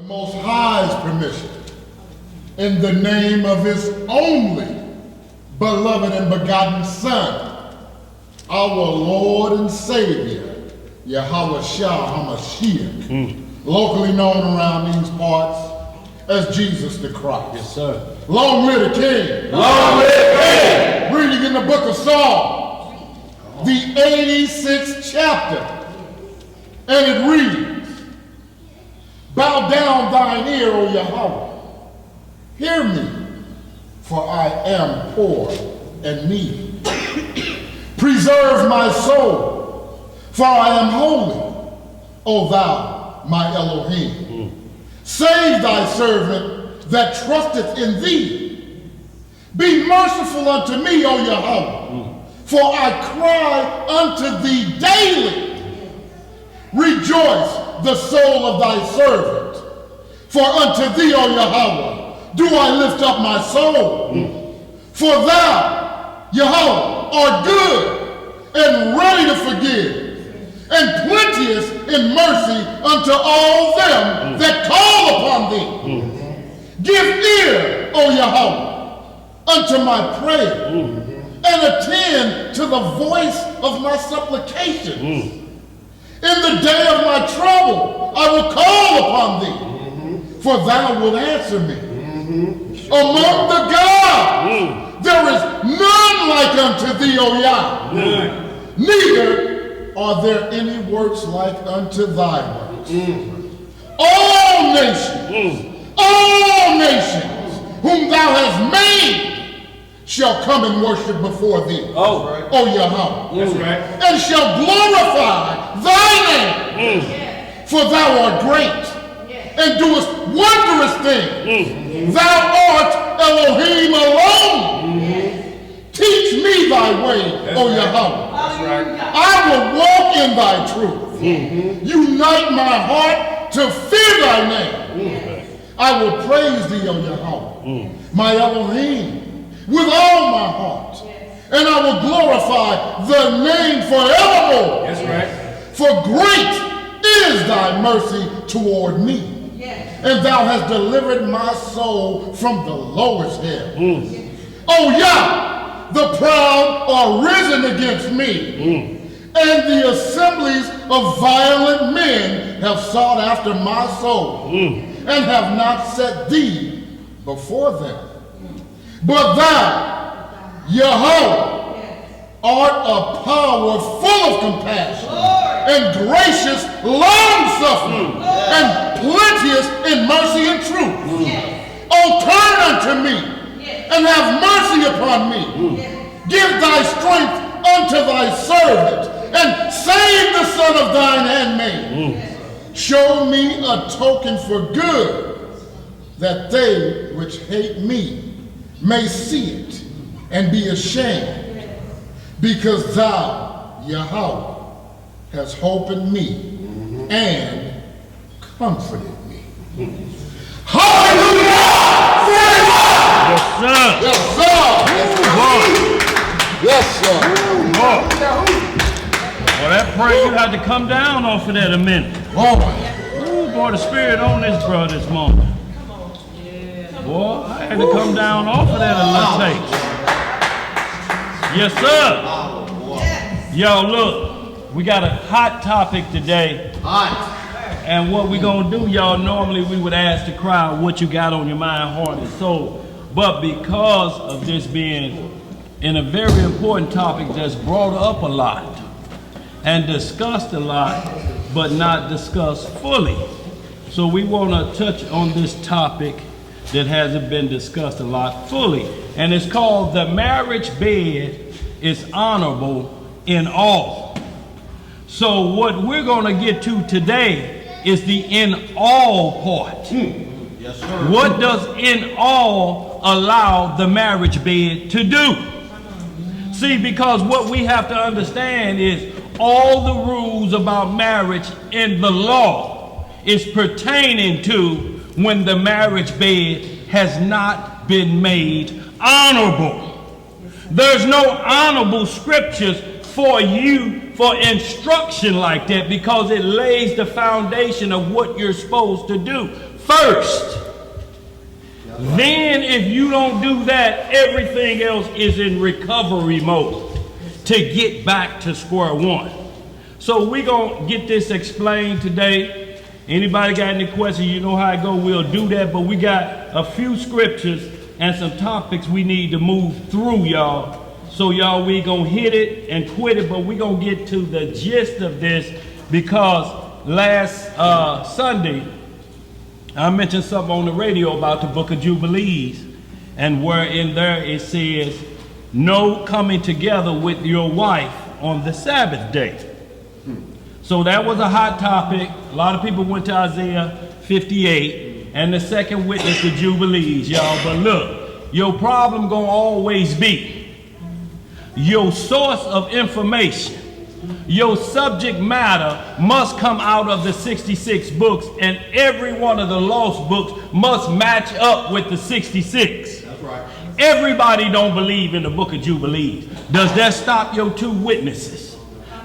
Most High's permission, in the name of his only beloved and begotten Son, our Lord and Savior, Yahweh Shah HaMashiach, locally known around these parts as Jesus the Christ. Yes, sir. Long live the King. Long live the King. Reading in the book of Psalms, the 86th chapter, and it reads, bow down thine ear, O Yahweh. Hear me, for I am poor and needy. Preserve my soul, for I am holy, O thou, my Elohim. Save thy servant that trusteth in thee. Be merciful unto me, O Yahweh, for I cry unto thee daily. Rejoice the soul of thy servant, for unto thee, O Yahweh, do I lift up my soul. For thou, Yahweh, art good and ready to forgive, and plenteous in mercy unto all them that call upon thee. Give ear, O Yahweh, unto my prayer, and attend to the voice of my supplications. In the day of my trouble, I will call upon thee, for thou wilt answer me. Among the gods, there is none like unto thee, O Yah. Neither are there any works like unto thy works. All nations, whom thou hast made, shall come and worship before thee, O Yahweh, and shall glorify thy name, for thou art great, and doest wondrous things. Thou art Elohim alone. Teach me thy way, O Yahweh. I will walk in thy truth. Unite my heart to fear thy name. I will praise thee, O Yahweh, my Elohim, with all my heart. And I will glorify the name forevermore. For great is thy mercy toward me. And thou hast delivered my soul from the lowest hell. O Yah, the proud are risen against me, and the assemblies of violent men have sought after my soul, and have not set thee before them. But thou, Yahweh, art a power full of compassion, and gracious, long-suffering, and plenteous in mercy and truth. O turn unto me, and have mercy upon me. Give thy strength unto thy servant, and save the son of thine handmaid. Show me a token for good, that they which hate me may see it and be ashamed, because thou, Yahweh, hast hope in me and comforted me. Hallelujah! Yes, sir. Yes, sir. Yes, sir. Well, that prayer, you had to come down off of that a minute. Oh, Ooh, boy, the spirit on this brother this morning. Boy, I had to come down off of that a little taste. Yes, sir. Yo, look, we got a hot topic today. And what we gonna do, y'all, normally we would ask the crowd what you got on your mind, heart, and soul. But because of this being in a very important topic that's brought up a lot and discussed a lot, but not discussed fully. So we wanna touch on this topic that hasn't been discussed a lot fully. And it's called the marriage bed is honorable in all. So what we're gonna get to today is the in all part. yes, sir. What does in all allow the marriage bed to do? See, because what we have to understand is all the rules about marriage in the law is pertaining to when the marriage bed has not been made honorable. There's no honorable scriptures for you for instruction like that, because it lays the foundation of what you're supposed to do. first. Then if you don't do that, everything else is in recovery mode to get back to square one. So we're going to get this explained today. Anybody got any questions, you know how I go, we'll do that. But we got a few scriptures and some topics we need to move through, y'all. So y'all, we going to hit it and quit it, but we going to get to the gist of this because last Sunday, I mentioned something on the radio about the book of Jubilees, and where in there it says, no coming together with your wife on the Sabbath day. So that was a hot topic. A lot of people went to Isaiah 58 and the second witness of Jubilees, y'all. But look, your problem gonna always be your source of information. Your subject matter must come out of the 66 books, and every one of the lost books must match up with the 66. That's right. Everybody don't believe in the book of Jubilees. Does that stop your two witnesses?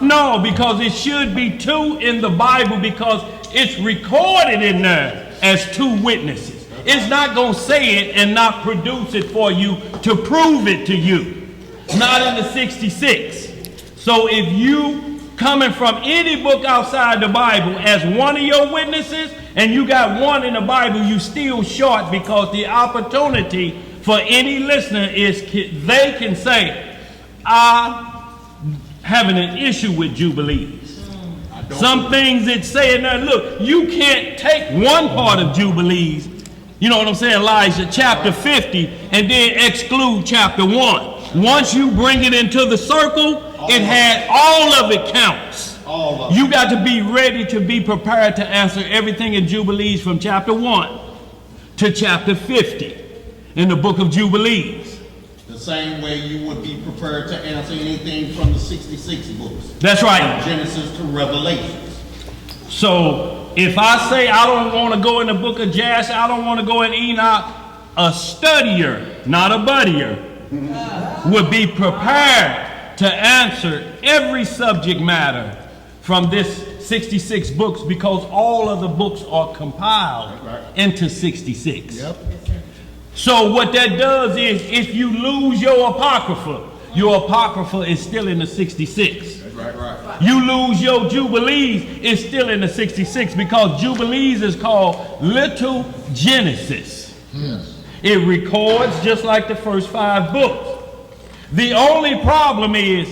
No, because it should be two in the Bible because it's recorded in there as two witnesses. It's not going to say it and not produce it for you to prove it to you. Not in the 66. So if you coming from any book outside the Bible as one of your witnesses and you got one in the Bible, you still short because the opportunity for any listener is they can say, I'm having an issue with Jubilees. Some things it say in there, look, you can't take one part of Jubilees, you know what I'm saying, Elijah, chapter 50, and then exclude chapter 1. Once you bring it into the circle, it had all of it counts. You got to be ready to be prepared to answer everything in Jubilees from chapter 1 to chapter 50 in the book of Jubilees. The same way you would be prepared to answer anything from the 66 books. That's right. From Genesis to Revelation. So if I say I don't want to go in the book of Jasher, I don't want to go in Enoch, a studier, not a buddier, would be prepared to answer every subject matter from this 66 books because all of the books are compiled into 66. Yep. So what that does is if you lose your Apocrypha is still in the 66. Right. You lose your Jubilees, it's still in the 66 because Jubilees is called Little Genesis. Yes. It records just like the first 5 books. The only problem is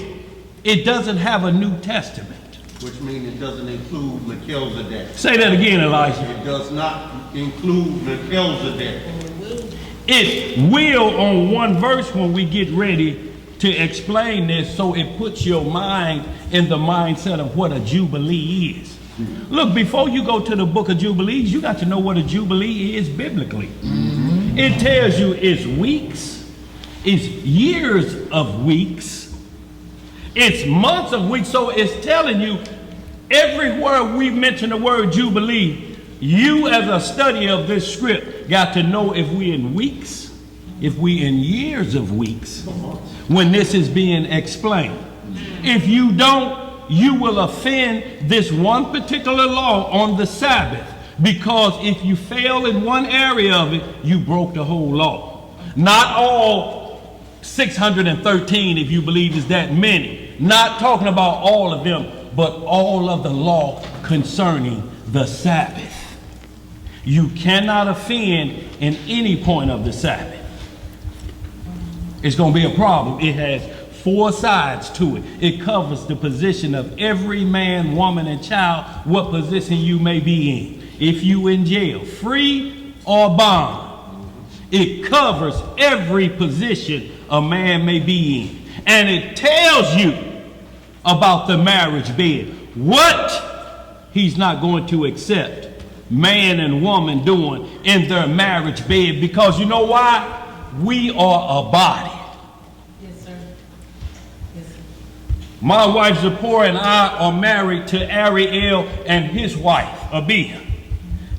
it doesn't have a New Testament. Which means it doesn't include Melchizedek. Say that again, Elijah. It does not include Melchizedek. It will on one verse when we get ready to explain this, so it puts your mind in the mindset of what a Jubilee is. Look, before you go to the book of Jubilees, you got to know what a Jubilee is biblically. It tells you it's weeks, it's years of weeks, it's months of weeks. So it's telling you everywhere we mention the word Jubilee, you as a study of this script got to know if we in weeks, if we in years of weeks, when this is being explained. If you don't, you will offend this one particular law on the Sabbath, because if you fail in one area of it, you broke the whole law. Not all 613, if you believe is that many. Not talking about all of them, but all of the law concerning the Sabbath. You cannot offend in any point of the Sabbath. It's going to be a problem. It has 4 sides to it. It covers the position of every man, woman, and child, what position you may be in. If you in jail, free or bond. It covers every position a man may be in. And it tells you about the marriage bed. What he's not going to accept man and woman doing in their marriage bed. Because you know why? We are a body. Yes, sir. Yes, sir. My wife Zipporah and I are married to Ariel and his wife, Abiah.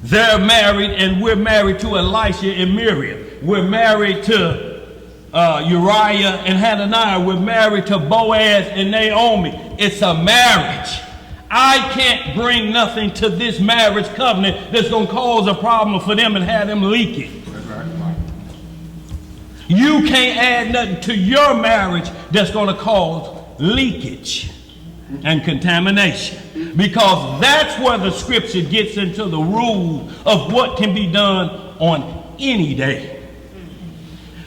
They're married, and we're married to Elisha and Miriam. We're married to Uriah and Hananiah. We're married to Boaz and Naomi. It's a marriage. I can't bring nothing to this marriage covenant that's going to cause a problem for them and have them leak it. You can't add nothing to your marriage that's going to cause leakage and contamination, because that's where the scripture gets into the rules of what can be done on any day.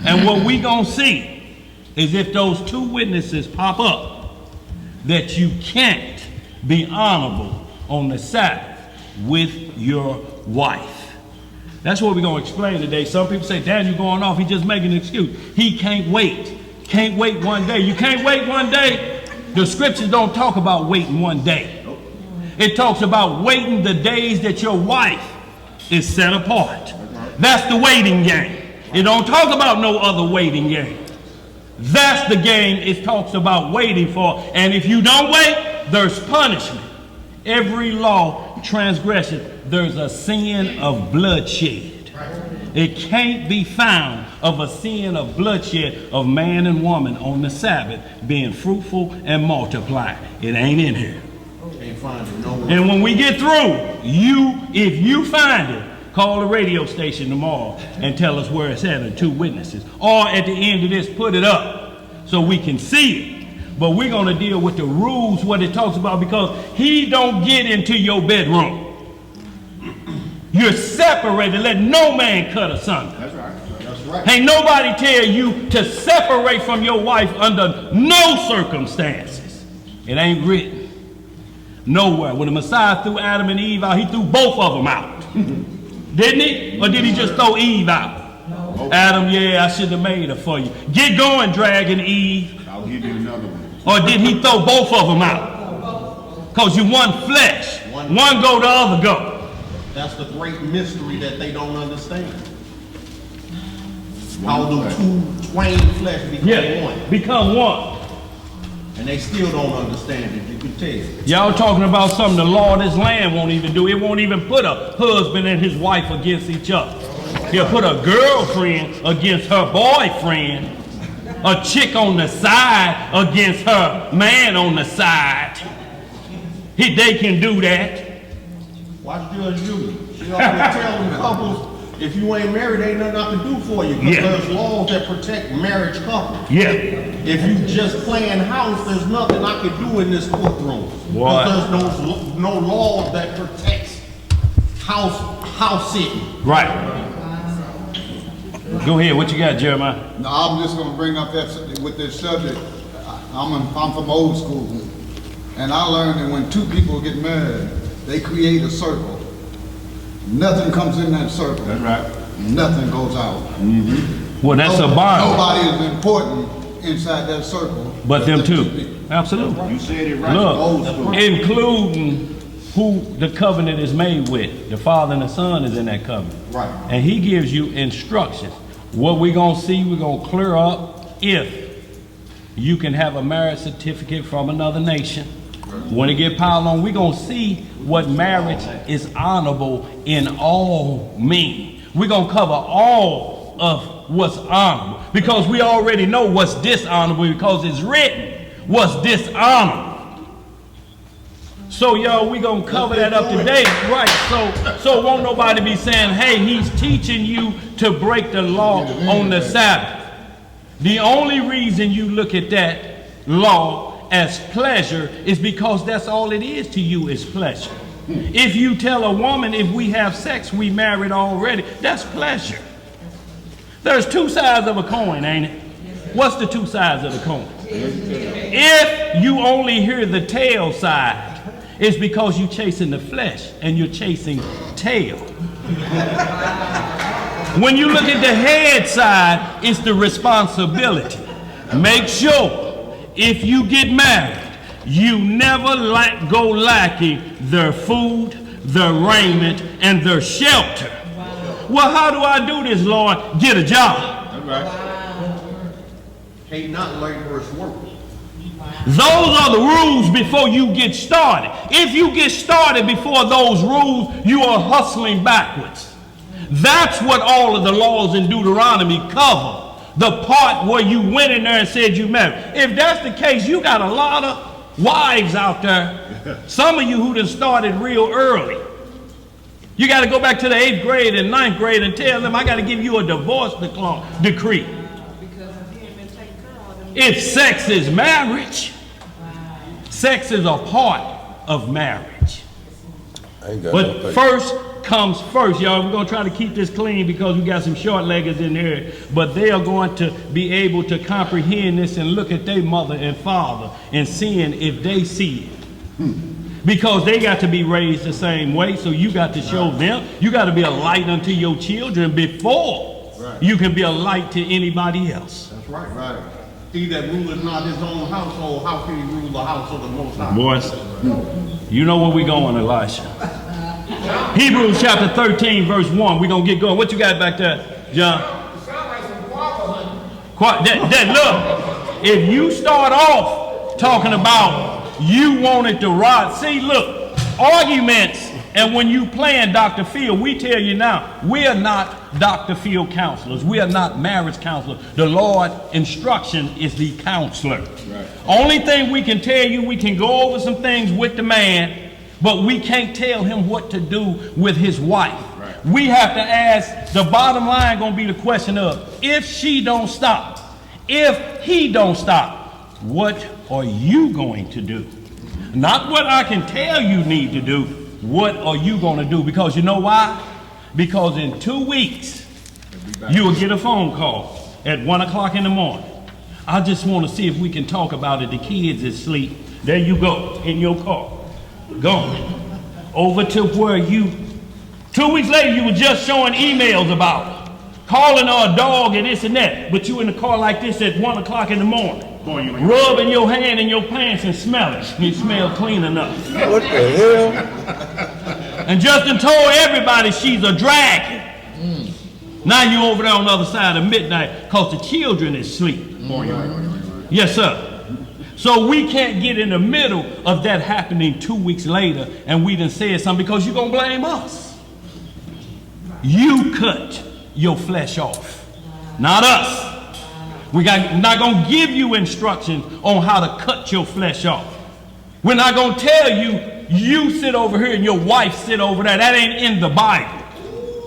And what we gonna see is if those two witnesses pop up, that you can't be honorable on the Sabbath with your wife. That's what we're going to explain today. Some people say, "Dad, you're going off. He's just making an excuse. He can't wait. Can't wait one day." You can't wait one day. The scriptures don't talk about waiting one day. It talks about waiting the days that your wife is set apart. That's the waiting game. It don't talk about no other waiting game. That's the game it talks about waiting for. And if you don't wait, there's punishment. Every law transgression, there's a sin of bloodshed. It can't be found of a sin of bloodshed of man and woman on the Sabbath being fruitful and multiplying. It ain't in here. Can't find it nowhere. And when we get through, if you find it, call the radio station tomorrow and tell us where it's at and two witnesses. Or at the end of this, put it up so we can see it. But we're going to deal with the rules, what it talks about, because he don't get into your bedroom. You're separated. Let no man cut asunder. That's right. That's right. Ain't nobody tell you to separate from your wife under no circumstances. It ain't written nowhere. When the Messiah threw Adam and Eve out, he threw both of them out. Didn't he? Or did he just throw Eve out? No. Adam, yeah, I should have made her for you. Get going, dragging Eve. I'll give you another one. Or did he throw both of them out? Because you one flesh. One go, the other go. That's the great mystery that they don't understand. How the two twain flesh become one. Become one. And they still don't understand it, you can tell. Y'all talking about something the law of this land won't even do. It won't even put a husband and his wife against each other. He'll put a girlfriend against her boyfriend. A chick on the side against her man on the side. They can do that. Watch Judge Judy. She always telling couples, if you ain't married, ain't nothing I can do for you. Because there's laws that protect marriage couples. Yeah. If you just playing house, there's nothing I can do in this courtroom. Because there's no laws that protects house sitting. Right. Go ahead. What you got, Jeremiah? No, I'm just going to bring up that with this subject. I'm from old school, and I learned that when two people get married, they create a circle. Nothing comes in that circle. That's right. Nothing goes out. Mm-hmm. Well, that's a bond. Nobody is important inside that circle. But them two. Absolutely. You said it right. Look, including who the covenant is made with. The Father and the Son is in that covenant. Right. And he gives you instructions. What we're going to see, we're going to clear up if you can have a marriage certificate from another nation. When it get piled on, we're going to see what marriage is honorable in all means. We're going to cover all of what's honorable because we already know what's dishonorable because it's written what's dishonorable. So, y'all, we're going to cover that up today. Right, so won't nobody be saying, hey, he's teaching you to break the law on the Sabbath. The only reason you look at that law as pleasure is because that's all it is to you is pleasure. If you tell a woman if we have sex, we married already, that's pleasure. There's two sides of a coin, ain't it? What's the two sides of the coin? If you only hear the tail side, it's because you're chasing the flesh and you're chasing tail. When you look at the head side, it's the responsibility. Make sure if you get married, you never go lacking their food, their raiment, and their shelter. Well, how do I do this, Lord? Get a job. That's right. Hate not laborers work. Those are the rules before you get started. If you get started before those rules, you are hustling backwards. That's what all of the laws in Deuteronomy cover. The part where you went in there and said you married. If that's the case, you got a lot of wives out there, some of you who done started real early. You got to go back to the 8th grade and 9th grade and tell them, I got to give you a divorce decree. If sex is marriage, sex is a part of marriage. But first comes first, y'all. We're going to try to keep this clean because we got some short-leggers in here. But they are going to be able to comprehend this and look at their mother and father and seeing if they see it. Because they got to be raised the same way, so you got to show them. You got to be a light unto your children before you can be a light to anybody else. That's right. Right. He that ruleth not his own household, how can he rule the house of the Most High? Boys, you know where we going, Elisha. Hebrews chapter 13, verse 1. We're going to get going. What you got back there, John? Look, if you start off talking about you wanted to rod, see, look, arguments, and when you playing Dr. Phil, we tell you now, we are not Dr. Phil counselors. We are not marriage counselors. The Lord instruction is the counselor. Right. Only thing we can tell you, we can go over some things with the man, but we can't tell him what to do with his wife. Right. We have to ask, the bottom line going to be the question of, if she don't stop, if he don't stop, what are you going to do? Not what I can tell you need to do. What are you going to do? Because you know why? Because in 2 weeks, you will get a phone call at 1 o'clock in the morning. I just want to see if we can talk about it. The kids is asleep. There you go, in your car. Going over to where you, 2 weeks later, you were just showing emails about her, calling her a dog and this and that. But you in the car like this at 1 o'clock in the morning. Rubbing your hand in your pants and smell it. You smell clean enough. What the hell? And Justin told everybody she's a dragon. Now you over there on the other side of midnight because the children is asleep. Yes, sir. So we can't get in the middle of that happening 2 weeks later and we done said something because you're going to blame us. You cut your flesh off, not us. We're not going to give you instructions on how to cut your flesh off. We're not going to tell you, you sit over here and your wife sit over there. That ain't in the Bible.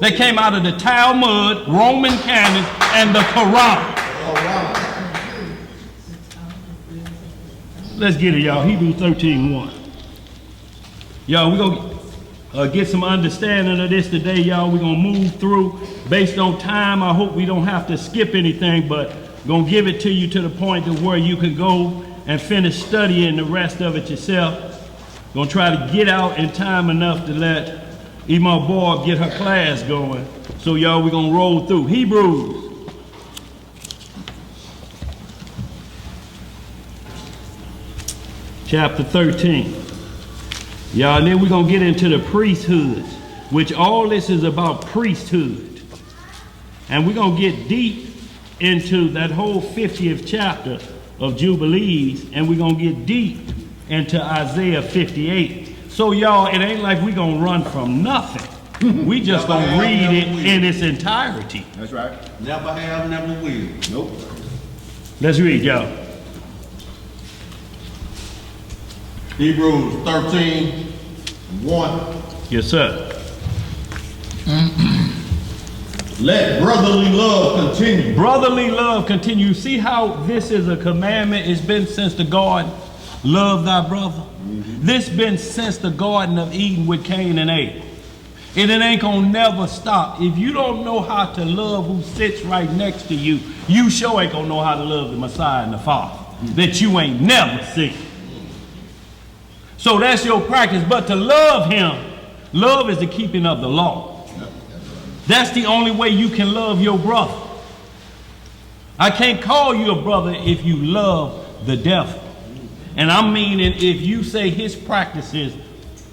They came out of the Talmud, Roman canons, and the Quran. Let's get it, y'all. Hebrews 13:1. Y'all, we're going to get some understanding of this today, y'all. We're going to move through based on time. I hope we don't have to skip anything, but going to give it to you to the point to where you can go and finish studying the rest of it yourself. Going to try to get out in time enough to let Ema Bob get her class going. So y'all, we're going to roll through. Hebrews. Chapter 13. Y'all, and then we're going to get into the priesthood, which all this is about priesthood. And we're going to get deep into that whole 50th chapter of Jubilees, and we're going to get deep into Isaiah 58. So y'all, it ain't like we're going to run from nothing. We just going to read it in its entirety. That's right. Never have, never will. Nope. Let's read, y'all. Hebrews 13:1. Yes, sir. Let brotherly love continue. Brotherly love continue. See how this is a commandment? It's been since the garden. Love thy brother. This been since the Garden of Eden with Cain and Abel. And it ain't gonna never stop. If you don't know how to love who sits right next to you, you sure ain't gonna know how to love the Messiah and the Father that you ain't never seen. So that's your practice. But to love him, love is the keeping of the law. That's the only way you can love your brother. I can't call you a brother if you love the devil. And I'm meaning if you say his practices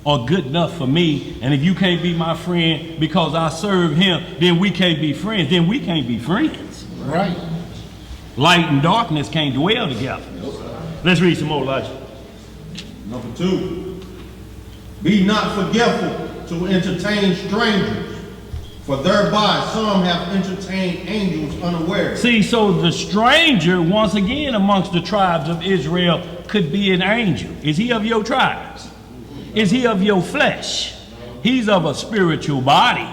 are good enough for me, and if you can't be my friend because I serve him, then we can't be friends. Then we can't be friends. Right. Light and darkness can't dwell together. Let's read some more, Elijah. Number 2. Be not forgetful to entertain strangers, For thereby some have entertained angels unaware. See, so the stranger, once again, amongst the tribes of Israel could be an angel. Is he of your tribes? Is he of your flesh? He's of a spiritual body.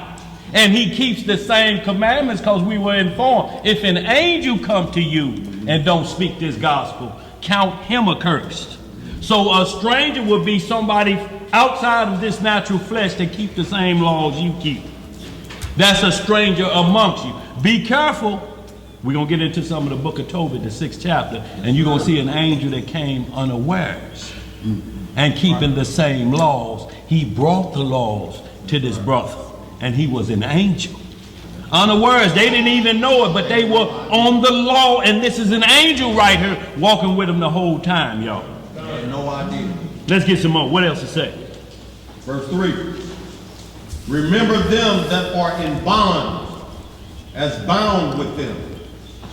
And he keeps the same commandments because we were informed. If an angel come to you and don't speak this gospel, count him accursed. So a stranger would be somebody outside of this natural flesh that keep the same laws you keep. That's a stranger amongst you. Be careful. We're going to get into some of the book of Tobit, the 6th chapter, and you're going to see an angel that came unawares and keeping the same laws. He brought the laws to this brother, and he was an angel. Unawares, they didn't even know it, but they were on the law, and this is an angel right here walking with them the whole time, y'all. No idea. Let's get some more. What else to say? Verse 3. Remember them that are in bonds, as bound with them,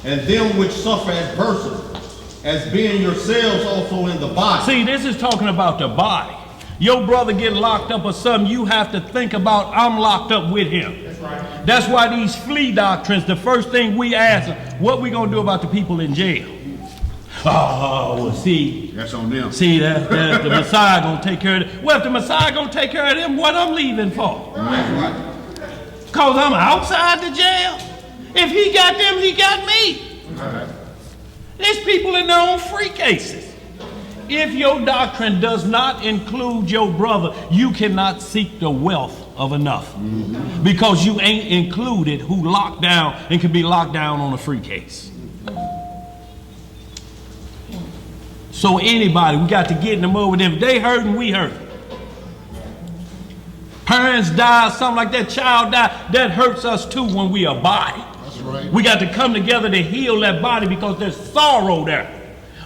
and them which suffer adversity, as being yourselves also in the body. See, this is talking about the body. Your brother get locked up or something, you have to think about, I'm locked up with him. That's right. That's why these flea doctrines, the first thing we ask them, what we going to do about the people in jail? Oh, well, see. That's on them. See, that the Messiah going to take care of it. Well, if the Messiah going to take care of them, what I'm leaving for? Right. Because I'm outside the jail. If he got them, he got me. Right. There's people in their own free cases. If your doctrine does not include your brother, you cannot seek the wealth of enough. Because you ain't included who locked down and can be locked down on a free case. So anybody, we got to get them over them. They hurting, we hurting. Parents die, something like that, child die, that hurts us too when we are body. That's right. We got to come together to heal that body because there's sorrow there.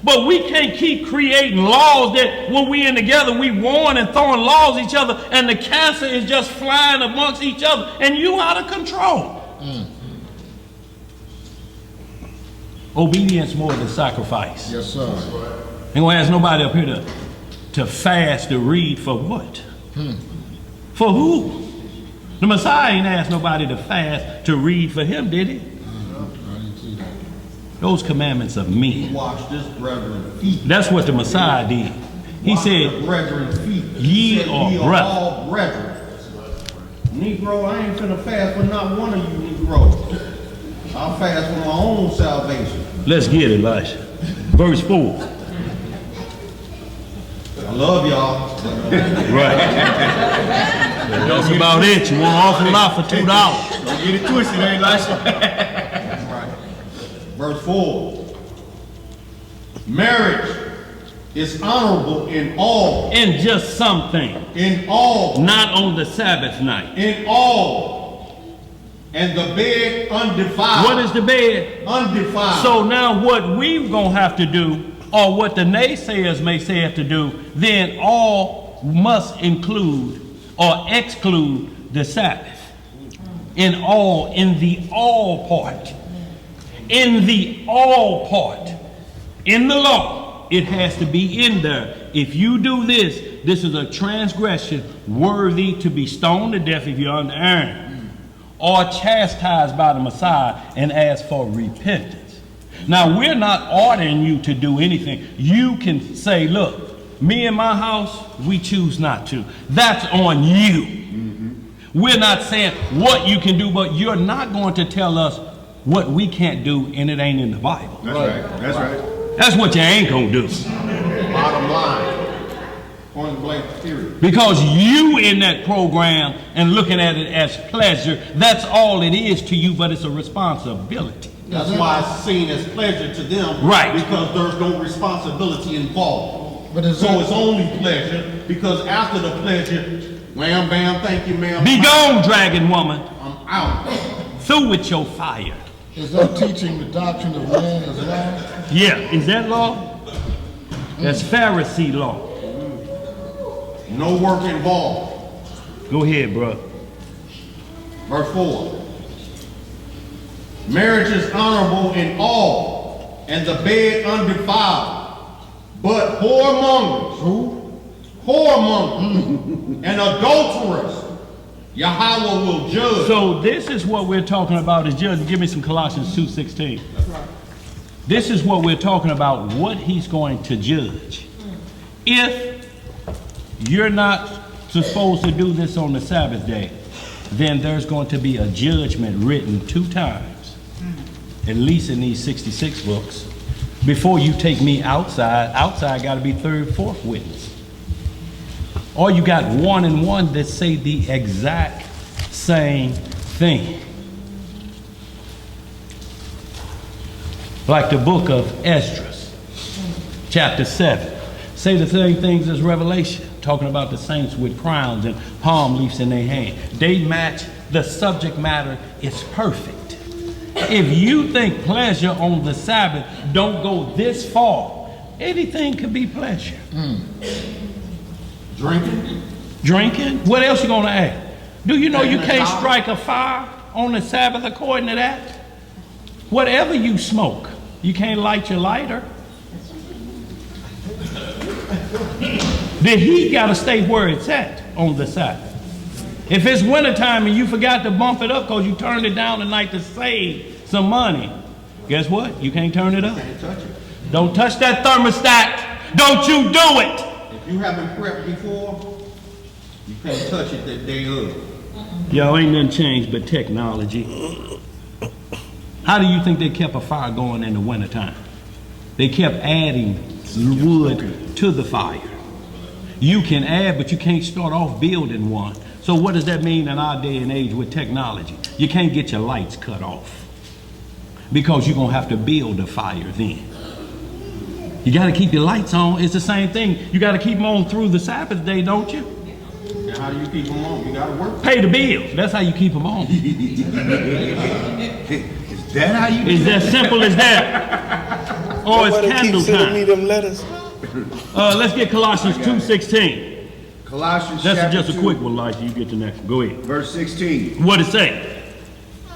But we can't keep creating laws that when we in together, we warn and throwing laws at each other, and the cancer is just flying amongst each other, and you out of control. Obedience more than sacrifice. Yes, sir. Ain't gonna ask nobody up here to fast, to read for what? For who? The Messiah ain't asked nobody to fast, to read for him, did he? I didn't see that. Those commandments of men. Wash this brethren's feet. That's what the Messiah did. He Wash said, the brethren's feet. Ye He said, are "Ye brethren." all brethren. Negro, I ain't finna fast for not one of you Negroes. I'll fast for my own salvation. let's get it, Elisha. Verse 4. I love y'all. Right. That's about it. You want an awful lot for $2. Don't get it twisted, ain't like Verse 4. Marriage is honorable in all. In just something. In all. Not on the Sabbath night. In all. And the bed undefiled. What is the bed? Undefiled. So now what we're going to have to do, or what the naysayers may say have to do, then all must include or exclude the Sabbath. In all, in the all part. In the all part. In the law, it has to be in there. If you do this, this is a transgression worthy to be stoned to death if you're under Aaron, or chastised by the Messiah and ask for repentance. Now, we're not ordering you to do anything. You can say, look, me and my house, we choose not to. That's on you. We're not saying what you can do, but you're not going to tell us what we can't do, and it ain't in the Bible. That's right. That's right. That's what you ain't going to do. Bottom line. Point blank period. Because you in that program and looking at it as pleasure, that's all it is to you, but it's a responsibility. That's why it's seen as pleasure to them. Right. Because there's no responsibility involved. But is so that- it's only pleasure, because after the pleasure, wham, bam, thank you, ma'am. Be gone, dragon woman. I'm out. Through with your fire. Is that teaching the doctrine of man as well? Yeah, is that law? That's Pharisee law. No work involved. Go ahead, bro. Verse 4. Marriage is honorable in all, and the bed undefiled. But whoremongers, whoremongers, and adulterers, Yahweh will judge. So this is what we're talking about is judging. Give me some Colossians 2:16. That's right. This is what we're talking about, what he's going to judge. If you're not supposed to do this on the Sabbath day, then there's going to be a judgment written 2 times, at least in these 66 books, before you take me outside. Outside got to be 3rd, 4th witness. Or you got 1 and 1 that say the exact same thing. Like the book of Esdras, chapter 7. Say the same things as Revelation, talking about the saints with crowns and palm leaves in their hand. They match, the subject matter is perfect. If you think pleasure on the Sabbath don't go this far, anything could be pleasure. Drinking? What else you gonna add? Do you know you can't strike a fire on the Sabbath according to that? Whatever you smoke, you can't light your lighter. The heat gotta stay where it's at on the Sabbath. If it's wintertime and you forgot to bump it up because you turned it down tonight to save some money, guess what? You can't turn it up. Can't touch it. Don't touch that thermostat. Don't you do it. If you haven't prepped before, you can't touch it that day of. Y'all ain't nothing changed but technology. How do you think they kept a fire going in the wintertime? They kept adding wood to the fire. You can add, but you can't start off building one. So what does that mean in our day and age with technology? You can't get your lights cut off because you're going to have to build a fire then. You got to keep your lights on. It's the same thing. You got to keep them on through the Sabbath day, don't you? And how do you keep them on? You got to work. Pay the bills. That's how you keep them on. Is that how you do It's as simple as that. Or it's candle time. Them letters. Let's get Colossians 2:16. Colossians That's chapter just a 2, quick one, Elijah. You get the next one. Go ahead. verse 16. What it say?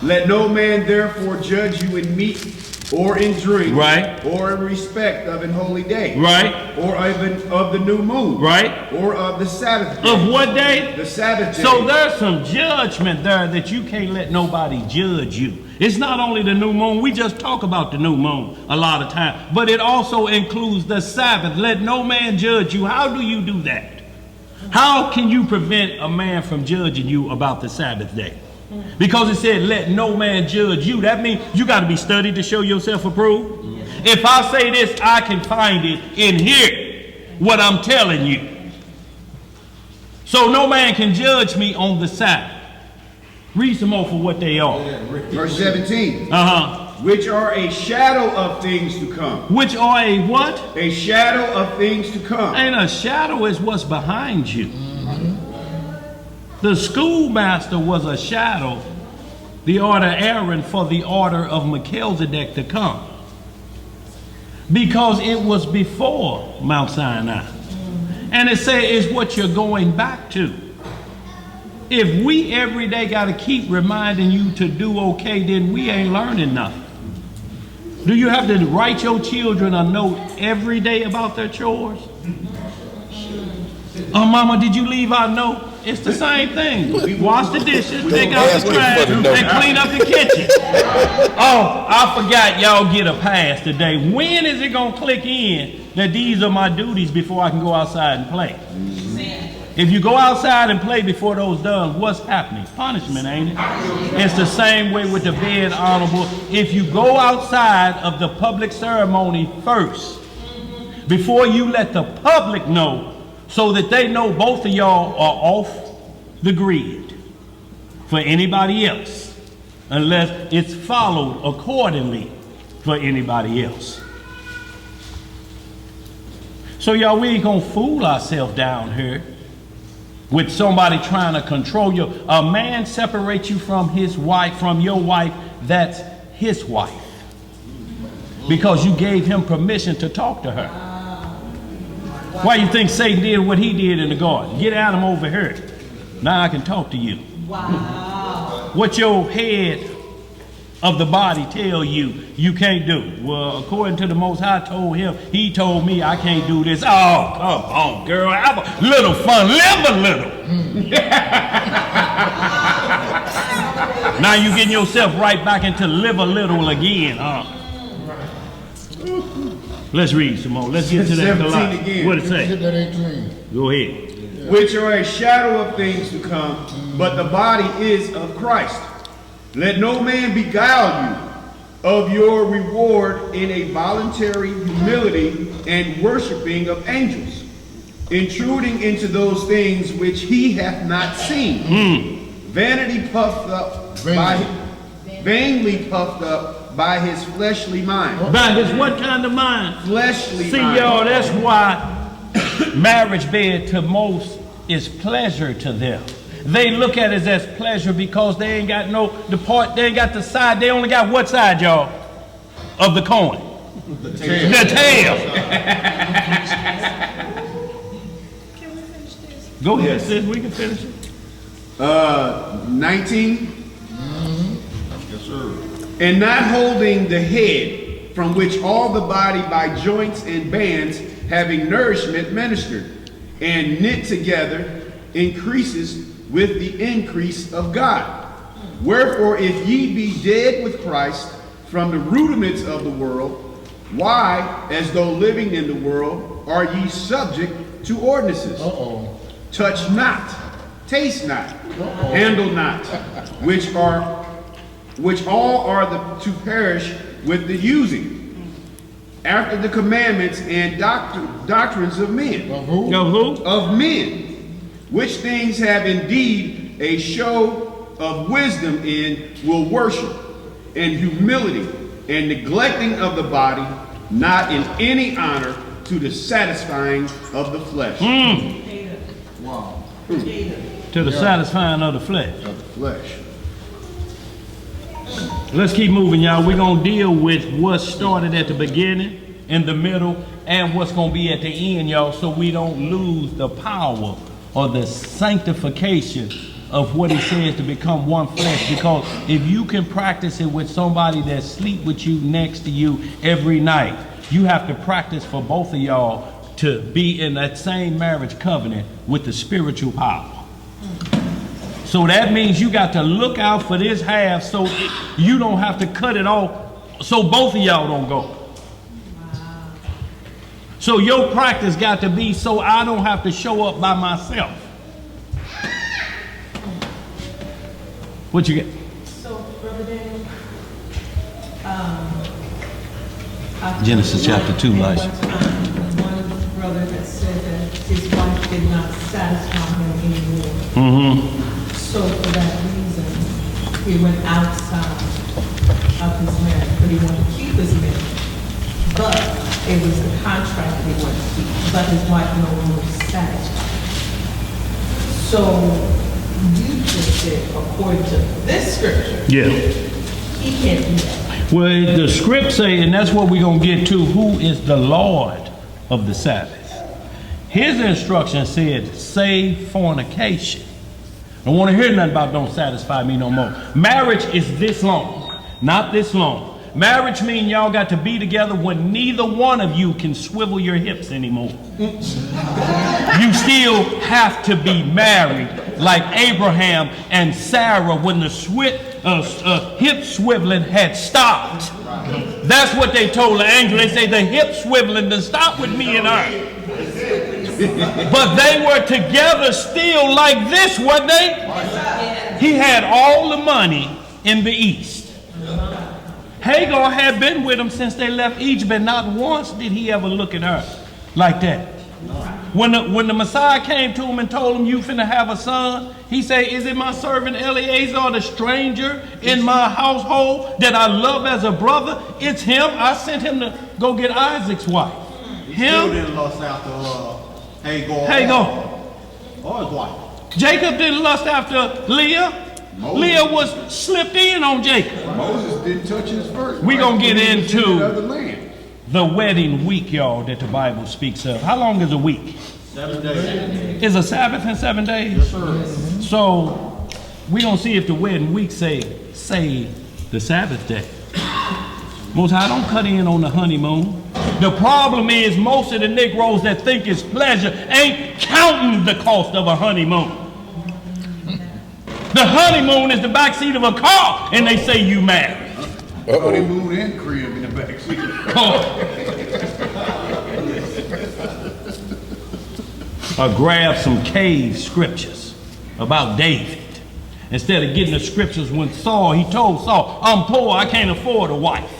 Let no man therefore judge you in meat or in drink, Right. or in respect of an holy day, Right. or of the new moon, Right. or of the Sabbath day. Of what day? The Sabbath day. So there's some judgment there that you can't let nobody judge you. It's not only the new moon. We just talk about the new moon a lot of time, but it also includes the Sabbath. Let no man judge you. How do you do that? How can you prevent a man from judging you about the Sabbath day? Because it said, let no man judge you. That means you got to be studied to show yourself approved. If I say this, I can find it in here, what I'm telling you. So no man can judge me on the Sabbath. Read some more for what they are. Verse 17. Which are a shadow of things to come. Which are a what? A shadow of things to come. And a shadow is what's behind you. The schoolmaster was a shadow, the order Aaron for the order of Melchizedek to come. Because it was before Mount Sinai. And it says it's what you're going back to. If we every day got to keep reminding you to do okay, then we ain't learning nothing. Do you have to write your children a note every day about their chores? Oh, Mama, did you leave our note? It's the same thing. Wash the dishes, take out the trash, and clean up the kitchen. Oh, I forgot y'all get a pass today. When is it going to click in that these are my duties before I can go outside and play? If you go outside and play before those done, what's happening? Punishment, ain't it? It's the same way with the being honorable. If you go outside of the public ceremony first, before you let the public know, so that they know both of y'all are off the grid for anybody else, unless it's followed accordingly for anybody else. So y'all, we ain't gonna fool ourselves down here with somebody trying to control you. A man separates you from his wife, from your wife, that's his wife. Because you gave him permission to talk to her. Why you think Satan did what he did in the garden? Get Adam over here. Now I can talk to you. Wow. What your head of the body tell you you can't do. Well, according to the Most High told him, he told me I can't do this. Oh, come on, girl. Have a little fun. Live a little. Now you getting yourself right back into live a little again, huh? Let's read some more. Let's get to that 17 Colossians. again. What it say? Get that 18. Go ahead. Which are a shadow of things to come, but the body is of Christ. Let no man beguile you of your reward in a voluntary humility and worshiping of angels, intruding into those things which he hath not seen, vainly puffed up by his fleshly mind. By his what kind of mind? Fleshly See, mind. y'all, that's why marriage bed to most is pleasure to them. They look at it as pleasure because they ain't got they ain't got the side. They only got what side, y'all, of the coin? The tail. The tail. Can we finish this? Go ahead, sis. We can finish it. 19. Yes, sir. And not holding the head, from which all the body by joints and bands, having nourishment ministered, and knit together, increases with the increase of God. Wherefore, if ye be dead with Christ from the rudiments of the world, why, as though living in the world, are ye subject to ordinances? Touch not, taste not, handle not, which all are to perish with the using, after the commandments and doctrines of men. Of who? Of who? Of men, which things have indeed a show of wisdom in, will worship, and humility, and neglecting of the body, not in any honor, to the satisfying of the flesh. Wow. To the satisfying of the flesh. Of the flesh. Let's keep moving, y'all. We're going to deal with what started at the beginning, in the middle, and what's going to be at the end, y'all, so we don't lose the power or the sanctification of what it says to become one flesh. Because if you can practice it with somebody that sleep with you next to you every night, you have to practice for both of y'all to be in that same marriage covenant with the spiritual power. So that means you got to look out for this half so you don't have to cut it off so both of y'all don't go. So your practice got to be so I don't have to show up by myself. What you get? So, Brother Daniel, Genesis chapter 2, Elijah. One brother that said that his wife did not satisfy him anymore. So for that reason, he went outside of his marriage, but he wanted to keep his marriage. But it was the contract that he wanted to keep, but his wife no longer satisfied. So you just said, according to this scripture, Yeah. he can't do that. Well, the script say, and that's what we're going to get to, who is the Lord of the Sabbath. His instruction said, save fornication. I don't want to hear nothing about don't satisfy me no more. Marriage is this long, not this long. Marriage means y'all got to be together when neither one of you can swivel your hips anymore. You still have to be married like Abraham and Sarah when the hip swiveling had stopped. That's what they told the angel. They say the hip swiveling done stopped with me and her. But they were together still like this, weren't they? He had all the money in the east. Hagar had been with him since they left Egypt, and not once did he ever look at her like that. When the Messiah came to him and told him, you finna have a son, he said, is it my servant Eliezer, the stranger in my household that I love as a brother? It's him. I sent him to go get Isaac's wife. Still Him? didn't lust after Hagar. Or his wife. Jacob didn't lust after Leah. Leah was slipped in on Jacob. Moses didn't touch his first. We gonna get into another land. the wedding week, y'all, that the Bible speaks of. How long is a week? 7 days. Is a Sabbath in 7 days? Yes, sir. So we gonna see if the wedding week say the Sabbath day. Most High don't cut in on the honeymoon. The problem is most of the Negroes that think it's pleasure ain't counting the cost of a honeymoon. The honeymoon is the backseat of a car, and they say you married. Honeymoon and crib in the backseat. Grab some cave scriptures about David. Instead of getting the scriptures when Saul, he told Saul, I'm poor, I can't afford a wife.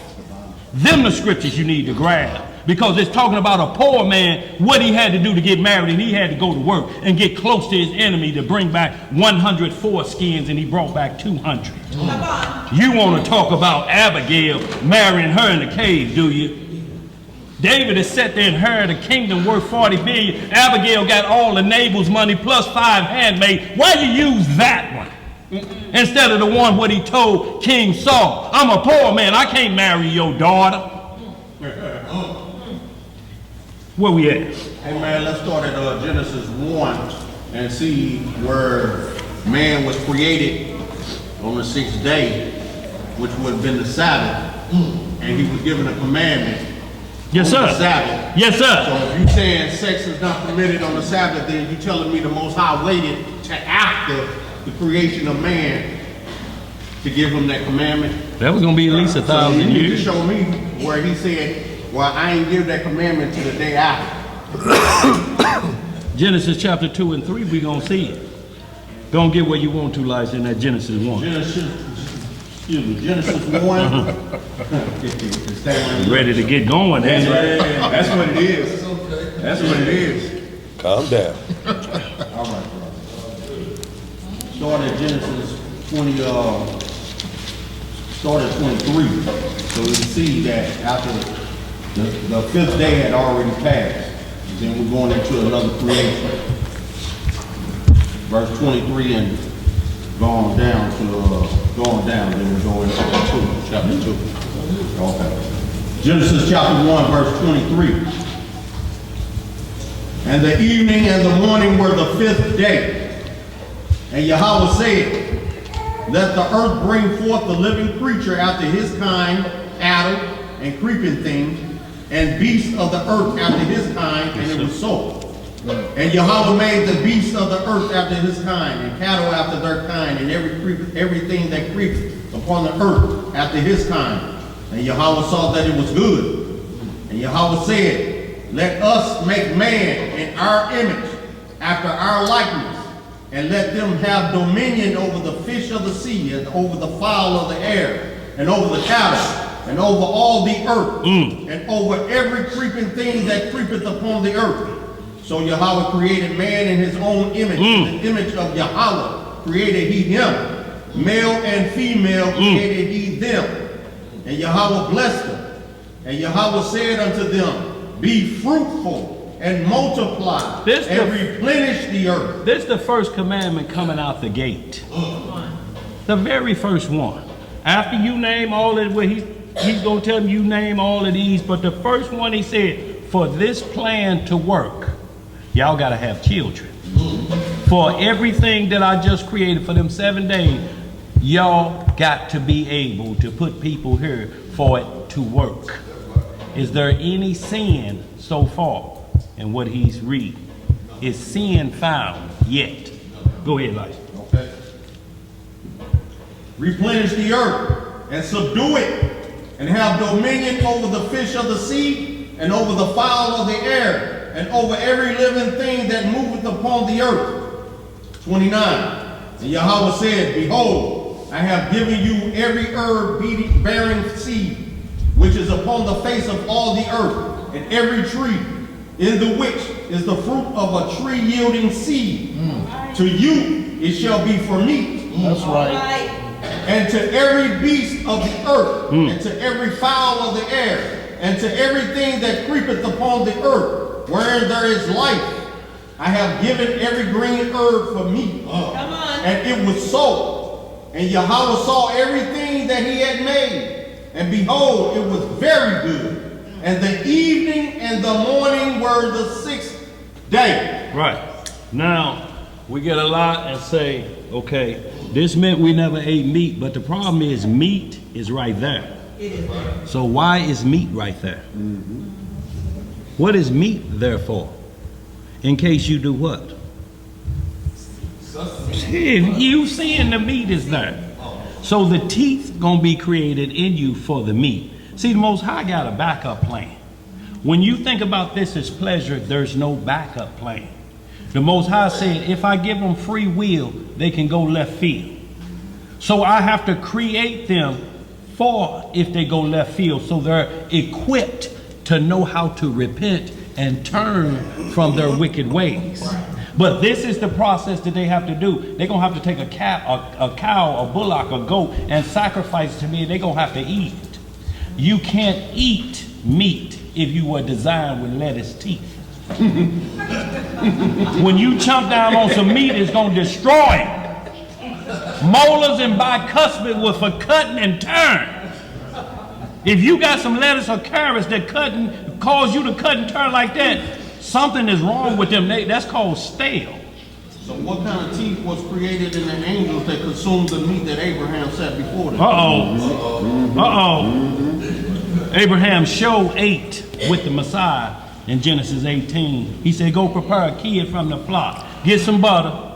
Them the scriptures you need to grab. Because it's talking about a poor man, what he had to do to get married, and he had to go to work and get close to his enemy to bring back 104 skins, and he brought back 200. You want to talk about Abigail marrying her in the cave, do you? David is set to inherit a kingdom worth 40 billion. Abigail got all the Nabal's money plus 5 handmaids. Why you use that one? Instead of the one what he told King Saul, I'm a poor man, I can't marry your daughter. Where we at? Hey man, let's start at Genesis 1 and see where man was created on the 6th day, which would have been the Sabbath, and he was given a commandment. Yes, on sir. The Sabbath. Yes, sir. So if you're saying sex is not permitted on the Sabbath, then you're telling me the Most High waited to after the creation of man to give him that commandment? That was going to be at least 1,000 You need to years. show me where he said, well, I ain't give that commandment to the day after. Genesis chapter 2 and 3, we're going to see it. Don't get where you want to, Elijah, in that Genesis 1. Genesis 1. Ready to get going, ain't it? That's what it is. That's what it is. Calm down. All right, bro. Start at Genesis 20, start at 23. So we see that after the 5th day had already passed, then we're going into another creation. Verse 23 and going down, then we're going into chapter 2. Okay. Genesis chapter 1, verse 23. And the evening and the morning were the 5th day. And Yahweh said, let the earth bring forth the living creature after his kind, cattle and creeping things, and beasts of the earth after his kind, and it was so. And Yahweh made the beasts of the earth after his kind, and cattle after their kind, and everything that creepeth upon the earth after his kind. And Yahweh saw that it was good. And Yahweh said, let us make man in our image, after our likeness, and let them have dominion over the fish of the sea, and over the fowl of the air, and over the cattle, and over all the earth, and over every creeping thing that creepeth upon the earth. So Yahweh created man in his own image. In the image of Yahweh created he him. Male and female created he them. And Yahweh blessed them. And Yahweh said unto them, be fruitful and multiply and replenish the earth. This is the first commandment coming out the gate. The very first one. After you name all of it, he's going to tell them you name all of these, but the first one he said, for this plan to work, y'all got to have children. For everything that I just created for them 7 days, y'all got to be able to put people here for it to work. Is there any sin so far in what he's reading? Is sin found yet? Go ahead, Elijah. Okay. Replenish the earth and subdue it, and have dominion over the fish of the sea, and over the fowl of the air, and over every living thing that moveth upon the earth. 29. And Yahweh said, behold, I have given you every herb bearing seed, which is upon the face of all the earth, and every tree, in the which is the fruit of a tree yielding seed. To you it shall be for meat. That's right. And to every beast of the earth, and to every fowl of the air, and to everything that creepeth upon the earth, wherein there is life, I have given every green herb for meat. And it was so. And Yahweh saw everything that he had made, and behold, it was very good. And the evening and the morning were the 6th day. Right. Now, we get a lot and say, okay, this meant we never ate meat, but the problem is meat is right there. It is there. So why is meat right there? What is meat there for? In case you do what? You seeing the meat is there. So the teeth gonna be created in you for the meat. See, the Most High got a backup plan. When you think about this as pleasure, there's no backup plan. The Most High said, if I give them free will, they can go left field. So I have to create them for if they go left field, so they're equipped to know how to repent and turn from their wicked ways. But this is the process that they have to do. They're going to have to take a cow, a bullock, a goat, and sacrifice it to me. They're going to have to eat it. You can't eat meat if you were designed with lettuce teeth. When you chomp down on some meat, it's going to destroy it. Molars and bicuspid were for cutting and turn. If you got some lettuce or carrots that cause you to cut and turn like that, something is wrong with them. That's called stale. So what kind of teeth was created in the angels that consumed the meat that Abraham set before them? Abraham ate with the Messiah in Genesis 18. He said, go prepare a kid from the flock. Get some butter.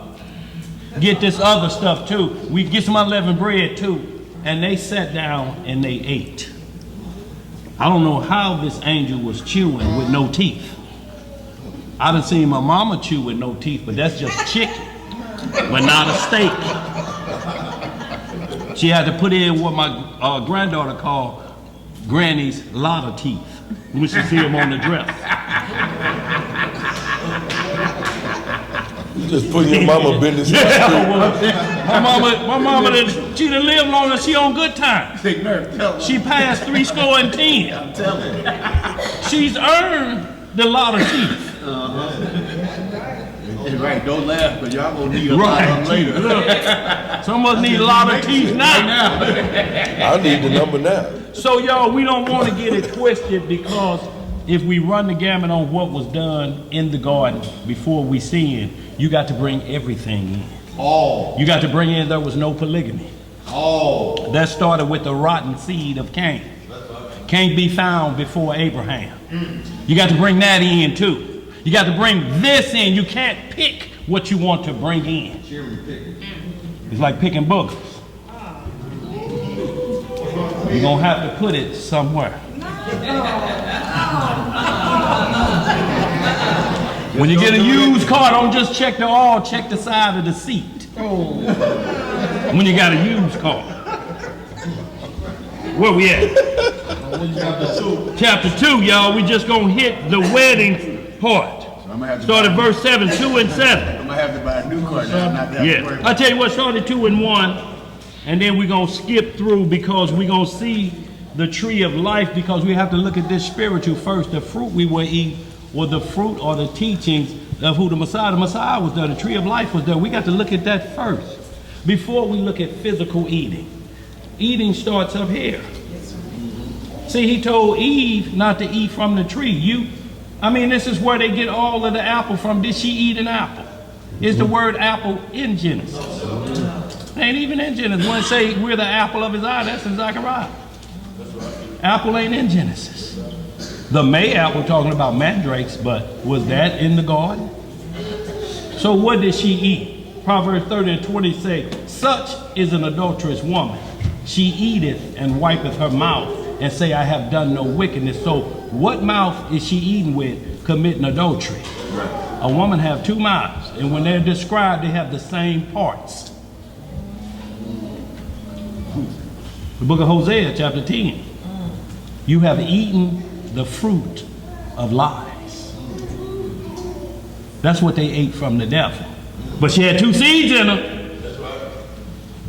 Get this other stuff too. We get some unleavened bread too. And they sat down and they ate. I don't know how this angel was chewing with no teeth. I done seen my mama chew with no teeth, but that's just chicken, but not a steak. She had to put in what my granddaughter called Granny's lot of teeth when she see them on the dress. You just putting your mama business. My mama, she done lived long and she on good times. She passed 10. I'm telling you. She's earned the lot of teeth. Right, don't laugh, but y'all gonna need a lot of them later. Look, some of us need a lot of teeth now. I need the number now. So y'all, we don't want to get it twisted, because if we run the gamut on what was done in the garden before we sinned, you got to bring everything in. All. You got to bring in there was no polygamy. All. That started with the rotten seed of Cain. Can't be found before Abraham. You got to bring that in too. You got to bring this in. You can't pick what you want to bring in. It's like picking boogers. You're going to have to put it somewhere. When you get a used car, don't just check the oil, check the side of the seat. When you got a used car. Where we at? Chapter 2, y'all. We just going to hit the wedding part. Start at verse 7, 2 and 7. I'm gonna have to buy a new car now. Yeah. I tell you what, start at 2 and 1, and then we're gonna skip through, because we're gonna see the tree of life, because we have to look at this spiritual first. The fruit we will eat, or the fruit or the teachings of who the Messiah was there. The tree of life was there. We got to look at that first before we look at physical eating. Eating starts up here. See, he told Eve not to eat from the tree. This is where they get all of the apple from. Did she eat an apple? Is the word apple in Genesis? Ain't even in Genesis. When it say we're the apple of his eye, that's in Zechariah. Apple ain't in Genesis. The May apple talking about mandrakes, but was that in the garden? So what did she eat? Proverbs 30 and 20 say, such is an adulterous woman. She eateth and wipeth her mouth, and say, I have done no wickedness. So what mouth is she eating with, committing adultery? A woman have two mouths, and when they're described, they have the same parts. The book of Hosea, chapter 10. You have eaten the fruit of lies. That's what they ate from the devil. But she had two seeds in her.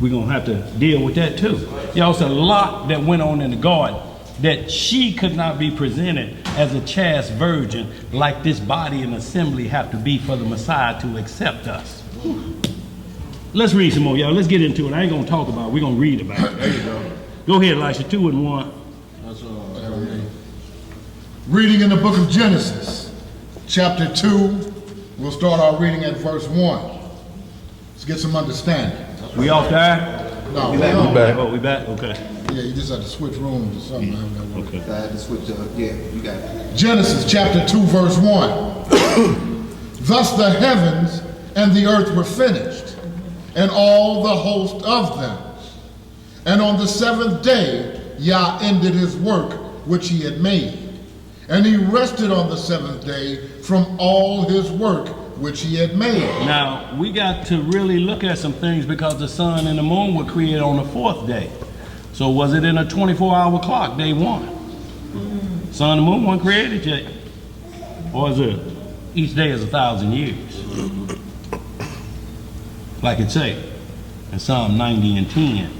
We're going to have to deal with that too. There was a lot that went on in the garden that she could not be presented as a chaste virgin like this body and assembly have to be for the Messiah to accept us. Let's read some more, y'all. Let's get into it. I ain't going to talk about it. We're going to read about it. There you go. Go ahead, Elisha, 2 and 1. Reading in the book of Genesis, chapter 2, we'll start our reading at verse 1. Let's get some understanding. We off there? No, We back. Oh, we back? Okay. Yeah, you just have to switch rooms or something. Okay. I had to switch up. Yeah, you got it. Genesis chapter 2, verse 1. Thus the heavens and the earth were finished, and all the host of them. And on the seventh day, Yah ended his work which he had made. And he rested on the seventh day from all his work which he had made. Now, we got to really look at some things because the sun and the moon were created on the fourth day. So was it in a 24-hour clock, day one? Sun and moon weren't created yet. Or is it each day is 1,000 years? Like it say in Psalm 90 and 10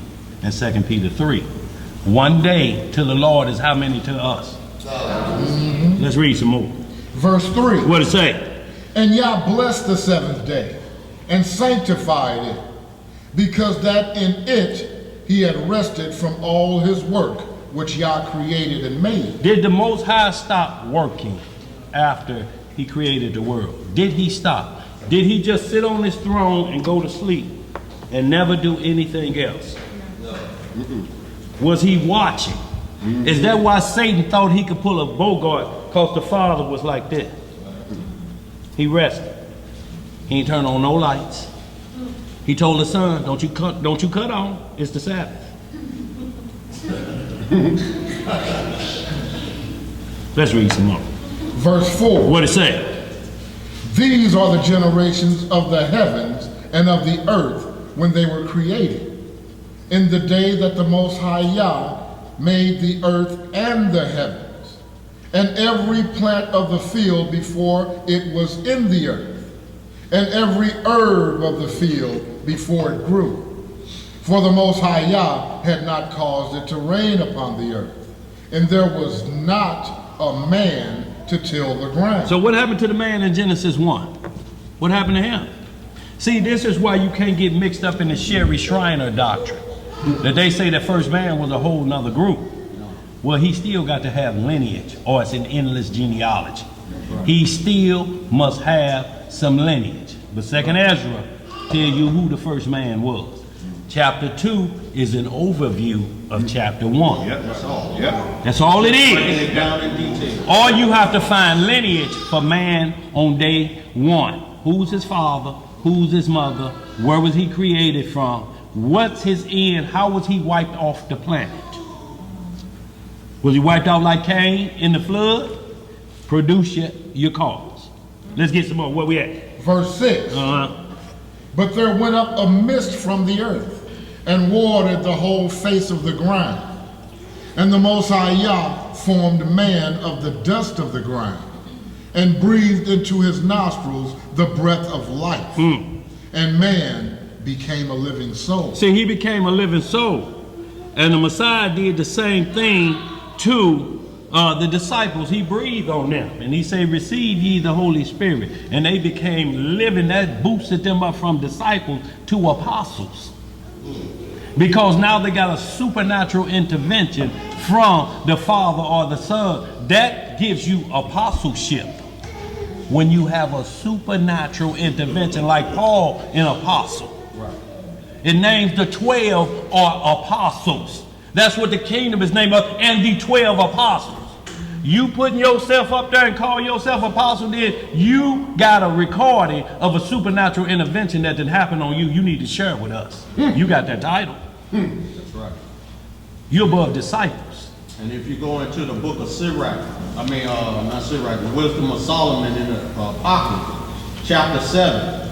and 2 Peter 3. One day to the Lord is how many to us? Let's read some more. Verse 3. What it say? And Yah blessed the seventh day and sanctified it, because that in it he had rested from all his work which Yah created and made. Did the Most High stop working after he created the world? Did he stop? Did he just sit on his throne and go to sleep and never do anything else? No. Was he watching? Is that why Satan thought he could pull a Bogart? Because the Father was like this. He rested. He ain't turn on no lights. He told the son, don't you cut on. It's the Sabbath. Let's read some more. Verse 4. What it say? These are the generations of the heavens and of the earth when they were created, in the day that the Most High Yah made the earth and the heavens, and every plant of the field before it was in the earth, and every herb of the field before it grew. For the Most High Yah had not caused it to rain upon the earth, and there was not a man to till the ground. So what happened to the man in Genesis 1? What happened to him? See, this is why you can't get mixed up in the Sherry Shriner doctrine, that they say that first man was a whole nother group. Well, he still got to have lineage, or it's an endless genealogy. He still must have some lineage. But Second Ezra tell you who the first man was. Chapter 2 is an overview of chapter 1. Yep, that's all. Yep. That's all it Breaking is. it down in detail. All you have to find lineage for man on day 1. Who's his father? Who's his mother? Where was he created from? What's his end? How was he wiped off the planet? Was he wiped out like Cain in the flood? Produce your cause. Let's get some more. Where we at? Verse 6. But there went up a mist from the earth, and watered the whole face of the ground. And the Most High Yah formed man of the dust of the ground, and breathed into his nostrils the breath of life. And man became a living soul. See, he became a living soul. And the Messiah did the same thing to the disciples. He breathed on them. And he said, receive ye the Holy Spirit. And they became living. That boosted them up from disciples to apostles. Because now they got a supernatural intervention from the Father or the Son. That gives you apostleship. When you have a supernatural intervention like Paul, an apostle. Right. It names the 12 are apostles. That's what the kingdom is named of, and the 12 apostles. You putting yourself up there and call yourself apostle, then you got a recording of a supernatural intervention that did happen on you. You need to share it with us. You got that title. That's right. You're above disciples. And if you go into the book of Sirach, not Sirach, the Wisdom of Solomon in the Apocrypha, chapter 7,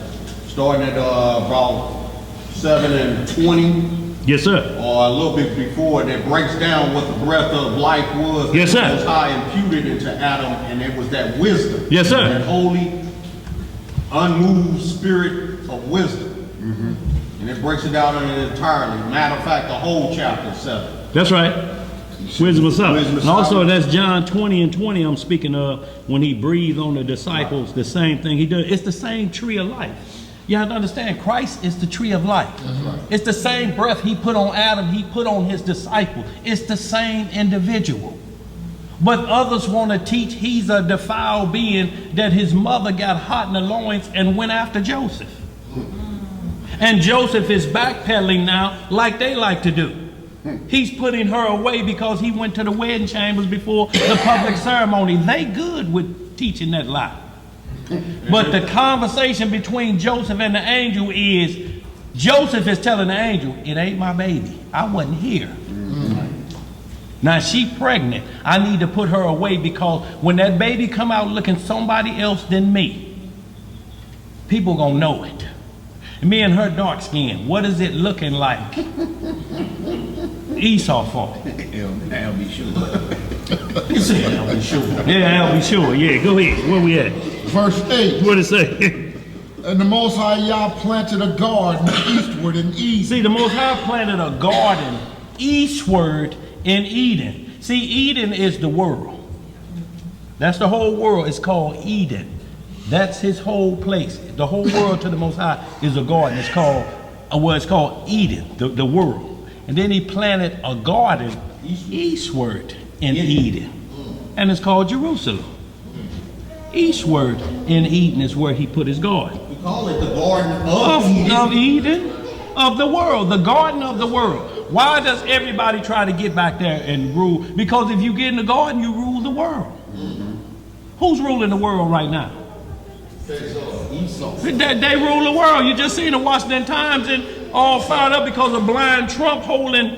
starting at about 7 and 20. Yes, sir. Or a little bit before, that breaks down what the breath of life was. Yes, sir. That Most High imputed into Adam, and it was that wisdom. Yes, sir. That holy, unmoved spirit of wisdom. And it breaks it down entirely. Matter of fact, the whole chapter 7. That's right. Wisdom of Solomon. Wisdom of And also, Solomon. that's John 20 and 20 I'm speaking of, when he breathed on the disciples, the same thing he does. It's the same tree of life. You have to understand, Christ is the tree of life. Right. It's the same breath he put on Adam, he put on his disciple. It's the same individual. But others want to teach he's a defiled being, that his mother got hot in the loins and went after Joseph. And Joseph is backpedaling now like they like to do. He's putting her away because he went to the wedding chambers before the public ceremony. They good with teaching that lie. But the conversation between Joseph and the angel is, Joseph is telling the angel, it ain't my baby. I wasn't here. Now she pregnant. I need to put her away because when that baby come out looking somebody else than me, people gonna know it. Me and her dark skin, what is it looking like? Esau fault. I'll be sure. He said, I'll be sure. Yeah, I'll be sure. Yeah, go ahead. Where we at? Verse 8. What it say? And the Most High Yah planted a garden eastward in Eden. See, the Most High planted a garden eastward in Eden. See, Eden is the world. That's the whole world. It's called Eden. That's his whole place. The whole world to the Most High is a garden. It's called, it's called Eden, the world. And then he planted a garden eastward in Eden. And it's called Jerusalem. Eastward in Eden is where he put his garden. We call it the Garden Of Eden, of the world, the garden of the world. Why does everybody try to get back there and rule? Because if you get in the garden, you rule the world. Who's ruling the world right now? They rule the world. You just seen the Washington Times and all fired up because of blind Trump holding.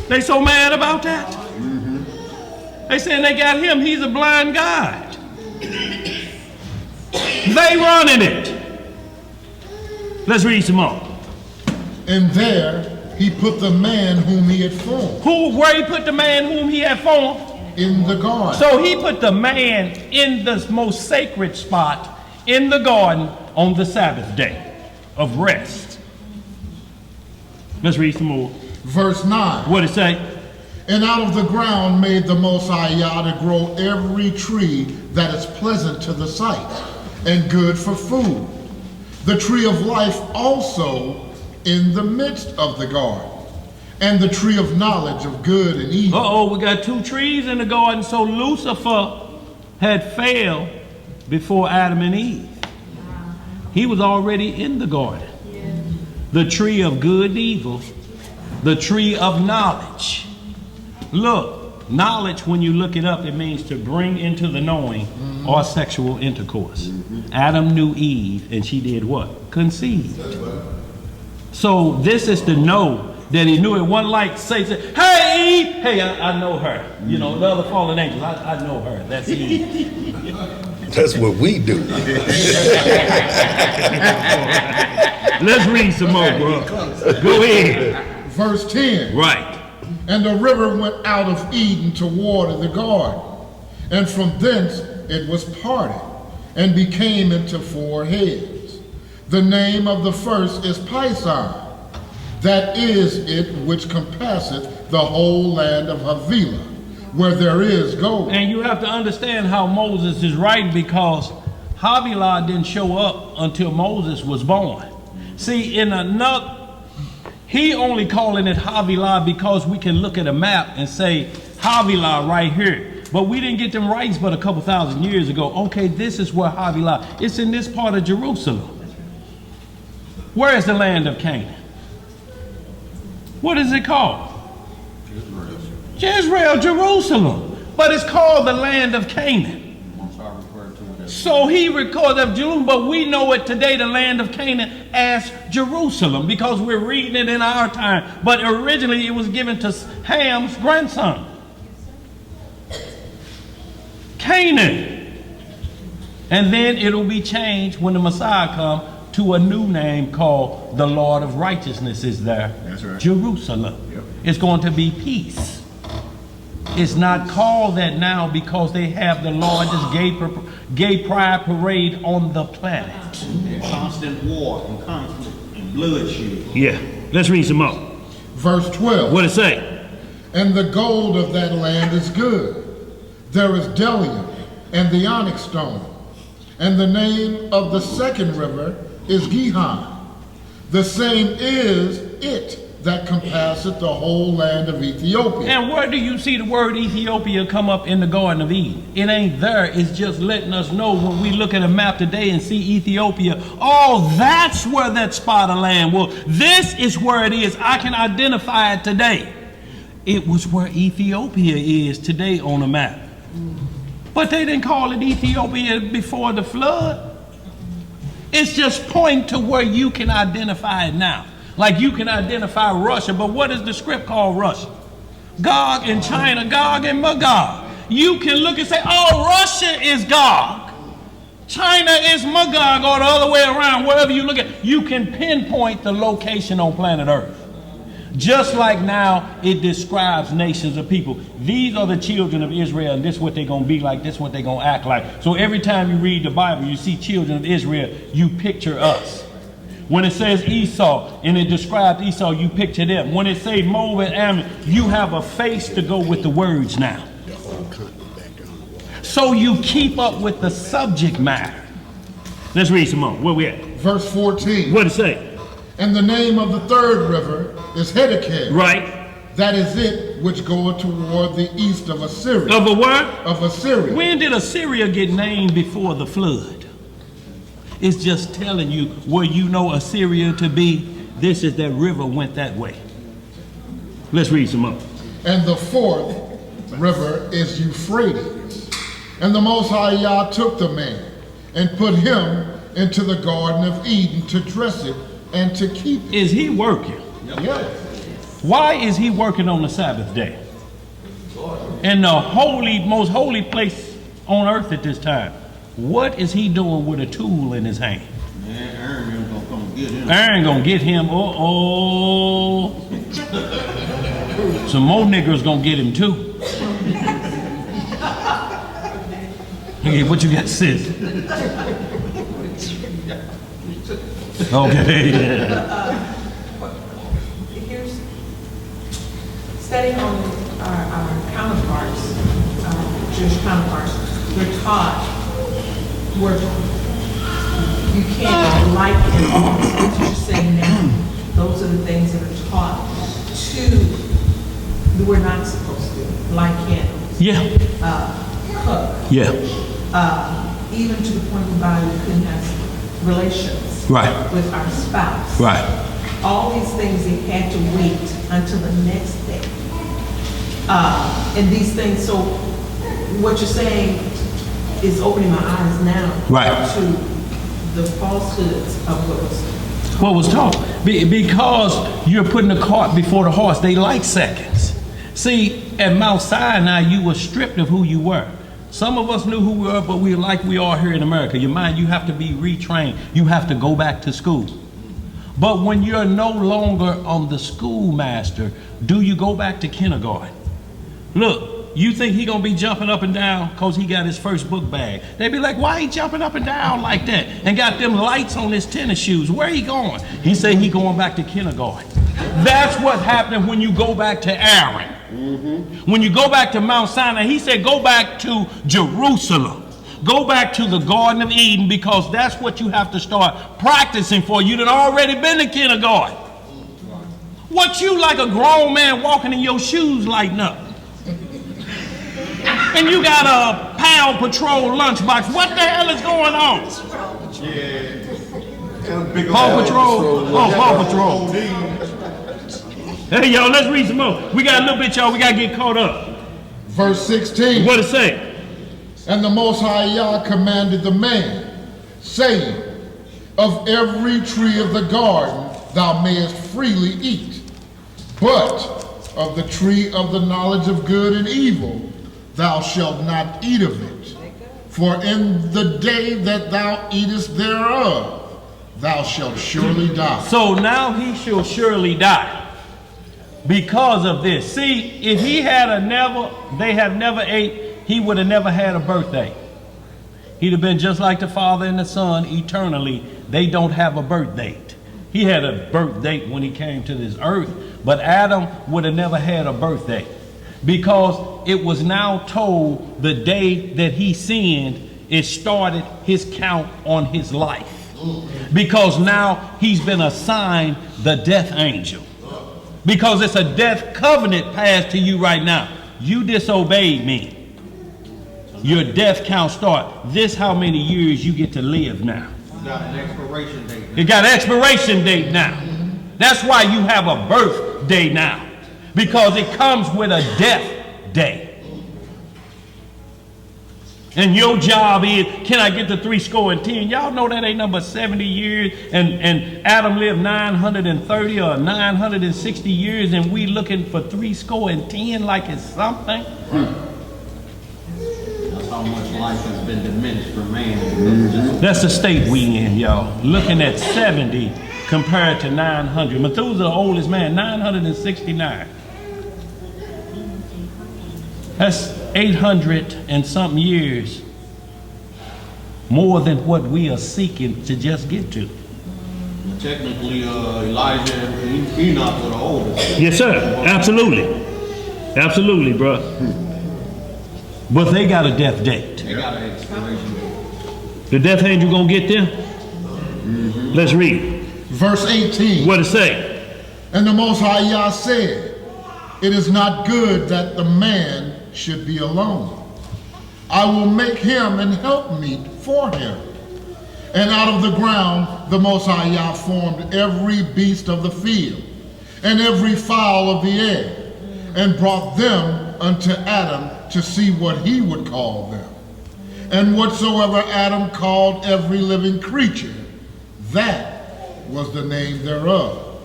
They so mad about that. They saying they got him. He's a blind guide. They running it. Let's read some more. And there he put the man whom he had formed. Where he put the man whom he had formed? In the garden. So he put the man in the most sacred spot in the garden on the Sabbath day of rest. Let's read some more. Verse 9. What it say? And out of the ground made the Most High Yah to grow every tree that is pleasant to the sight and good for food. The tree of life also in the midst of the garden, and the tree of knowledge of good and evil. Uh-oh, we got two trees in the garden. So Lucifer had failed before Adam and Eve. He was already in the garden. The tree of good and evil, the tree of knowledge. Look, knowledge, when you look it up, it means to bring into the knowing or sexual intercourse. Adam knew Eve, and she did what? Conceived. So this is to know that he knew it. One like say, hey Eve, hey, I know her. You know, the other fallen angels, I know her. That's Eve. That's what we do. Let's read some more, bro. Go ahead. Verse 10. Right. And the river went out of Eden to water the garden, and from thence it was parted, and became into 4 heads. The name of the first is Pison. That is it which compasseth the whole land of Havilah, where there is gold. And you have to understand how Moses is writing, because Havilah didn't show up until Moses was born. See, he only calling it Havilah because we can look at a map and say Havilah right here. But we didn't get them rights but a couple thousand years ago. Okay, this is where Havilah, it's in this part of Jerusalem. Where is the land of Canaan? What is it called? Jezreel, Jerusalem. But it's called the land of Canaan. So he records of Jerusalem, but we know it today, the land of Canaan, as Jerusalem, because we're reading it in our time. But originally it was given to Ham's grandson. Canaan. And then it'll be changed when the Messiah comes to a new name called the Lord of Righteousness is there. That's right. Jerusalem. Yep. It's going to be peace. It's not called that now because they have the largest gay pride parade on the planet. Constant war and conflict and bloodshed. Yeah. Let's read some more. Verse 12. What it say? And the gold of that land is good. There is bdellium and the onyx stone. And the name of the second river is Gihon. The same is it that compasseth the whole land of Ethiopia. And where do you see the word Ethiopia come up in the Garden of Eden? It ain't there. It's just letting us know when we look at a map today and see Ethiopia, oh, that's where that spot of land was. This is where it is. I can identify it today. It was where Ethiopia is today on the map. But they didn't call it Ethiopia before the flood. It's just pointing to where you can identify it now. Like you can identify Russia, but what is the script called Russia? Gog and China, Gog and Magog. You can look and say, oh, Russia is Gog. China is Magog, or the other way around, wherever you look at. You can pinpoint the location on planet Earth. Just like now it describes nations of people. These are the children of Israel, and this is what they're going to be like, this is what they're going to act like. So every time you read the Bible, you see children of Israel, you picture us. When it says Esau, and it describes Esau, you picture them. When it says Moab and Ammon, you have a face to go with the words now. So you keep up with the subject matter. Let's read some more. Where we at? Verse 14. What it say? And the name of the third river is Hiddekel. Right. That is it which goeth toward the east of Assyria. Of a what? Of Assyria. When did Assyria get named before the flood? It's just telling you where you know Assyria to be. This is that river went that way. Let's read some more. And the fourth river is Euphrates. And the Most High Yah took the man and put him into the Garden of Eden to dress it and to keep it. Is he working? Yes. Why is he working on the Sabbath day? In the most holy place on earth at this time. What is he doing with a tool in his hand? Man, Aaron gonna come get him. Aaron gonna get him. Some more niggers gonna get him too. Hey, what you got, sis? Okay. Here's studying on our counterparts, Jewish counterparts. We're taught you can't like and all the things you're saying now. Those are the things that are taught that we're not supposed to do. Like candles. Yeah. Cook. Yeah. Even to the point whereby we couldn't have relations Right. with our spouse. Right. All these things they had to wait until the next day. And these things, so what you're saying is opening my eyes now Right. to the falsehoods of What was taught? Because you're putting the cart before the horse. They like seconds. See, at Mount Sinai, you were stripped of who you were. Some of us knew who we were, but we like we are here in America. Your mind, you have to be retrained. You have to go back to school. But when you're no longer on the schoolmaster, do you go back to kindergarten? Look, you think he gonna be jumping up and down because he got his first book bag. They be like, why he jumping up and down like that? And got them lights on his tennis shoes. Where he going? He said he going back to kindergarten. That's what happened when you go back to Aaron. When you go back to Mount Sinai, he said go back to Jerusalem. Go back to the Garden of Eden, because that's what you have to start practicing for. You done already been to kindergarten. What you like a grown man walking in your shoes lighting up? And you got a Pound Patrol lunchbox. What the hell is going on? Paw Patrol? Oh, Paw Patrol. Hey, y'all, let's read some more. We got a little bit, y'all. We got to get caught up. Verse 16. What it say? And the Most High Yah commanded the man, saying, of every tree of the garden thou mayest freely eat, but of the tree of the knowledge of good and evil thou shalt not eat of it. For in the day that thou eatest thereof, thou shalt surely die. So now he shall surely die because of this. See, if he had they have never ate, he would have never had a birthday. He'd have been just like the Father and the Son eternally. They don't have a birth date. He had a birth date when he came to this earth, but Adam would have never had a birthday, because it was now told the day that he sinned, it started his count on his life. Because now he's been assigned the death angel. Because it's a death covenant passed to you right now. You disobeyed me. Your death count start. This how many years you get to live now. You got an expiration date. It got an expiration date now. That's why you have a birthday now. Because it comes with a death day. And your job is, can I get to 70? Y'all know that ain't number 70 years, and Adam lived 930 or 960 years, and we looking for 70 like it's something. That's how much life has been diminished for man. That's the state we in, y'all. Looking at 70 compared to 900. Methuselah, the oldest man, 969. That's 800 and something years more than what we are seeking to just get to. Technically, Elijah and Enoch were the oldest. Yes, sir. Absolutely. Absolutely, bro. But they got a death date. They got an expiration date. The death angel gonna get there? Let's read. Verse 18. What it say? And the Most High Yah said, it is not good that the man should be alone. I will make him an helpmeet for him. And out of the ground the Most High Yah formed every beast of the field, and every fowl of the air, and brought them unto Adam to see what he would call them. And whatsoever Adam called every living creature, that was the name thereof.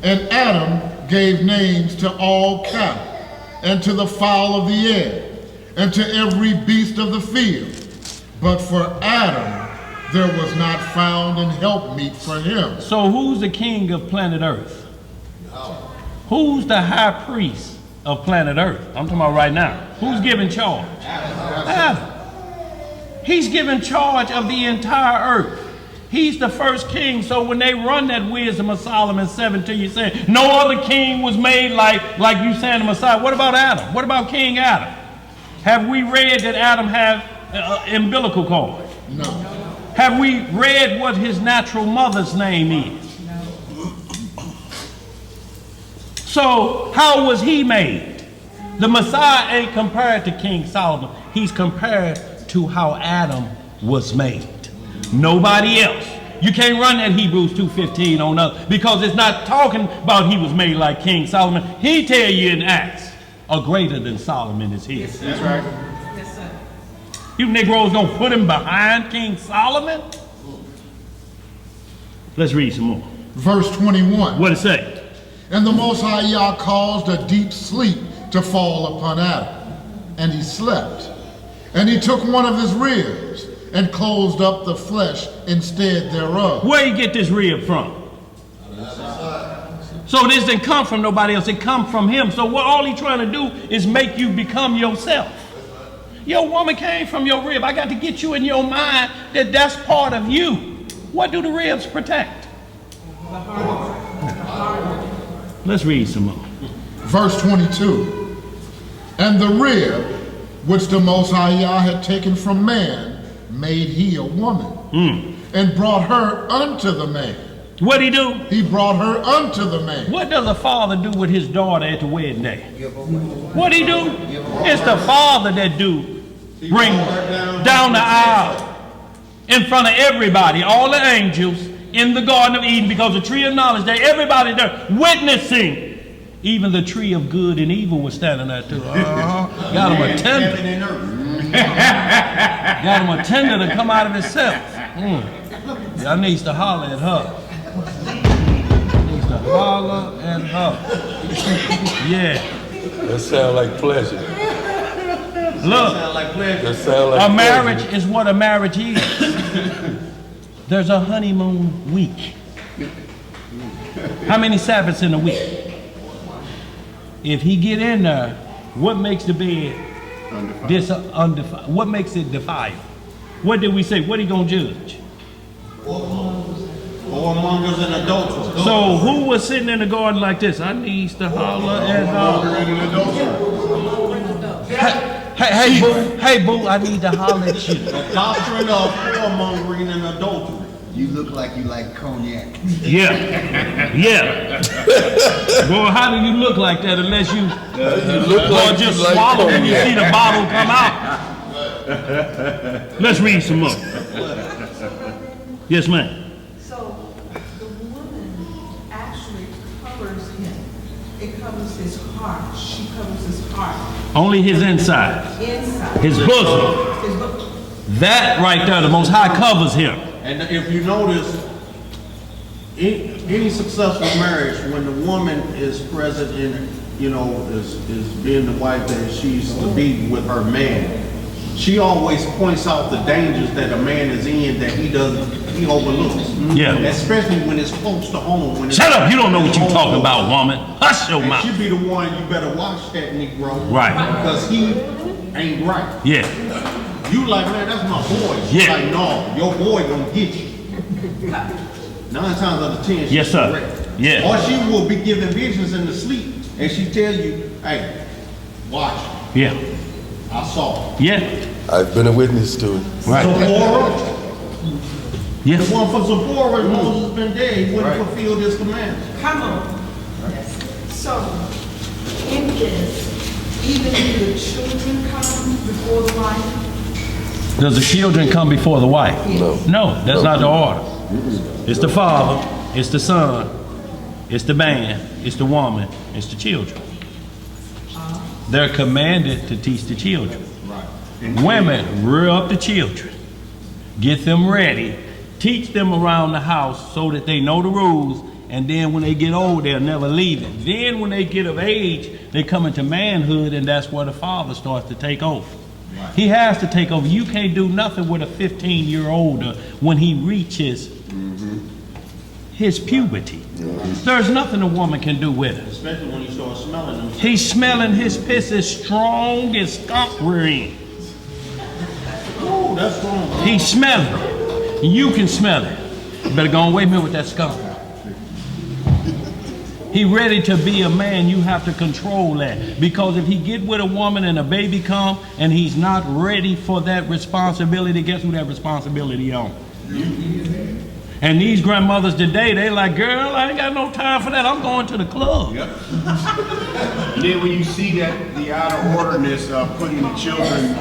And Adam gave names to all cattle, and to the fowl of the air, and to every beast of the field. But for Adam there was not found an helpmeet for him. So who's the king of planet Earth? Who's the high priest of planet Earth? I'm talking about right now. Who's giving charge? Adam. He's giving charge of the entire earth. He's the first king. So when they run that Wisdom of Solomon 7 to you saying no other king was made like you saying the Messiah, what about Adam? What about King Adam? Have we read that Adam had umbilical cord? No. Have we read what his natural mother's name is? So how was he made? The Messiah ain't compared to King Solomon. He's compared to how Adam was made. Nobody else. You can't run that Hebrews 2:15 on us because it's not talking about he was made like King Solomon. He tell you in Acts, a greater than Solomon is here. That's right. Yes, sir. You Negroes gonna put him behind King Solomon? Let's read some more. Verse 21. What it say? And the Most High Yah caused a deep sleep to fall upon Adam, and he slept. And he took one of his ribs and closed up the flesh instead thereof. Where you get this rib from? So this didn't come from nobody else, it come from him. So what all he trying to do is make you become yourself. Your woman came from your rib. I got to get you in your mind that that's part of you. What do the ribs protect? Let's read some more. Verse 22. And the rib which the Most High Yah had taken from man made he a woman, and brought her unto the man. What'd he do? He brought her unto the man. What does a father do with his daughter at the wedding day? What'd he do? It's the father that bring down the aisle in front of everybody, all the angels in the Garden of Eden, because the tree of knowledge there, everybody there witnessing. Even the tree of good and evil was standing there too. Got him a tender. Got him a tender to come out of himself. Y'all needs to holler at her. Needs to holler at her. Yeah. That sound like pleasure. Look, That sound like a marriage is what a marriage is. There's a honeymoon week. How many Sabbaths in a week? If he get in there, what makes the bed undefiled? What makes it defiled? What did we say? What he gonna judge? Whoremongers and adulterers. So who was sitting in the garden like this? I needs to holler at her. Hey boo, I need to holler at you. The doctrine of whoremongering and adultery. You look like you like cognac. Yeah. Boy, how do you look like that unless you look like just you like swallow when you cognac. see the bottle come out? Let's read some more. Yes, ma'am. So the woman actually covers him. It covers his heart. She covers his heart. Only his inside, Inside. his bosom. His book. That right there, the Most High covers him. And if you notice, any successful marriage, when the woman is present in, is being the wife that she's to be with her man, she always points out the dangers that a man is in that he overlooks. Yeah. Especially when it's close to home. When Shut up, you don't know what you're talking about, woman. Hush your and mouth. she be the one, you better watch that Negro. Right. Because he ain't right. Yeah. You like, man, that's my boy. She's Yeah. like, no, your boy gonna get you. 9 times out of 10, she's Yes, sir. correct. Yeah. Or she will be giving visions in the sleep, and she tell you, hey, watch, Yeah. I saw. Yeah. I've been a witness to it. Right. Zipporah, Yeah. the one for Zipporah, Moses been dead, he wouldn't fulfill this command. Come on. So, in this, even do the children come before the wife? Does the children come before the wife? No. No, that's not the order. It's the father, it's the son, it's the man, it's the woman, it's the children. They're commanded to teach the children. Women, rear up the children. Get them ready. Teach them around the house so that they know the rules. And then when they get old, they'll never leave it. Then when they get of age, they come into manhood, and that's where the father starts to take over. He has to take over. You can't do nothing with a 15-year-old when he reaches his puberty. There's nothing a woman can do with it. Especially when you start smelling them. He's smelling his piss as strong as skunk rear. Ooh, that's strong. He's smelling it. You can smell it. You better go and wait a minute with that skunk. He ready to be a man, you have to control that. Because if he get with a woman and a baby come and he's not ready for that responsibility, guess who that responsibility on? And these grandmothers today, they like, girl, I ain't got no time for that. I'm going to the club. Yep. And then when you see that the out of orderness of putting the children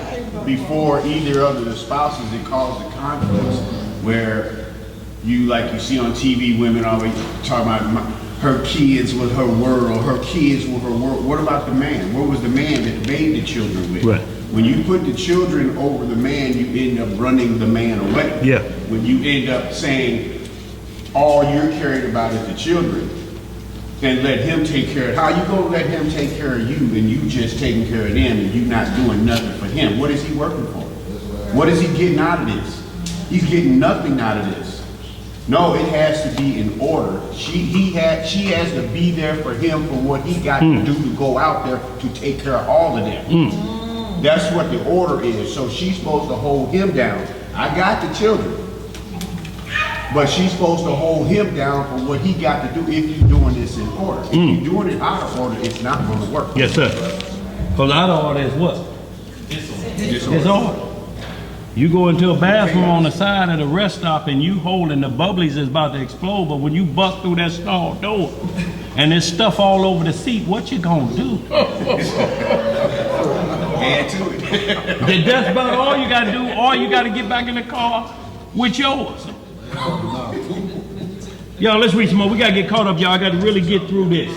before either of the spouses, it causes conflicts where you see on TV, women always talking about her kids with her world, her kids with her world. What about the man? Where was the man that made the children with? Right. When you put the children over the man, you end up running the man away. Yeah. When you end up saying all you're caring about is the children, and let him take care of, how you gonna let him take care of you and you just taking care of them and you not doing nothing for him? What is he working for? What is he getting out of this? He's getting nothing out of this. No, it has to be in order. She has to be there for him for what he got to do to go out there to take care of all of them. That's what the order is. So she's supposed to hold him down. I got the children. But she's supposed to hold him down for what he got to do if you're doing this in order. If you're doing it out of order, it's not going to work. Yes, sir. Because out of order is what? Disorder. You go into a bathroom on the side of the rest stop and you holding the bubblies is about to explode, but when you bust through that stall door and there's stuff all over the seat, what you gonna do? Add to it. That's about all you gotta do, or you gotta get back in the car with yours. Y'all, let's read some more. We gotta get caught up, y'all. I gotta really get through this.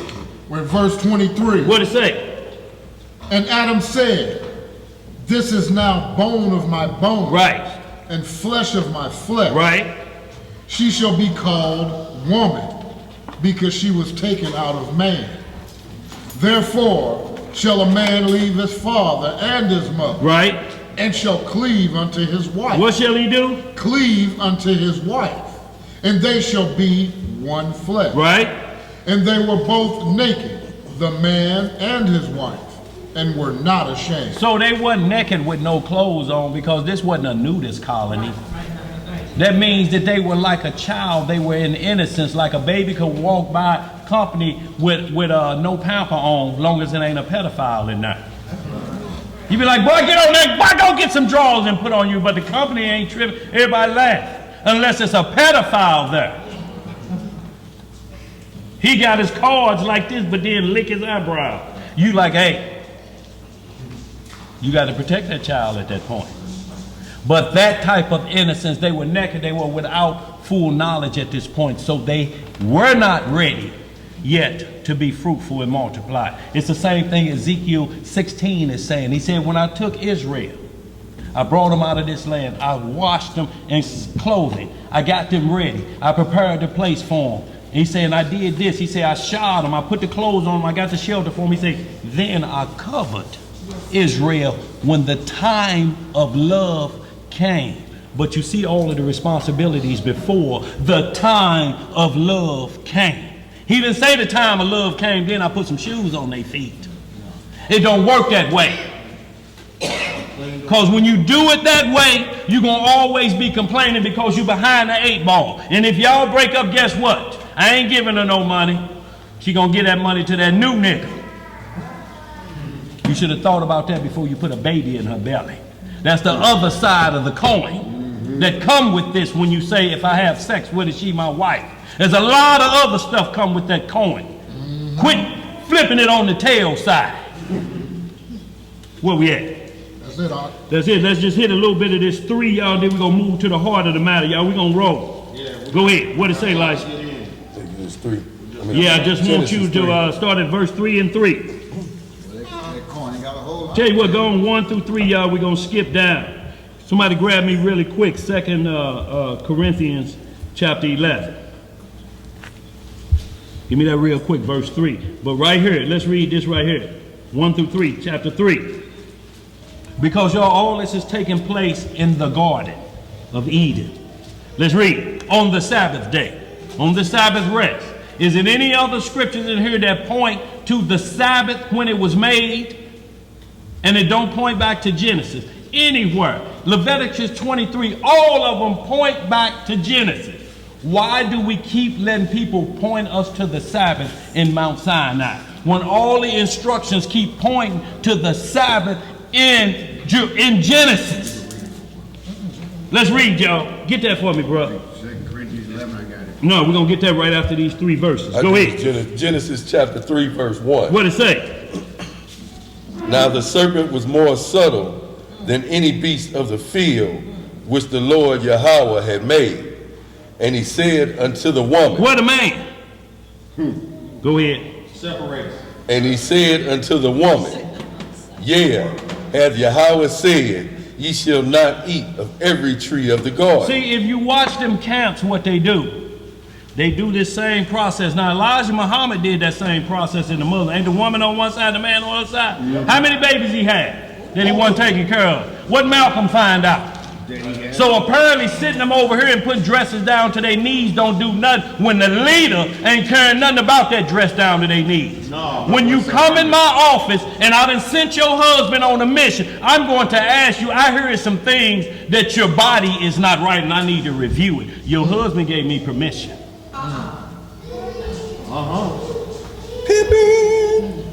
We're in verse 23. What it say? And Adam said, this is now bone of my bone, Right, and flesh of my flesh. right. She shall be called woman, because she was taken out of man. Therefore shall a man leave his father and his mother, Right. and shall cleave unto his wife. What shall he do? Cleave unto his wife, and they shall be one flesh. Right. And they were both naked, the man and his wife, and were not ashamed. So they wasn't naked with no clothes on because this wasn't a nudist colony. That means that they were like a child. They were in innocence, like a baby could walk by company with no pamper on, long as it ain't a pedophile in there. You be like, boy, get on there, boy, go get some drawers and put on you, but the company ain't tripping. Everybody laugh, unless it's a pedophile there. He got his cards like this, but then lick his eyebrow. You like, hey, you got to protect that child at that point. But that type of innocence, they were naked, they were without full knowledge at this point, so they were not ready yet to be fruitful and multiply. It's the same thing Ezekiel 16 is saying. He said, when I took Israel I brought them out of this land. I washed them in clothing. I got them ready. I prepared the place for them. And he said, and I did this. He said, I shod them. I put the clothes on them. I got the shelter for them. He said, then I covered Israel when the time of love came. But you see all of the responsibilities before the time of love came. He didn't say the time of love came, then I put some shoes on their feet. It don't work that way. Because when you do it that way, you're going to always be complaining because you're behind the 8 ball. And if y'all break up, guess what? I ain't giving her no money. She going to give that money to that new nigga. You should have thought about that before you put a baby in her belly. That's the other side of the coin that come with this when you say, if I have sex with her, she my wife. There's a lot of other stuff come with that coin. Quit flipping it on the tail side. Where we at? That's it, Art. That's it. Let's just hit a little bit of this 3, y'all. Then we're going to move to the heart of the matter, y'all. We're going to roll. Go ahead. What it say, Elijah? It's 3. Yeah, I just want you to start at verse 3 and 3. That coin ain't got a whole lot. Tell you what, going 1 through 3, y'all. We're going to skip down. Somebody grab me really quick. 2 Corinthians chapter 11. Give me that real quick, verse 3. But right here, let's read this right here. 1 through 3, chapter 3. Because y'all, all this is taking place in the Garden of Eden. Let's read. On the Sabbath day, on the Sabbath rest. Is there any other scriptures in here that point to the Sabbath when it was made? And it don't point back to Genesis. Anywhere. Leviticus 23, all of them point back to Genesis. Why do we keep letting people point us to the Sabbath in Mount Sinai when all the instructions keep pointing to the Sabbath in Genesis? Let's read, y'all. Get that for me, bro. 2 Corinthians 11, I got it. No, we're going to get that right after these 3 verses. Go ahead. Genesis chapter 3, verse 1. What it say? Now the serpent was more subtle than any beast of the field which the Lord Yahweh had made. And he said unto the woman. What a man. Go ahead. Separate. And he said unto the woman, Yea, hath Yahweh said, ye shall not eat of every tree of the garden. See, if you watch them camps, what they do this same process. Now, Elijah Muhammad did that same process in the Muslim. Ain't the woman on one side, the man on the other side? Yep. How many babies he had that he wasn't taking care of? What Malcolm find out? So apparently sitting them over here and putting dresses down to their knees don't do nothing when the leader ain't caring nothing about that dress down to their knees. No, when you come in my office and I done sent your husband on a mission, I'm going to ask you, I heard some things that your body is not right and I need to review it. Your husband gave me permission. Pippin.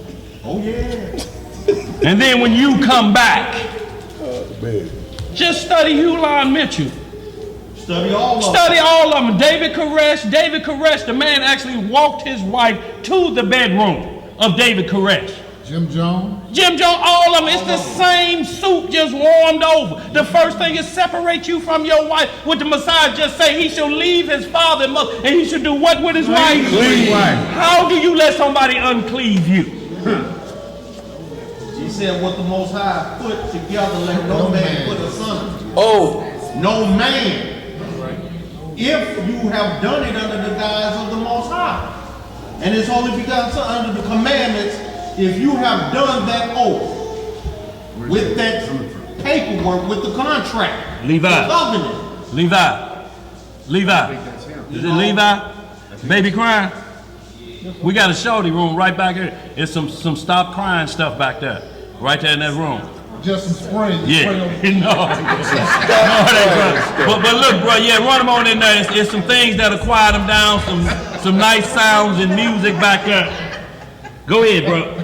Oh, yeah. And then when you come back, Man. just study Hulon Mitchell. Study all of them. Study all of them. David Koresh, the man actually walked his wife to the bedroom of David Koresh. Jim Jones. All of them. It's the same soup just warmed over. The first thing is separate you from your wife. What the Messiah just say, he shall leave his father and mother, and he should do what with his wife? Cleave. How do you let somebody uncleave you? He said what the Most High put together, let no man put asunder. Oh, No man. If you have done it under the guise of the Most High, and it's only begotten Son under the commandments, if you have done that oath with that paperwork, with the contract, Levi. the covenant. Levi. Is it Levi? Baby crying? We got a shorty room right back here. It's some stop crying stuff back there. Right there in that room. Just some spray. Yeah. But look, bro, yeah, run them on in there. It's some things that'll quiet them down, some nice sounds and music back there. Go ahead, bro.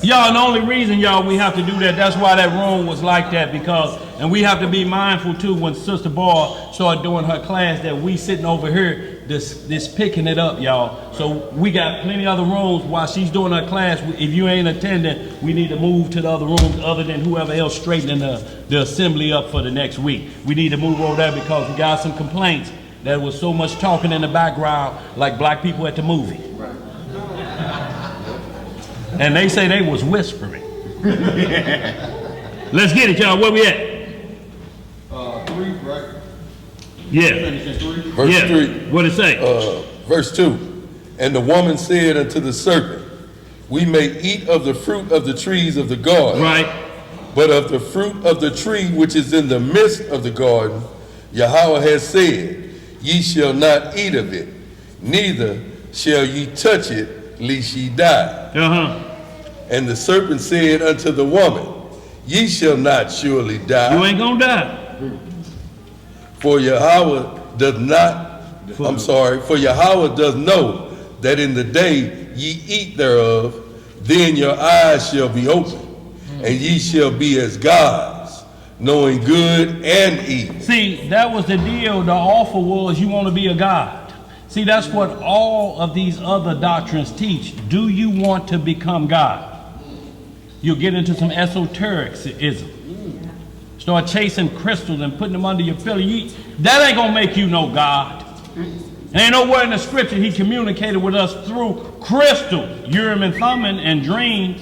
Y'all, the only reason, y'all, we have to do that's why that room was like that, because, and we have to be mindful too when Sister Ball started doing her class that we sitting over here, this picking it up, y'all. So we got plenty other rooms while she's doing her class. If you ain't attending, we need to move to the other rooms other than whoever else straightening the assembly up for the next week. We need to move over there because we got some complaints. There was so much talking in the background like black people at the movie. And they say they was whispering. Let's get it, y'all. Where we at? 3, right? Yeah. Finish at 3. Verse Yeah. 3. What it say? Verse 2. And the woman said unto the serpent, we may eat of the fruit of the trees of the garden. Right. But of the fruit of the tree which is in the midst of the garden, Yahweh has said, ye shall not eat of it, neither shall ye touch it, lest ye die. And the serpent said unto the woman, ye shall not surely die. You ain't gonna die. For Yahweh does know that in the day ye eat thereof, then your eyes shall be opened, and ye shall be as gods, knowing good and evil. See, that was the deal. The offer was you want to be a god. See, that's what all of these other doctrines teach. Do you want to become God? You'll get into some esotericism. Start chasing crystals and putting them under your pillow. That ain't gonna make you no God. There ain't nowhere in the scripture he communicated with us through crystals, Urim and Thummim, and dreams.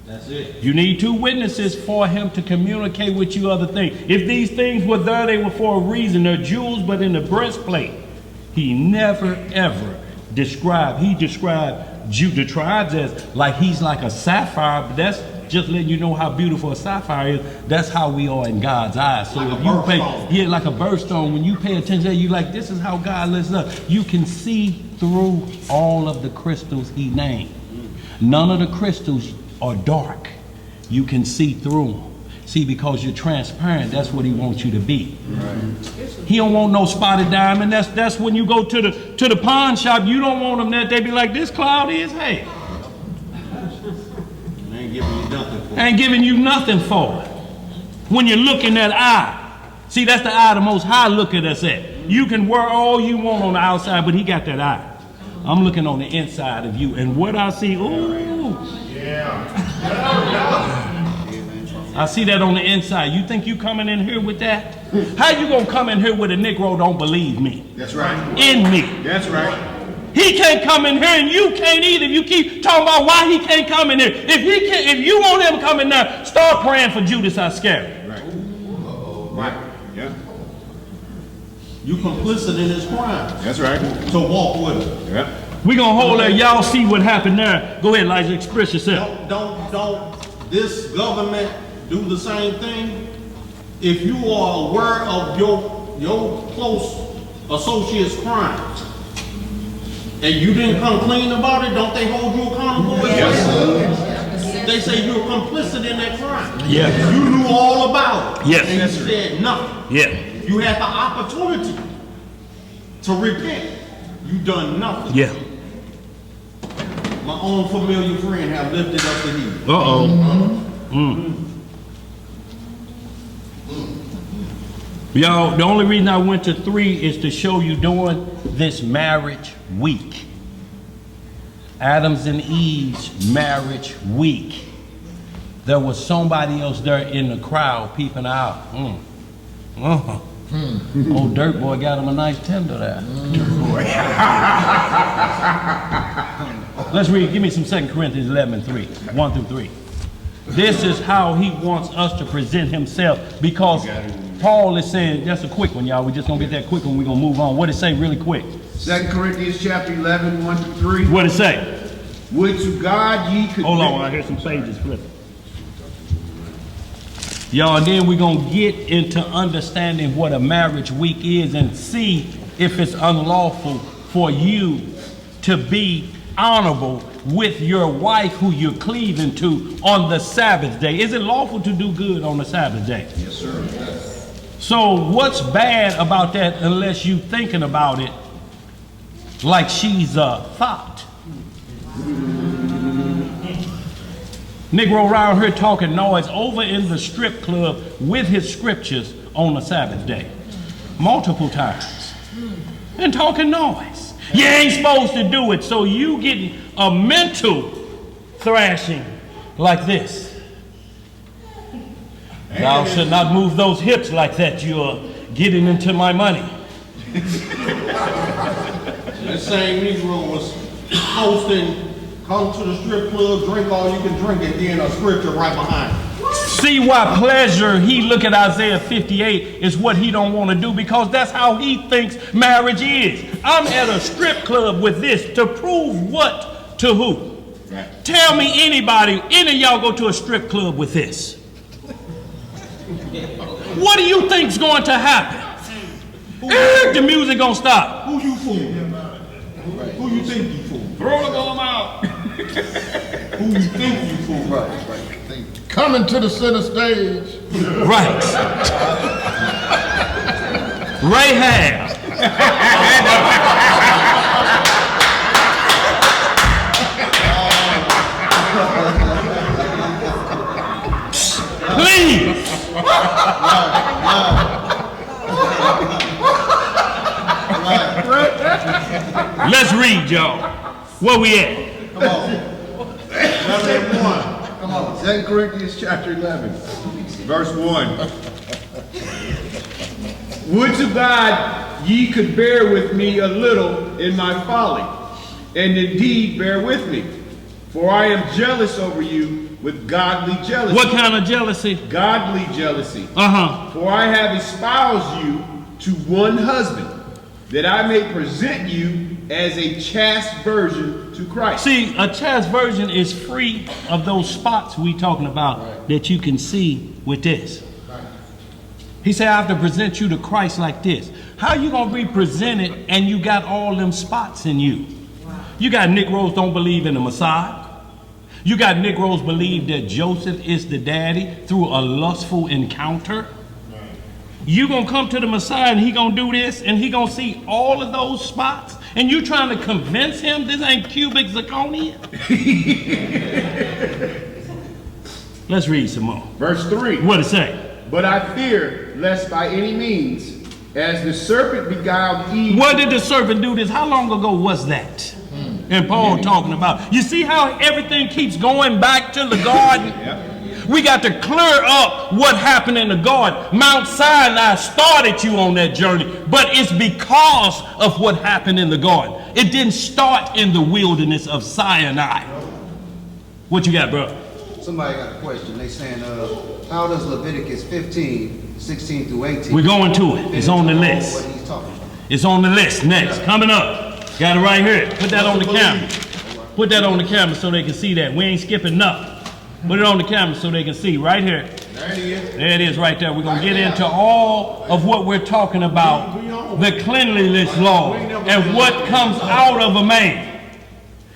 That's it. You need 2 witnesses for him to communicate with you other things. If these things were there, they were for a reason. They're jewels, but in the breastplate. He never, ever described. He described the tribes as like he's like a sapphire, but that's just letting you know how beautiful a sapphire is. That's how we are in God's eyes. So like if you pay, like a birthstone, when you pay attention, you like, this is how God lets up. You can see through all of the crystals he named. None of the crystals are dark. You can see through them. See, because you're transparent, that's what he wants you to be. Right. He don't want no spotted diamond. That's when you go to the pawn shop, you don't want them there. They be like, this cloudy as hell. Ain't giving you nothing for it. When you look in that eye, see, that's the eye the Most High look at us at. You can wear all you want on the outside, but he got that eye. I'm looking on the inside of you, and what I see, ooh. I see that on the inside. You think you coming in here with that? How you gonna come in here with a Negro don't believe me? That's right. In me. That's right. He can't come in here and you can't either. You keep talking about why he can't come in here. If you want him coming now, start praying for Judas Iscariot. Right. Right. Yeah. You complicit in his crime. That's right. To walk with him. Yeah. We gonna hold there. Y'all see what happened there. Go ahead, Elijah, express yourself. Don't this government do the same thing? If you are aware of your close associates' crimes, and you didn't come clean about it, don't they hold you accountable? Yes. They say you're complicit in that crime. Yeah. You knew all about it. Yes. And you said nothing. Yeah. You had the opportunity to repent. You done nothing. Yeah. My own familiar friend have lifted up the heel. Uh-oh. Y'all, the only reason I went to 3 is to show you during this marriage week. Adam's and Eve's marriage week. There was somebody else there in the crowd peeping out. Old Dirt Boy got him a nice tender there. Dirt Boy. Let's read, give me some 2 Corinthians 11:3, 1 through 3. This is how he wants us to present himself, because Paul is saying, that's a quick one, y'all. We're just gonna get that quick one. We're gonna move on. What it say really quick? 2 Corinthians chapter 11, 1 through 3. What it say? Would to God ye could. Hold on, I hear some pages flipping. Y'all, and then we're gonna get into understanding what a marriage week is and see if it's unlawful for you to be honorable with your wife who you're cleaving to on the Sabbath day. Is it lawful to do good on the Sabbath day? Yes, sir. So what's bad about that unless you thinking about it like she's a thought? Negro around here talking noise over in the strip club with his scriptures on the Sabbath day. Multiple times. And talking noise. You ain't supposed to do it, so you getting a mental thrashing like this. Thou should not move those hips like that. You're getting into my money. That same Negro was hosting Come to the strip club, drink all you can drink, and then a scripture right behind it. See why pleasure, he look at Isaiah 58, is what he don't want to do, because that's how he thinks marriage is. I'm at a strip club with this to prove what to who? Right. Tell me any of y'all go to a strip club with this. What do you think's going to happen? The music gonna stop. Who you fooling? Who you think you fooling? Throw the gum out. Who you think you fooling? Right. Coming to the center stage. Right. Rahab. Please. Let's read, y'all. Where we at? Come on. Chapter 1. Come on. 2 Corinthians chapter 11, verse 1. Would to God ye could bear with me a little in my folly, and indeed bear with me. For I am jealous over you with godly jealousy. What kind of jealousy? Godly jealousy. Uh-huh. For I have espoused you to one husband, that I may present you as a chaste virgin to Christ. See, a chaste virgin is free of those spots we talking about that you can see with this. He said, I have to present you to Christ like this. How you going to be presented and you got all them spots in you? You got Negroes don't believe in the Messiah. You got Negroes believe that Joseph is the daddy through a lustful encounter. You gonna come to the Messiah and he gonna do this and he gonna see all of those spots and you trying to convince him this ain't cubic zirconia? Let's read some more. Verse 3. What it say? But I fear lest by any means, as the serpent beguiled Eve. What did the serpent do this? How long ago was that? And Paul talking about. You see how everything keeps going back to the garden? Yep. We got to clear up what happened in the garden. Mount Sinai started you on that journey, but it's because of what happened in the garden. It didn't start in the wilderness of Sinai. What you got, bro? Somebody got a question. They saying, how does Leviticus 15, 16 through 18? We're going to it. It's on the list. What he's talking about. It's on the list. Next, coming up. Got it right here. Put that on the camera. Put that on the camera so they can see that. We ain't skipping nothing. Put it on the camera so they can see right here. There it is. There it is right there. We're going to get into all of what we're talking about. The cleanliness law and what comes out of a man.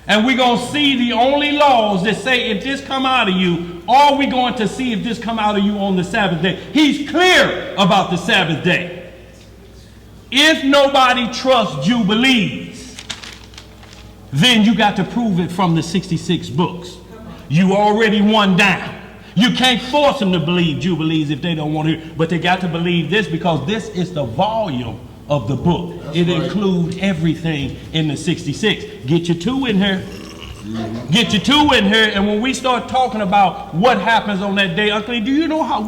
And we're going to see the only laws that say if this come out of you, are we going to see if this come out of you on the Sabbath day? He's clear about the Sabbath day. If nobody trusts Jubilees, then you got to prove it from the 66 books. You already won down. You can't force them to believe Jubilees if they don't want to, but they got to believe this because this is the volume of the book. It includes everything in the 66. Get your two in here. Get your two in here, and when we start talking about what happens on that day, unclean, do you know how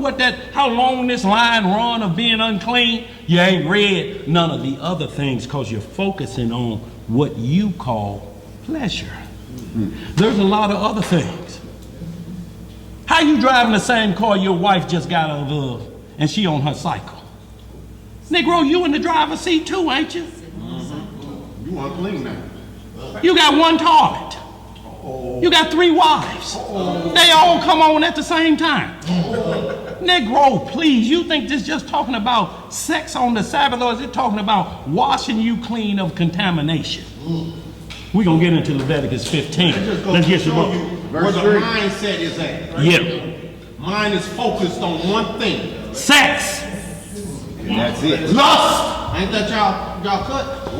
long this line run of being unclean? You ain't read none of the other things because you're focusing on what you call pleasure. There's a lot of other things. How you driving the same car your wife just got out of and she on her cycle? Negro, you in the driver's seat too, ain't you? You unclean now. You got one toilet. You got 3 wives. They all come on at the same time. Negro, please, you think this just talking about sex on the Sabbath, or is it talking about washing you clean of contamination? We're going to get into Leviticus 15. Let's get some more. Where the mindset is at. Yeah. Mine is focused on one thing. Sex. And that's it. Lust. Ain't that y'all cut?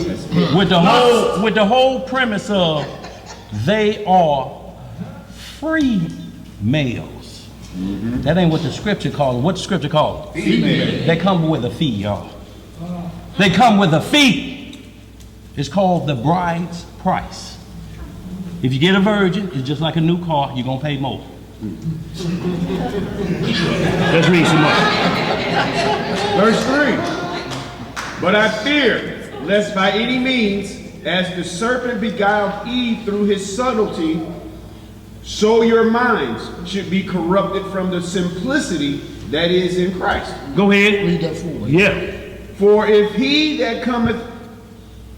With the whole premise of they are free males. That ain't what the scripture calls them. What the scripture calls them? Female. They come with a fee, y'all. They come with a fee. It's called the bride's price. If you get a virgin, it's just like a new car. You're going to pay more. Let's read some more. Verse 3. But I fear lest by any means, as the serpent beguiled Eve through his subtlety, so your minds should be corrupted from the simplicity that is in Christ. Go ahead. Read that forward. Yeah. For if he that cometh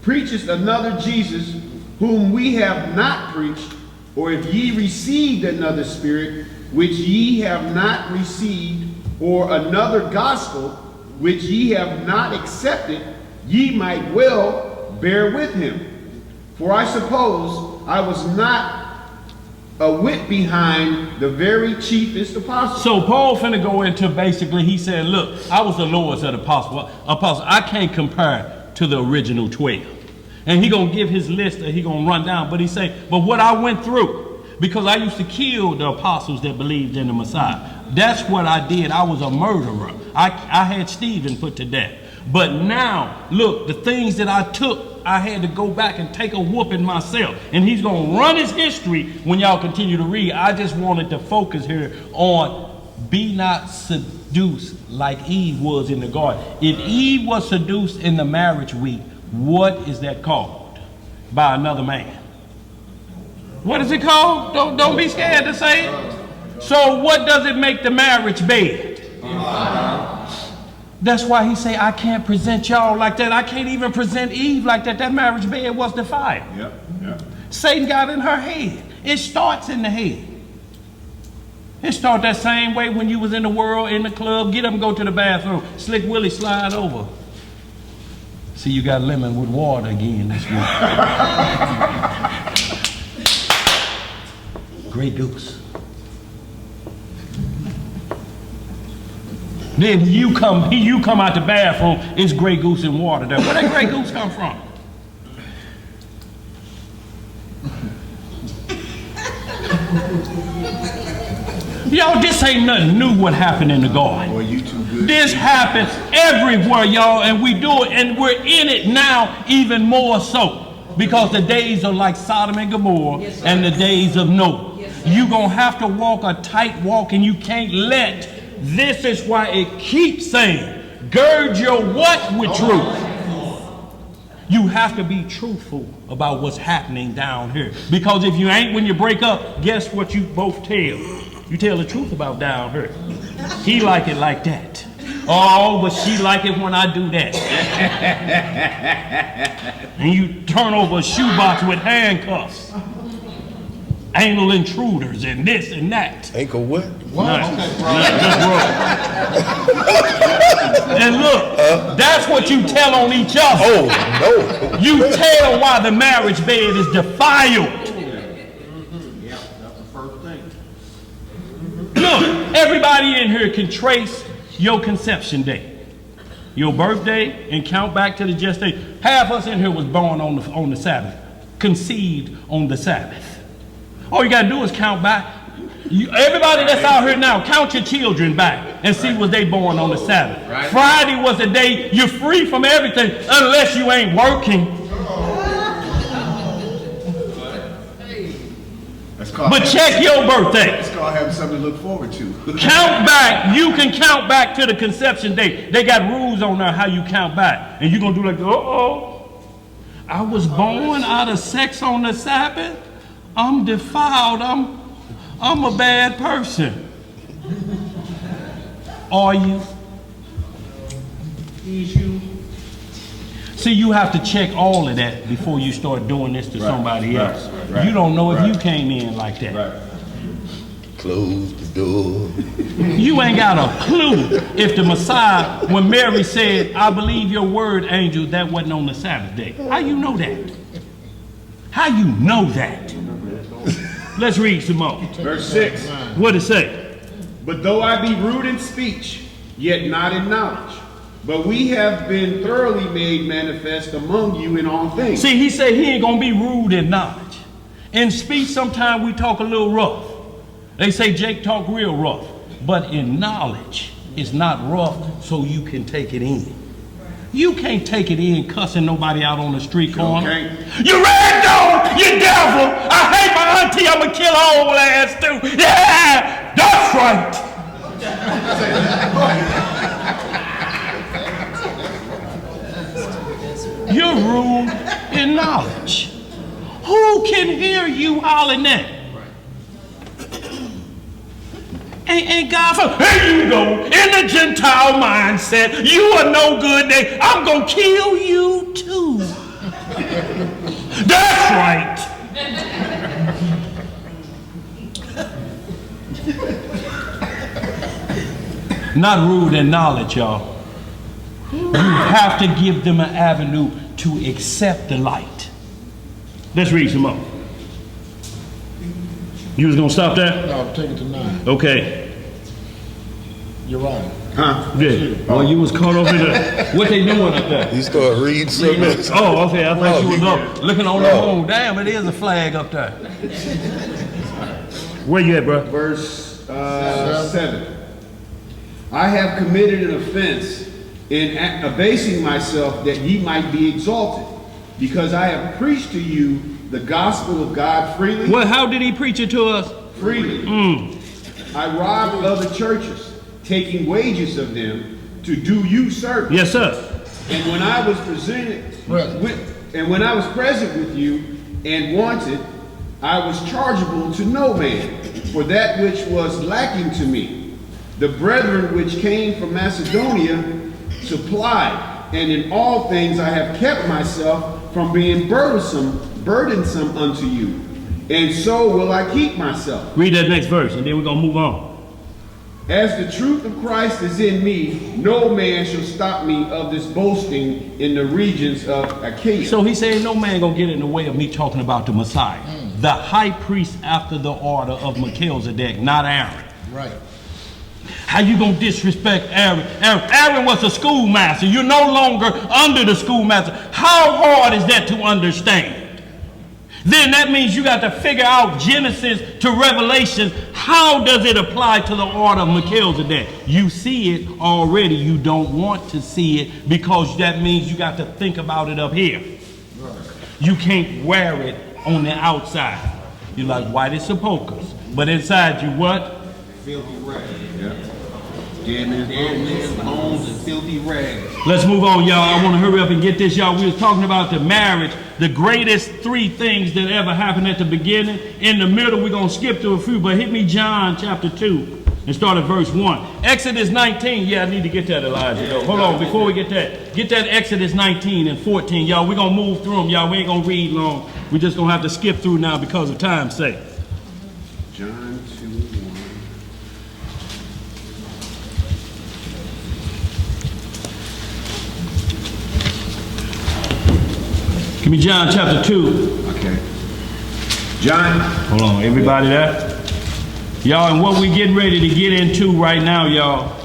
preacheth another Jesus, whom we have not preached, or if ye received another spirit, which ye have not received, or another gospel, which ye have not accepted, ye might well bear with him. For I suppose I was not a whit behind the very chiefest apostle. So Paul finna go into basically, he said, look, I was the lowest of the apostle. I can't compare to the original 12. And he gonna give his list and he gonna run down. But he say, but what I went through, because I used to kill the apostles that believed in the Messiah. That's what I did. I was a murderer. I had Stephen put to death. But now, look, the things that I took, I had to go back and take a whooping myself. And he's going to run his history when y'all continue to read. I just wanted to focus here on be not seduced like Eve was in the garden. If Eve was seduced in the marriage week, what is that called? By another man. What is it called? Don't be scared to say it. So what does it make the marriage bed? That's why he say, I can't present y'all like that. I can't even present Eve like that. That marriage bed was defiled. Yep. Satan got in her head. It starts in the head. It starts that same way when you was in the world, in the club. Get up and go to the bathroom. Slick Willie slide over. See, you got lemon with water again this week. Grey Goose. Then you come out the bathroom, it's Grey Goose and water there. Where that Grey Goose come from? Y'all, this ain't nothing new what happened in the garden. Boy, you too good. This happens everywhere, y'all, and we do it, and we're in it now even more so. Because the days are like Sodom and Gomorrah and the days of Noah. You're gonna have to walk a tight walk, and you can't let. This is why it keeps saying, gird your what with truth. You have to be truthful about what's happening down here. Because if you ain't when you break up, guess what you both tell? You tell the truth about down here. He like it like that. Oh, but she like it when I do that. And you turn over a shoebox with handcuffs. Anal intruders and this and that. Ankle what? And look, that's what you tell on each other. Oh, no. You tell why the marriage bed is defiled. Yeah, that's the first thing. Look, everybody in here can trace your conception date, your birthday, and count back to the gestation. Half us in here was born on the Sabbath, conceived on the Sabbath. All you gotta do is count back. Everybody that's out here now, count your children back and see was they born on the Sabbath. Right. Friday was the day you're free from everything unless you ain't working. But check your birthday. It's called having something to look forward to. Count back. You can count back to the conception date. They got rules on there how you count back. And you're gonna do like, I was born out of sex on the Sabbath. I'm defiled. I'm a bad person. Are you? Is you? See, you have to check all of that before you start doing this to somebody else. You don't know if you came in like that. Right. Close the door. You ain't got a clue if the Messiah, when Mary said, I believe your word, angel, that wasn't on the Sabbath day. How you know that? How you know that? Let's read some more. Verse 6. What it say? But though I be rude in speech, yet not in knowledge. But we have been thoroughly made manifest among you in all things. See, he said he ain't gonna be rude in knowledge. In speech, sometimes we talk a little rough. They say Jake talk real rough. But in knowledge, it's not rough, so you can take it in. You can't take it in cussing nobody out on the street corner. Okay. You rag dog, you devil. I hate my auntie, I'm gonna kill her old ass too. Yeah, that's right. You're rude in knowledge. Who can hear you hollering that? Ain't God for, here you go, in the Gentile mindset, you are no good, I'm gonna kill you too. That's right. Not rude and knowledge, y'all. You have to give them an avenue to accept the light. Let's read some more. You was gonna stop there? No, take it to 9. Okay. You're right. Huh? Good. Oh, you was caught up in the, what they doing up there? You start reading something. Oh, okay. I thought you was up looking on the phone. Damn, it is a flag up there. Where you at, bro? Verse 7. I have committed an offense in abasing myself that ye might be exalted, because I have preached to you the gospel of God freely. Well, how did he preach it to us? Freely. I robbed other churches, taking wages of them to do you service. Yes, sir. And when I was present with you and wanted, I was chargeable to no man for that which was lacking to me. The brethren which came from Macedonia supplied, and in all things I have kept myself from being burdensome unto you. And so will I keep myself. Read that next verse, and then we're going to move on. As the truth of Christ is in me, no man shall stop me of this boasting in the regions of Achaia. So he's saying no man going to get in the way of me talking about the Messiah. The high priest after the order of Melchizedek, not Aaron. Right. How you going to disrespect Aaron? Aaron was a schoolmaster. You're no longer under the schoolmaster. How hard is that to understand? Then that means you got to figure out Genesis to Revelation. How does it apply to the order of Melchizedek? You see it already. You don't want to see it because that means you got to think about it up here. You can't wear it on the outside. You're like white as sepulchres. But inside you what? Filthy rags. Dead men's bones and filthy rags. Let's move on, y'all. I want to hurry up and get this, y'all. We was talking about the marriage, the greatest 3 things that ever happened at the beginning. In the middle, we're going to skip through a few, but hit me John chapter 2 and start at verse 1. Exodus 19. Yeah, I need to get that, Elijah, though. Hold on, before we get that. Get that Exodus 19 and 14, y'all. We're going to move through them, y'all. We ain't going to read long. We're just going to have to skip through now because of time's sake. John 2:1. Give me John chapter 2. Okay. John. Hold on, everybody there? Y'all, and what we getting ready to get into right now, y'all,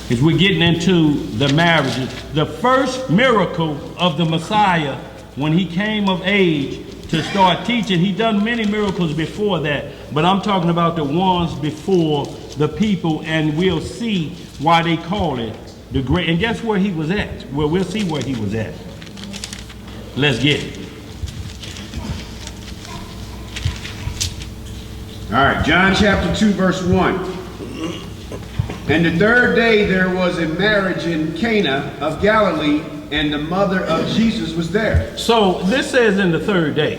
is we're getting into the marriages. The first miracle of the Messiah, when he came of age to start teaching, he done many miracles before that, but I'm talking about the ones before the people, and we'll see why they call it the great. And guess where he was at? Well, we'll see where he was at. Let's get it. All right, John chapter 2, verse 1. And the third day there was a marriage in Cana of Galilee, and the mother of Jesus was there. So this says in the third day.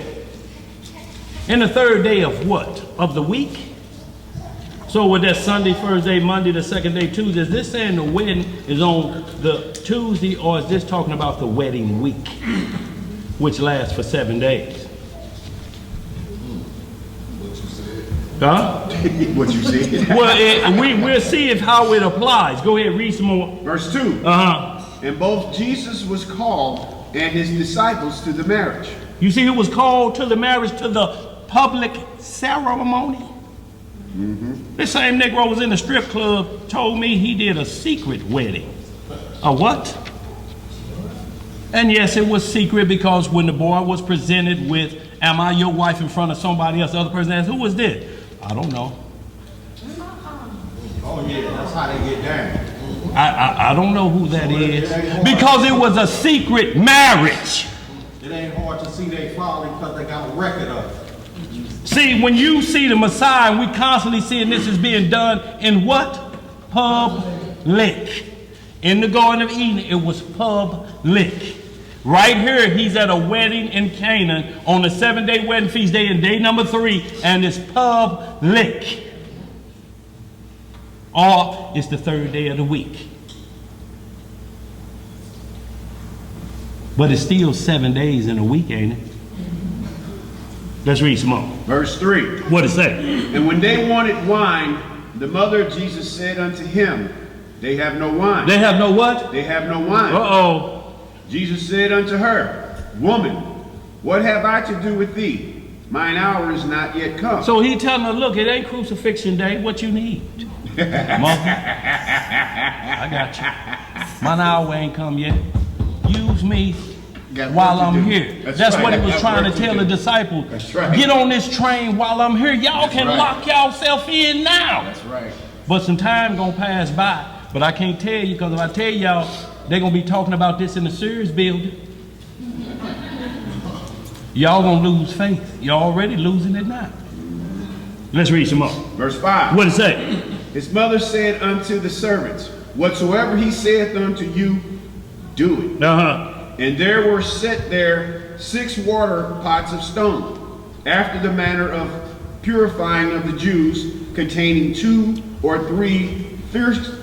In the third day of what? Of the week? So with that Sunday, first day, Monday, the second day, Tuesday, is this saying the wedding is on the Tuesday, or is this talking about the wedding week, which lasts for 7 days? Huh? What you see? Well, we'll see if how it applies. Go ahead, read some more. Verse 2. And both Jesus was called and his disciples to the marriage. You see who was called to the marriage, to the public ceremony? This same Negro was in the strip club, told me he did a secret wedding. A what? And yes, it was secret because when the boy was presented with, am I your wife, in front of somebody else, the other person asked, who was this? I don't know. Oh yeah, that's how they get down. I don't know who that is. Because it was a secret marriage. It ain't hard to see they following because they got a record of it. See, when you see the Messiah, and we constantly seeing this is being done in what? Public. In the Garden of Eden, it was public. Right here, he's at a wedding in Canaan on the 7-day wedding feast day, and day number 3, and it's public. Or it's the 3rd day of the week. But it's still 7 days in a week, ain't it? Let's read some more. Verse 3. What it say? And when they wanted wine, the mother of Jesus said unto him, they have no wine. They have no what? They have no wine. Uh-oh. Jesus said unto her, Woman, what have I to do with thee? Mine hour is not yet come. So he telling her, look, it ain't crucifixion day. What you need? Monkey. I got you. Mine hour ain't come yet. Use me while I'm here. That's what he was trying to tell the disciples. That's right. Get on this train while I'm here. Y'all can lock yourself in now. That's right. But some time gonna pass by. But I can't tell you, because if I tell y'all, they're gonna be talking about this in the Sears building. Y'all gonna lose faith. You're already losing it now. Let's read some more. Verse 5. What it say? His mother said unto the servants, Whatsoever he saith unto you, do it. And there were set there 6 water pots of stone, after the manner of purifying of the Jews, containing 2 or 3 firskins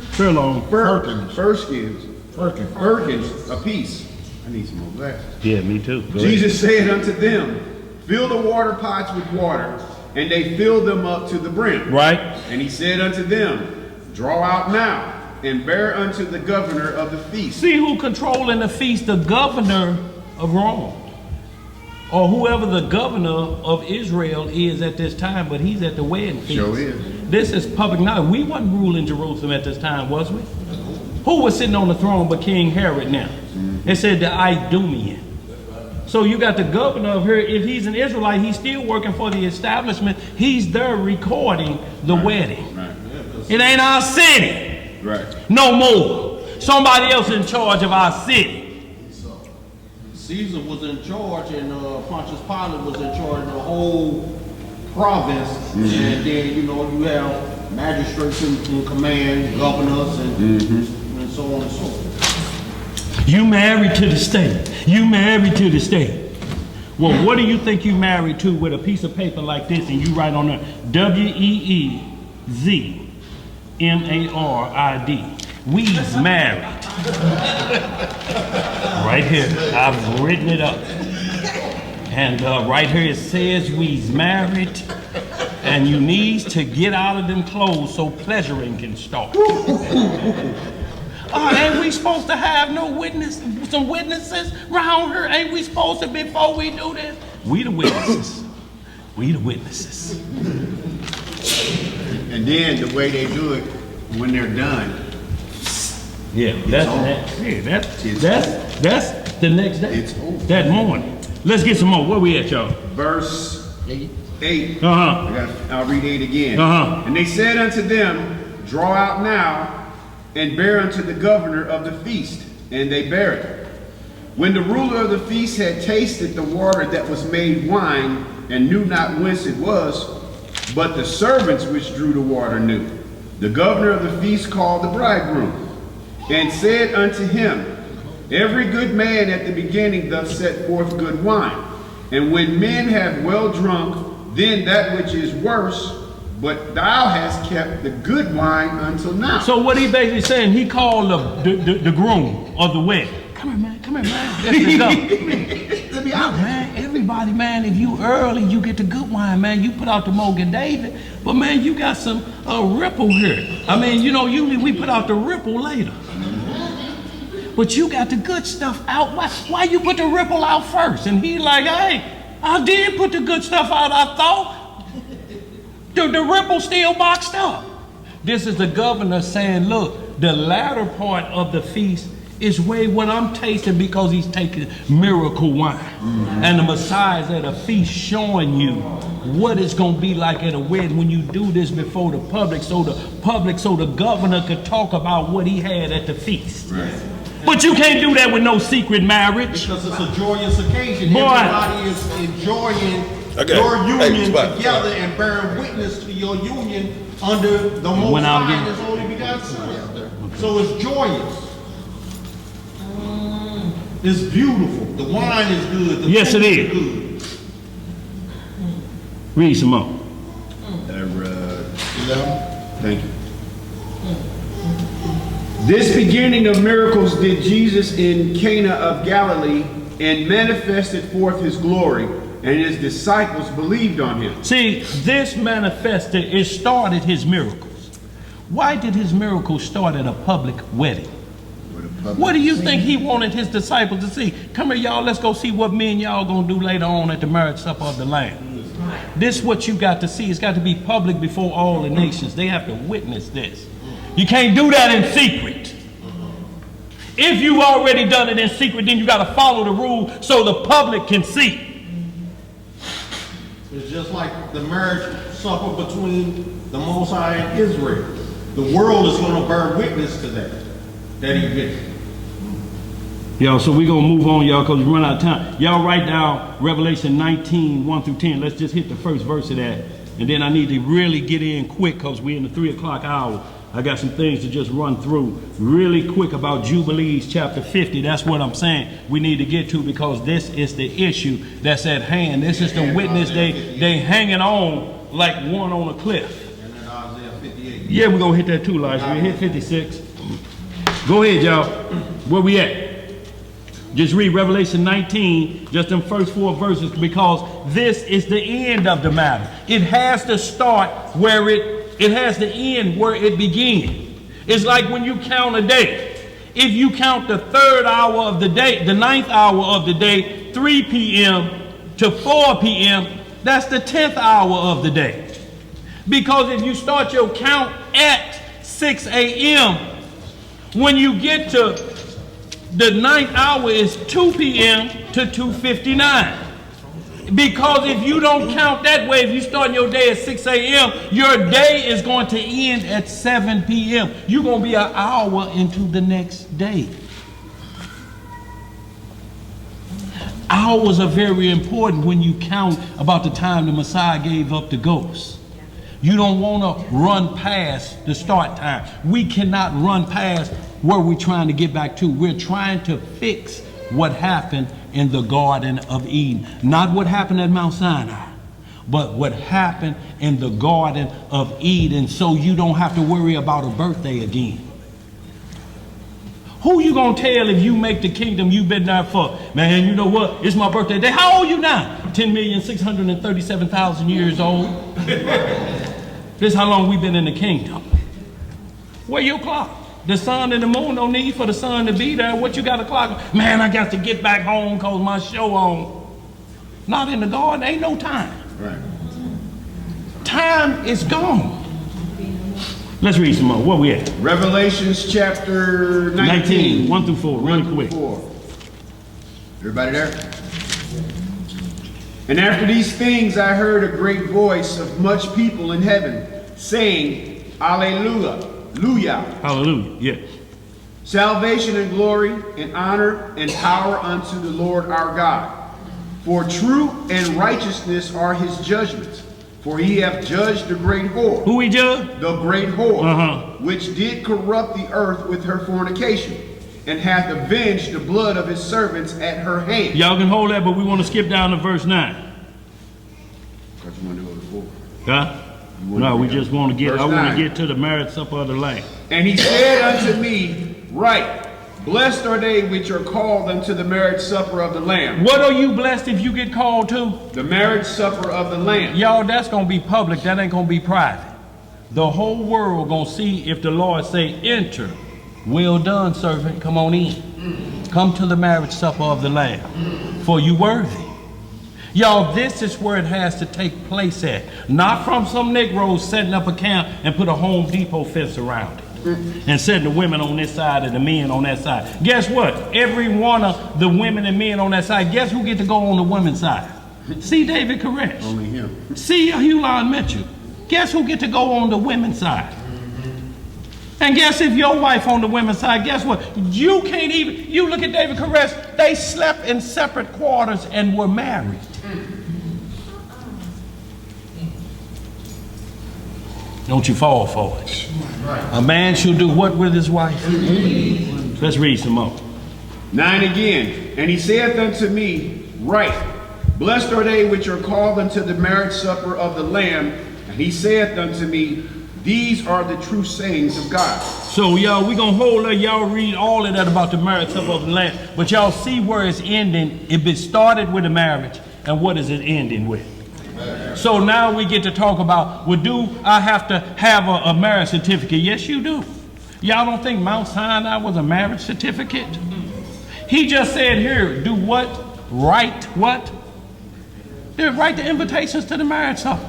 apiece. I need some more glasses. Yeah, me too. Go Jesus said unto them, Fill the water pots with water, and they filled them up to the brim. Right. And he said unto them, Draw out now, and bear unto the governor of the feast. See who controlling the feast? The governor of Rome. Or whoever the governor of Israel is at this time, but he's at the wedding feast. Sure is. This is public knowledge. We wasn't ruling Jerusalem at this time, was we? Who was sitting on the throne but King Herod now? It said the Idumean. So you got the governor of here. If he's an Israelite, he's still working for the establishment. He's there recording the wedding. Right. It ain't our city. Right. No more. Somebody else in charge of our city. Caesar was in charge, and Pontius Pilate was in charge of the whole province. And then, you know, you have magistrates in command, governors, and so on and so forth. You married to the state. You married to the state. Well, what do you think you married to with a piece of paper like this and you write on there, W-E-E-Z-M-A-R-I-D. We's married. Right here. I've written it up. And right here it says we's married. And you need to get out of them clothes so pleasuring can start. Ain't we supposed to have some witnesses around here? Ain't we supposed to, before we do this? We the witnesses. We the witnesses. And then the way they do it when they're done. Yeah, that's the next day. It's over. That morning. Let's get some more. Where we at, y'all? Verse 8. Uh-huh. I'll read 8 again. Uh-huh. And they said unto them, Draw out now, and bear unto the governor of the feast. And they bare it. When the ruler of the feast had tasted the water that was made wine, and knew not whence it was, but the servants which drew the water knew, the governor of the feast called the bridegroom, and said unto him, Every good man at the beginning doth set forth good wine, and when men have well drunk, then that which is worse, but thou hast kept the good wine until now. So what he basically saying, he called the groom of the wedding. Come here, man. Come here, man. Let's go. Let me out, man. Everybody, man, if you early, you get the good wine, man. You put out the Mogan David. But, man, you got some Ripple here. I mean, you know, usually we put out the Ripple later. But you got the good stuff out. Why you put the Ripple out first? And he like, hey, I did put the good stuff out, I thought. The Ripple still boxed up. This is the governor saying, look, the latter part of the feast is way what I'm tasting because he's taking miracle wine. And the Messiah's at a feast showing you what it's going to be like at a wedding when you do this before the public so the governor could talk about what he had at the feast. Right. But you can't do that with no secret marriage. Because it's a joyous occasion. Boy. Everybody is enjoying your union together and bearing witness to your union under the Most High and His only begotten Son. So it's joyous. It's beautiful. The wine is good. The Yes, food it is. good. Read some more. 11. Thank you. This beginning of miracles did Jesus in Cana of Galilee and manifested forth his glory, and his disciples believed on him. See, this manifested, it started his miracles. Why did his miracles start at a public wedding? What do you think he wanted his disciples to see? Come here, y'all, let's go see what me and y'all gonna do later on at the marriage supper of the Lamb. This is what you got to see. It's got to be public before all the nations. They have to witness this. You can't do that in secret. If you already done it in secret, then you got to follow the rule so the public can see. It's just like the marriage supper between the Most High and Israel. The world is going to bear witness to that event. Yo, so we're going to move on, y'all, because we run out of time. Y'all write down Revelation 19, 1 through 10. Let's just hit the first verse of that. And then I need to really get in quick because we're in the 3 o'clock hour. I got some things to just run through really quick about Jubilees chapter 50. That's what I'm saying we need to get to, because this is the issue that's at hand. This is the witness they hanging on like one on a cliff. And then Isaiah 58. Yeah, we're going to hit that too, Elijah. We hit 56. Go ahead, y'all. Where we at? Just read Revelation 19, just them first 4 verses, because this is the end of the matter. It has to start where it has to end where it begins. It's like when you count a day. If you count the 3rd hour of the day, the 9th hour of the day, 3 p.m. to 4 p.m., that's the 10th hour of the day. Because if you start your count at 6 a.m., when you get to the 9th hour is 2 p.m. to 2:59. Because if you don't count that way, if you start your day at 6 a.m., your day is going to end at 7 p.m. You're going to be an hour into the next day. Hours are very important when you count about the time the Messiah gave up the ghost. You don't want to run past the start time. We cannot run past where we're trying to get back to. We're trying to fix what happened in the Garden of Eden. Not what happened at Mount Sinai, but what happened in the Garden of Eden, so you don't have to worry about a birthday again. Who you gonna tell if you make the kingdom you've been there for? Man, you know what? It's my birthday day. How old you now? 10,637,000 years old. This is how long we've been in the kingdom. Where your clock? The sun and the moon don't need for the sun to be there. What you got a clock? Man, I got to get back home because my show on. Not in the garden, ain't no time. Right. Time is gone. Let's read some more. Where we at? Revelations chapter 19. 1 through 4, really quick. 4. Everybody there? And after these things I heard a great voice of much people in heaven, saying, Alleluia. Hallelujah, yeah. Salvation and glory and honor and power unto the Lord our God. For truth and righteousness are his judgments. For he hath judged the great whore. Who he judged? The great whore, which did corrupt the earth with her fornication, and hath avenged the blood of his servants at her hand. Y'all can hold that, but we want to skip down to verse 9. What you want to go to 4? Huh? No, we just want to get, Verse I want 9. to get to the marriage supper of the Lamb. And he said unto me, Right, blessed are they which are called unto the marriage supper of the Lamb. What are you blessed if you get called to? The marriage supper of the Lamb. Y'all, that's going to be public. That ain't going to be private. The whole world going to see if the Lord say, enter. Well done, servant. Come on in. Come to the marriage supper of the Lamb. For you worthy. Y'all, this is where it has to take place at. Not from some Negroes setting up a camp and put a Home Depot fence around it. And setting the women on this side and the men on that side. Guess what? Every one of the women and men on that side, guess who get to go on the women's side? See David Koresh. Only him. See Hulan Mitchell. Guess who get to go on the women's side? And guess if your wife on the women's side, guess what? You can't even, you look at David Koresh, they slept in separate quarters and were married. Don't you fall for it. A man shall do what with his wife? Let's read some more. 9 again. And he saith unto me, Write, blessed are they which are called unto the marriage supper of the Lamb. And he saith unto me, These are the true sayings of God. So y'all, we gonna hold her. Y'all read all of that about the marriage supper of the Lamb. But y'all see where it's ending. It started with a marriage. And what is it ending with? So now we get to talk about, well, do I have to have a marriage certificate? Yes, you do. Y'all don't think Mount Sinai was a marriage certificate? He just said here, do what? Write what? Write the invitations to the marriage supper.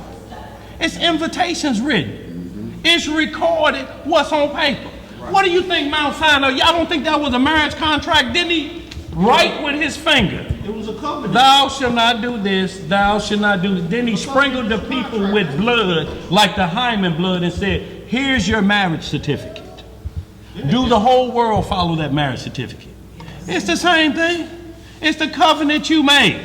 It's invitations written. It's recorded. What's on paper? What do you think Mount Sinai? Y'all don't think that was a marriage contract? Didn't he write with his finger? It was a covenant. Thou shalt not do this, thou shalt not do this. Then he sprinkled the people with blood, like the hymen blood, and said, here's your marriage certificate. Do the whole world follow that marriage certificate? It's the same thing. It's the covenant you made.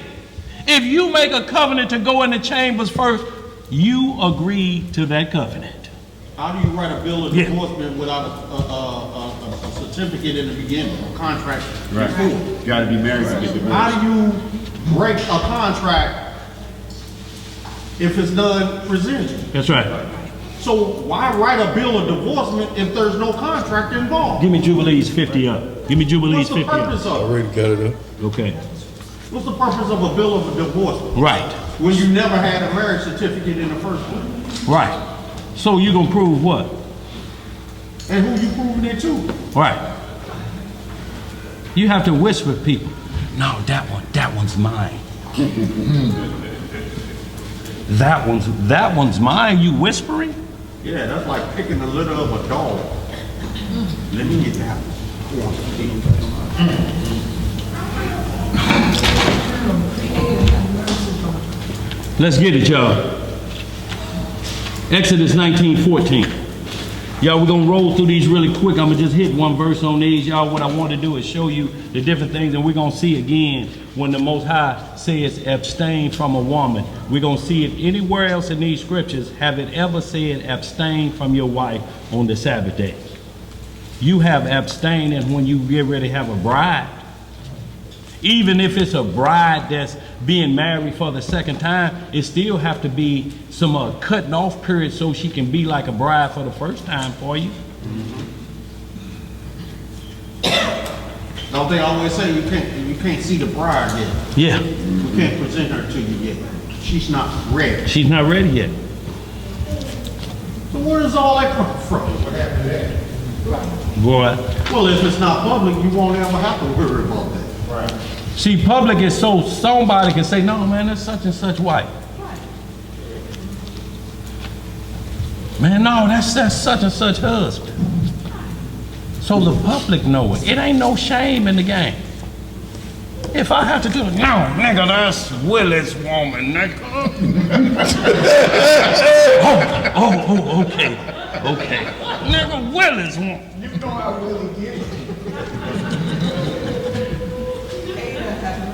If you make a covenant to go in the chambers first, you agree to that covenant. How do you write a bill of divorcement without a certificate in the beginning, a contract before? You got to be married to get divorced. How do you break a contract if it's none presented? That's right. So why write a bill of divorcement if there's no contract involved? Give me Jubilees 50 up. Give me Jubilees 50 What's the up. purpose of it? Already got it up. Okay. What's the purpose of a bill of divorcement? Right. When you never had a marriage certificate in the first place? Right. So you gonna prove what? And who you proving it to? Right. You have to whisper to people. No, that one's mine. that one's mine. You whispering? Yeah, that's like picking the litter of a dog. Let me get that Let's get it, y'all. Exodus 19:14. Y'all, we're gonna roll through these really quick. I'm gonna just hit one verse on these. Y'all, what I want to do is show you the different things, and we're gonna see again when the Most High says abstain from a woman. We're gonna see if anywhere else in these scriptures have it ever said abstain from your wife on the Sabbath day. You have abstaining when you get ready to have a bride. Even if it's a bride that's being married for the second time, it still have to be some cutting off period so she can be like a bride for the first time for you. Don't they always say you can't see the bride yet? Yeah. We can't present her to you yet. She's not ready. She's not ready yet. So where does all that come from? Boy. Well, if it's not public, you won't ever have to worry about that. Right. See, public is so somebody can say, no, man, that's such and such wife. Man, no, that's such and such husband. So the public know it. It ain't no shame in the game. If I have to do it, no, nigga, that's Willie's woman, nigga. Okay. Nigga, Willie's woman. You know how Willie get it.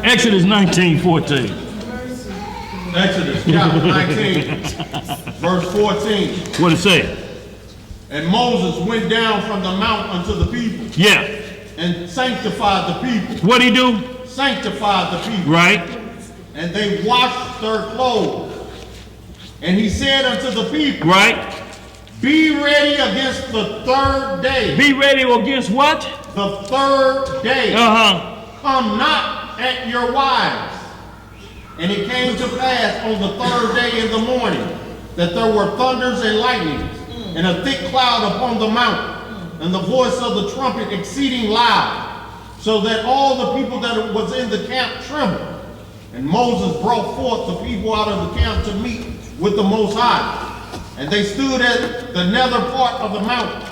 Exodus 19:14. Exodus chapter 19, verse 14. What it say? And Moses went down from the mount unto the people Yeah. and sanctified the people. What he do? Sanctified the people. Right. And they washed their clothes. And he said unto the people, Right. Be ready against the third day. Be ready against what? The third day. Come not at your wives. And it came to pass on the third day in the morning that there were thunders and lightnings and a thick cloud upon the mountain and the voice of the trumpet exceeding loud, so that all the people that was in the camp trembled. And Moses brought forth the people out of the camp to meet with the Most High. And they stood at the nether part of the mountain.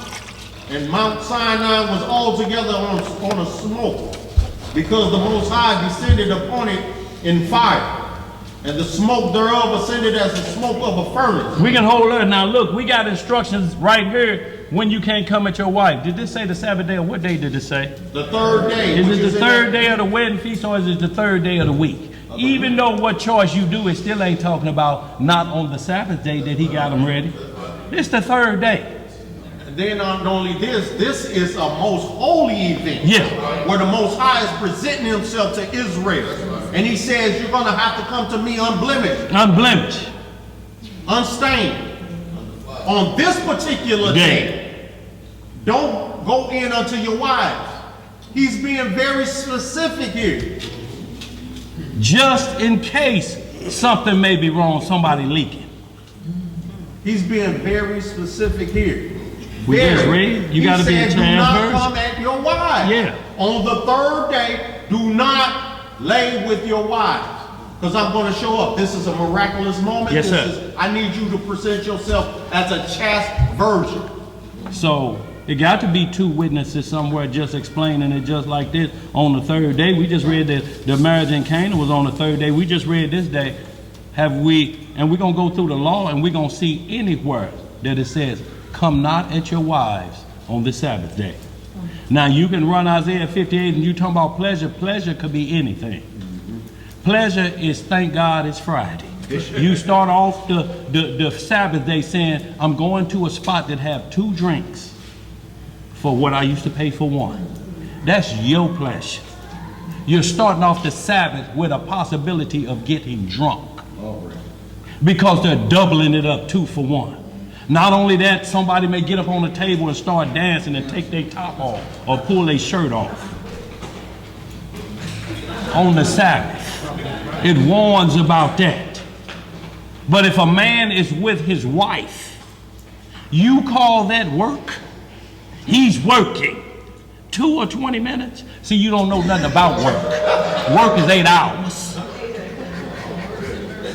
And Mount Sinai was altogether on a smoke, because the Most High descended upon it in fire. And the smoke thereof ascended as the smoke of a furnace. We can hold her. Now look, we got instructions right here when you can't come at your wife. Did this say the Sabbath day, or what day did it say? The third day. Is it the third day of the wedding feast, or is it the third day of the week? Even though what choice you do, it still ain't talking about not on the Sabbath day that he got them ready. It's the third day. And then not only this is a most holy event. Yeah. Where the Most High is presenting himself to Israel. And he says, you're going to have to come to me unblemished. Unblemished. Unstained. On this particular day, don't go in unto your wives. He's being very specific here. Just in case something may be wrong, somebody leaking. He's being very specific here. We just read, you got to be a do not transverse. come at your wives. Yeah. On the third day, do not lay with your wives. Because I'm going to show up. This is a miraculous moment. Yes, this sir. Is, I need you to present yourself as a chaste virgin. So it got to be two witnesses somewhere just explaining it just like this. On the third day, we just read that the marriage in Canaan was on the third day. We just read this day. And we're going to go through the law and we're going to see anywhere that it says, come not at your wives on the Sabbath day. Now you can run Isaiah 58 and you talk about pleasure. Pleasure could be anything. Pleasure is, thank God it's Friday. You start off the Sabbath day saying, I'm going to a spot that have 2 drinks for what I used to pay for 1. That's your pleasure. You're starting off the Sabbath with a possibility of getting drunk. Because they're doubling it up 2 for 1. Not only that, somebody may get up on the table and start dancing and take their top off or pull their shirt off. On the Sabbath. It warns about that. But if a man is with his wife, you call that work? He's working. 2 or 20 minutes? See, you don't know nothing about work. Work is 8 hours.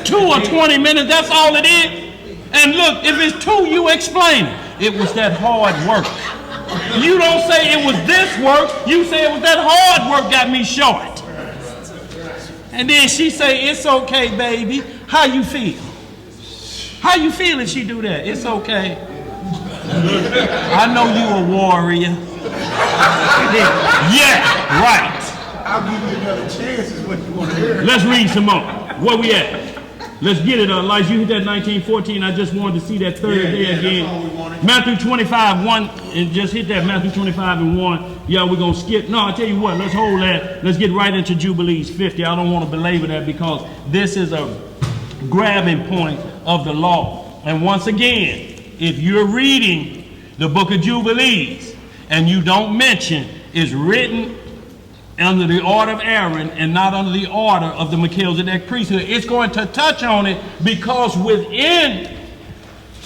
2 or 20 minutes, that's all it is. And look, if it's 2, you explain it. It was that hard work. You don't say it was this work, you say it was that hard work got me short. And then she say, it's okay, baby. How you feel? How you feel if she do that? It's okay. I know you a warrior. Yeah, right. I'll give you another chance is what you want to hear. Let's read some more. Where we at? Let's get it, Elijah. You hit that 19:14. I just wanted to see that third day again. That's all we wanted. Matthew 25:1, and just hit that Matthew 25:1. Yeah, we're going to skip. No, I tell you what, let's hold that. Let's get right into Jubilees 50. I don't want to belabor that because this is a grabbing point of the law. And once again, if you're reading the book of Jubilees and you don't mention it's written under the order of Aaron and not under the order of the Melchizedek priesthood, it's going to touch on it because within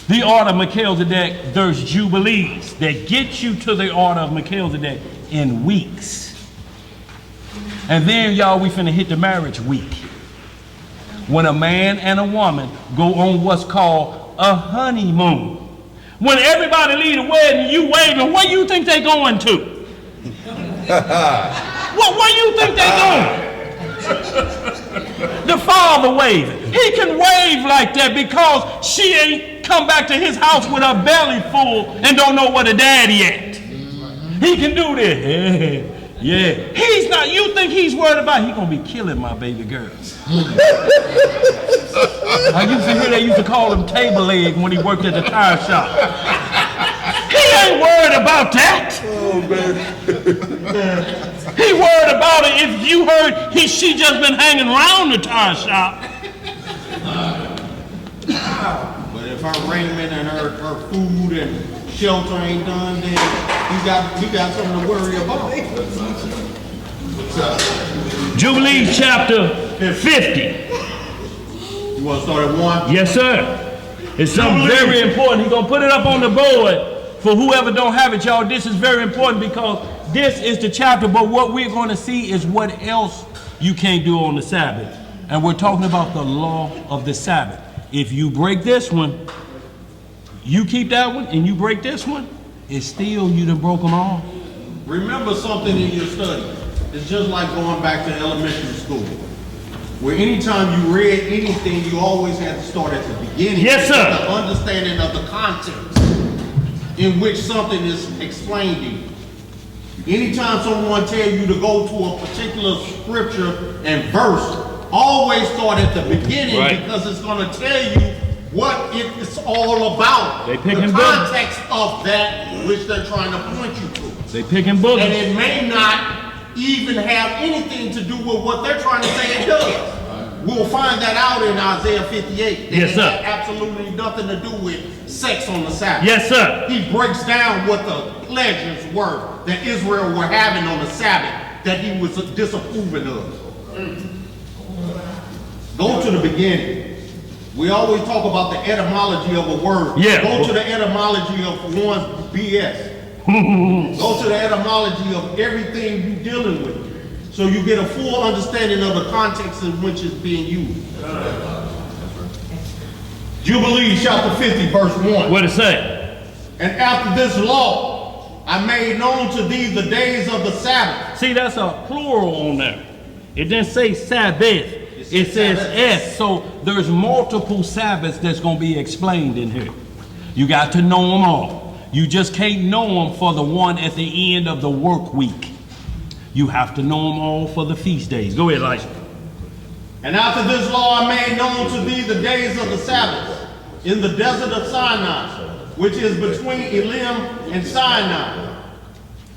the order of Melchizedek, there's jubilees that get you to the order of Melchizedek in weeks. And then, y'all, we finna hit the marriage week. When a man and a woman go on what's called a honeymoon. When everybody leave the wedding, you waving, where you think they going to? Where you think they going? The father waving. He can wave like that because she ain't come back to his house with her belly full and don't know where the daddy at. He can do this. Yeah. He's not, you think he's worried about, he gonna be killing my baby girls. I used to hear they used to call him table leg when he worked at the tire shop. He ain't worried about that. Oh, man. He worried about it if you heard she just been hanging around the tire shop. But if her raiment and her food and shelter ain't done, then you got something to worry about. Jubilees chapter 50. You want to start at 1? Yes, sir. It's something very important. He's going to put it up on the board for whoever don't have it, y'all. This is very important because this is the chapter, but what we're going to see is what else you can't do on the Sabbath. And we're talking about the law of the Sabbath. If you break this one, you keep that one, and you break this one, it's still you done broke them all. Remember something in your study. It's just like going back to elementary school, where anytime you read anything, you always had to start at the beginning. Yes, sir. The understanding of the context in which something is explained to you. Anytime someone tells you to go to a particular scripture and verse, always start at the beginning, right, because it's going to tell you what it's all about. They picking the business. context of that which they're trying to point you to. They picking And boogers. it may not even have anything to do with what they're trying to say it does. We'll find that out in Isaiah 58. That Yes, it sir. had absolutely nothing to do with sex on the Sabbath. Yes, sir. He breaks down what the pleasures were that Israel were having on the Sabbath that he was disapproving of. Go to the beginning. We always talk about the etymology of a word. Yeah. Go to the etymology of one's BS. Go to the etymology of everything you're dealing with, so you get a full understanding of the context in which it's being used. Jubilees chapter 50 verse 1. What it say? And after this law, I made known to thee the days of the Sabbath. See, that's a plural on there. It didn't say Sabbath. It says S. So there's multiple Sabbaths that's going to be explained in here. You got to know them all. You just can't know them for the one at the end of the work week. You have to know them all for the feast days. Go ahead, Elijah. And after this law I made known to thee the days of the Sabbath in the desert of Sinai, which is between Elim and Sinai.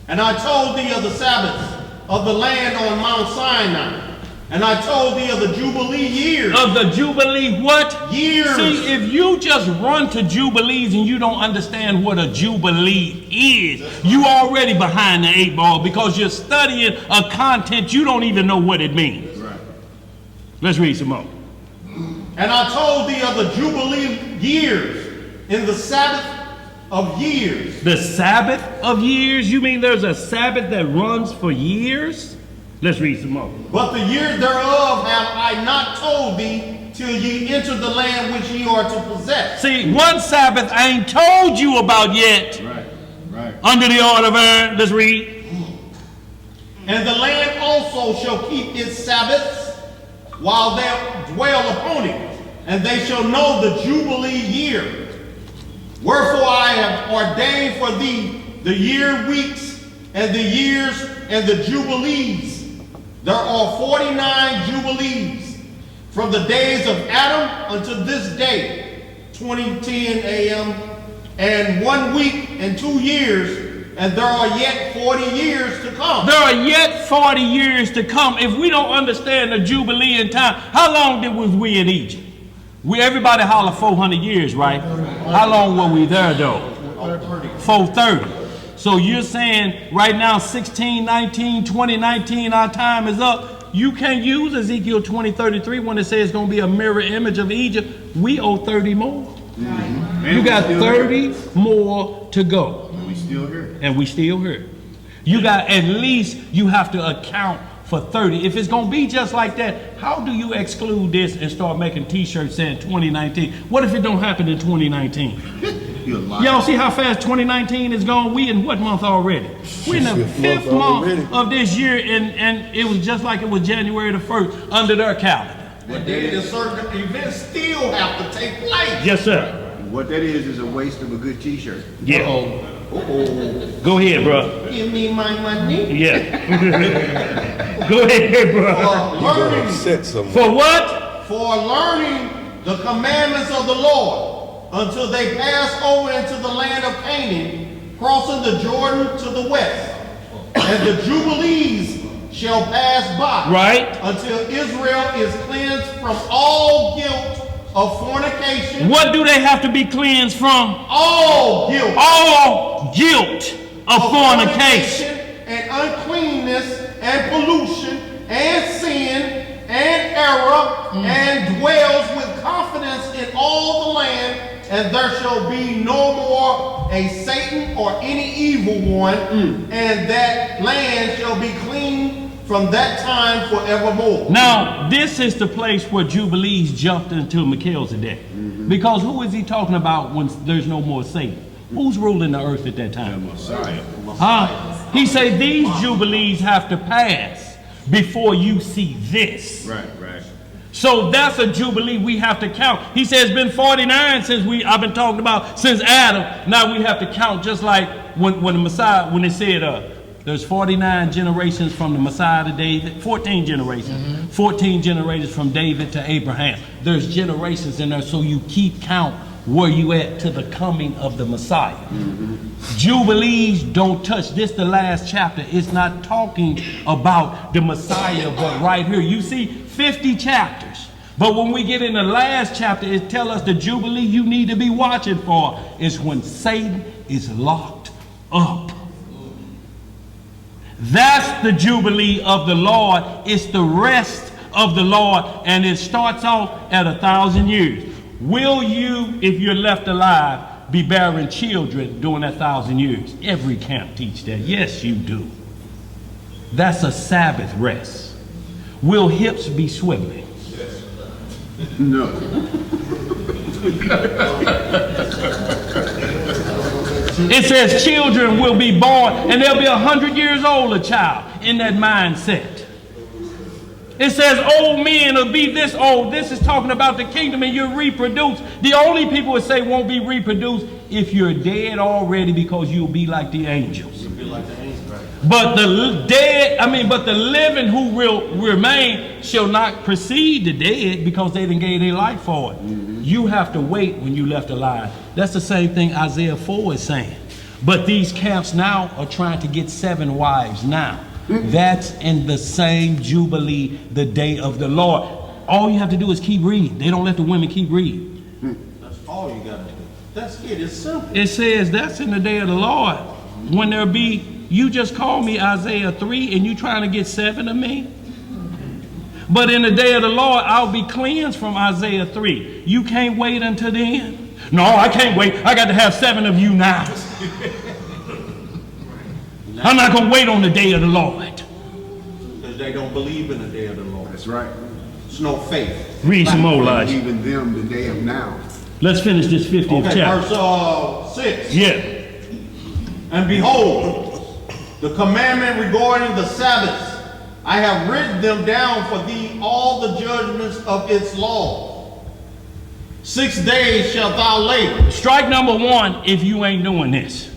And I told thee of the Sabbaths of the land on Mount Sinai. And I told thee of the Jubilee years. Of the Jubilee what? Years. See, if you just run to Jubilees and you don't understand what a Jubilee is, you already behind the 8 ball because you're studying a content you don't even know what it means. Right. Let's read some more. And I told thee of the Jubilee years in the Sabbath of years. The Sabbath of years? You mean there's a Sabbath that runs for years? Let's read some more. But the years thereof have I not told thee till ye enter the land which ye are to possess. See, one Sabbath I ain't told you about yet. Right. Right. Under the order of Aaron. Let's read. And the land also shall keep its Sabbaths while they dwell upon it, and they shall know the Jubilee year. Wherefore I have ordained for thee the year weeks and the years and the Jubilees. There are 49 Jubilees from the days of Adam unto this day, 2010 AM, and 1 week and 2 years, and there are yet 40 years to come. There are yet 40 years to come. If we don't understand the Jubilee in time, how long was we in Egypt? Everybody holler 400 years, right? How long were we there though? 430. So you're saying right now 1619, 2019, our time is up. You can't use Ezekiel 20:33 when it says it's going to be a mirror image of Egypt. We owe 30 more. Mm-hmm. You got 30 more to go. And we still here. And we still here. You got, at least you have to account for 30. If it's going to be just like that, how do you exclude this and start making t-shirts saying 2019? What if it don't happen in 2019? Y'all see how fast 2019 is gone? We in what month already? We're in the 5th month of this year, and it was just like it was January the 1st under their calendar. And then certain events still have to take place. Yes, sir. What that is a waste of a good t-shirt. Yeah. Go ahead, bro. Give me my money. Yeah. Go ahead, bro. For learning, Upset someone. For what? for learning the commandments of the Lord, until they pass over into the land of Canaan, crossing the Jordan to the west. And the Jubilees shall pass by, Right. until Israel is cleansed from all guilt of fornication. What do they have to be cleansed from? All guilt All guilt of fornication. and uncleanness and pollution and sin and error, and dwells with confidence in all the land, and there shall be no more a Satan or any evil one, and that land shall be clean from that time forevermore. Now, this is the place where Jubilees jumped into Melchizedek. Because who is he talking about when there's no more Satan? Who's ruling the earth at that time? Messiah. Huh? He said these Jubilees have to pass before you see this. Right, right. So that's a Jubilee we have to count. He says it's been 49 since I've been talking about since Adam. Now we have to count just like when the Messiah, when they said There's 49 generations from the Messiah to David, 14 generations. 14 generations from David to Abraham. There's generations in there, so you keep count where you at to the coming of the Messiah. Jubilees don't touch. This the last chapter. It's not talking about the Messiah, but right here. You see 50 chapters. But when we get in the last chapter, it tells us the Jubilee you need to be watching for is when Satan is locked up. That's the Jubilee of the Lord. It's the rest of the Lord, and it starts off at 1,000 years. Will you, if you're left alive, be bearing children during that 1,000 years? Every camp teach that. Yes, you do. That's a Sabbath rest. Will hips be swiveling? No. It says children will be born, and they'll be 100 years old, a child, in that mindset. It says old men will be this old. This is talking about the kingdom, and you'll reproduce. The only people would say won't be reproduced if you're dead already, because you'll be like the angels. You'll be like the angels, right? But the dead, but the living who will remain shall not precede the dead, because they didn't gave their life for it. You have to wait when you left alive. That's the same thing Isaiah 4 is saying. But these camps now are trying to get 7 wives now. That's in the same Jubilee, the day of the Lord. All you have to do is keep reading. They don't let the women keep reading. That's all you got to do. That's it. It's simple. It says that's in the day of the Lord. When there be, you just called me Isaiah 3 and you trying to get 7 of me? But in the day of the Lord, I'll be cleansed from Isaiah 3. You can't wait until then? No, I can't wait. I got to have 7 of you now. I'm not going to wait on the day of the Lord. Because they don't believe in the day of the Lord. That's right. It's no faith. Read some more, Elijah. Even them the day of now. Let's finish this 50th chapter. Verse 6. Yeah. And behold, the commandment regarding the Sabbaths, I have written them down for thee, all the judgments of its law. 6 days shalt thou labor. Strike number 1 if you ain't doing this.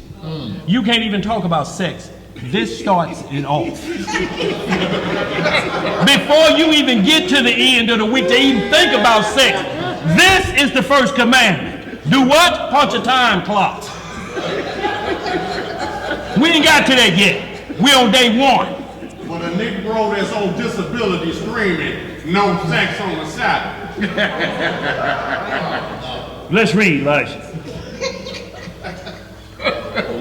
You can't even talk about sex. This starts it off. Before you even get to the end of the week to even think about sex, this is the first commandment. Do what? Punch a time clock. We ain't got to that yet. We're on day 1. But a Negro that's on disability screaming, no sex on the Sabbath. Let's read, Elijah.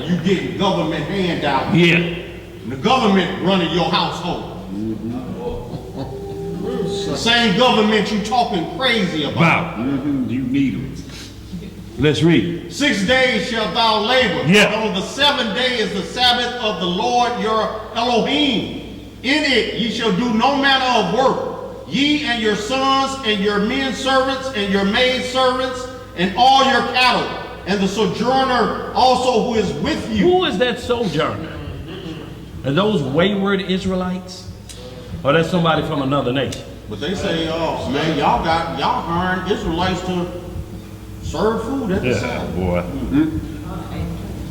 You getting government handout. Yeah. And the government running your household. The same government you talking crazy about. You need them. Let's read. 6 days shalt thou labor. Yeah. But on the 7th day is the Sabbath of the Lord your Elohim. In it ye shall do no manner of work, ye and your sons and your men servants and your maid servants and all your cattle, and the sojourner also who is with you. Who is that sojourner? Are those wayward Israelites? Or that's somebody from another nation? But they say, oh man, y'all hiring Israelites to serve food at the Sabbath. Boy.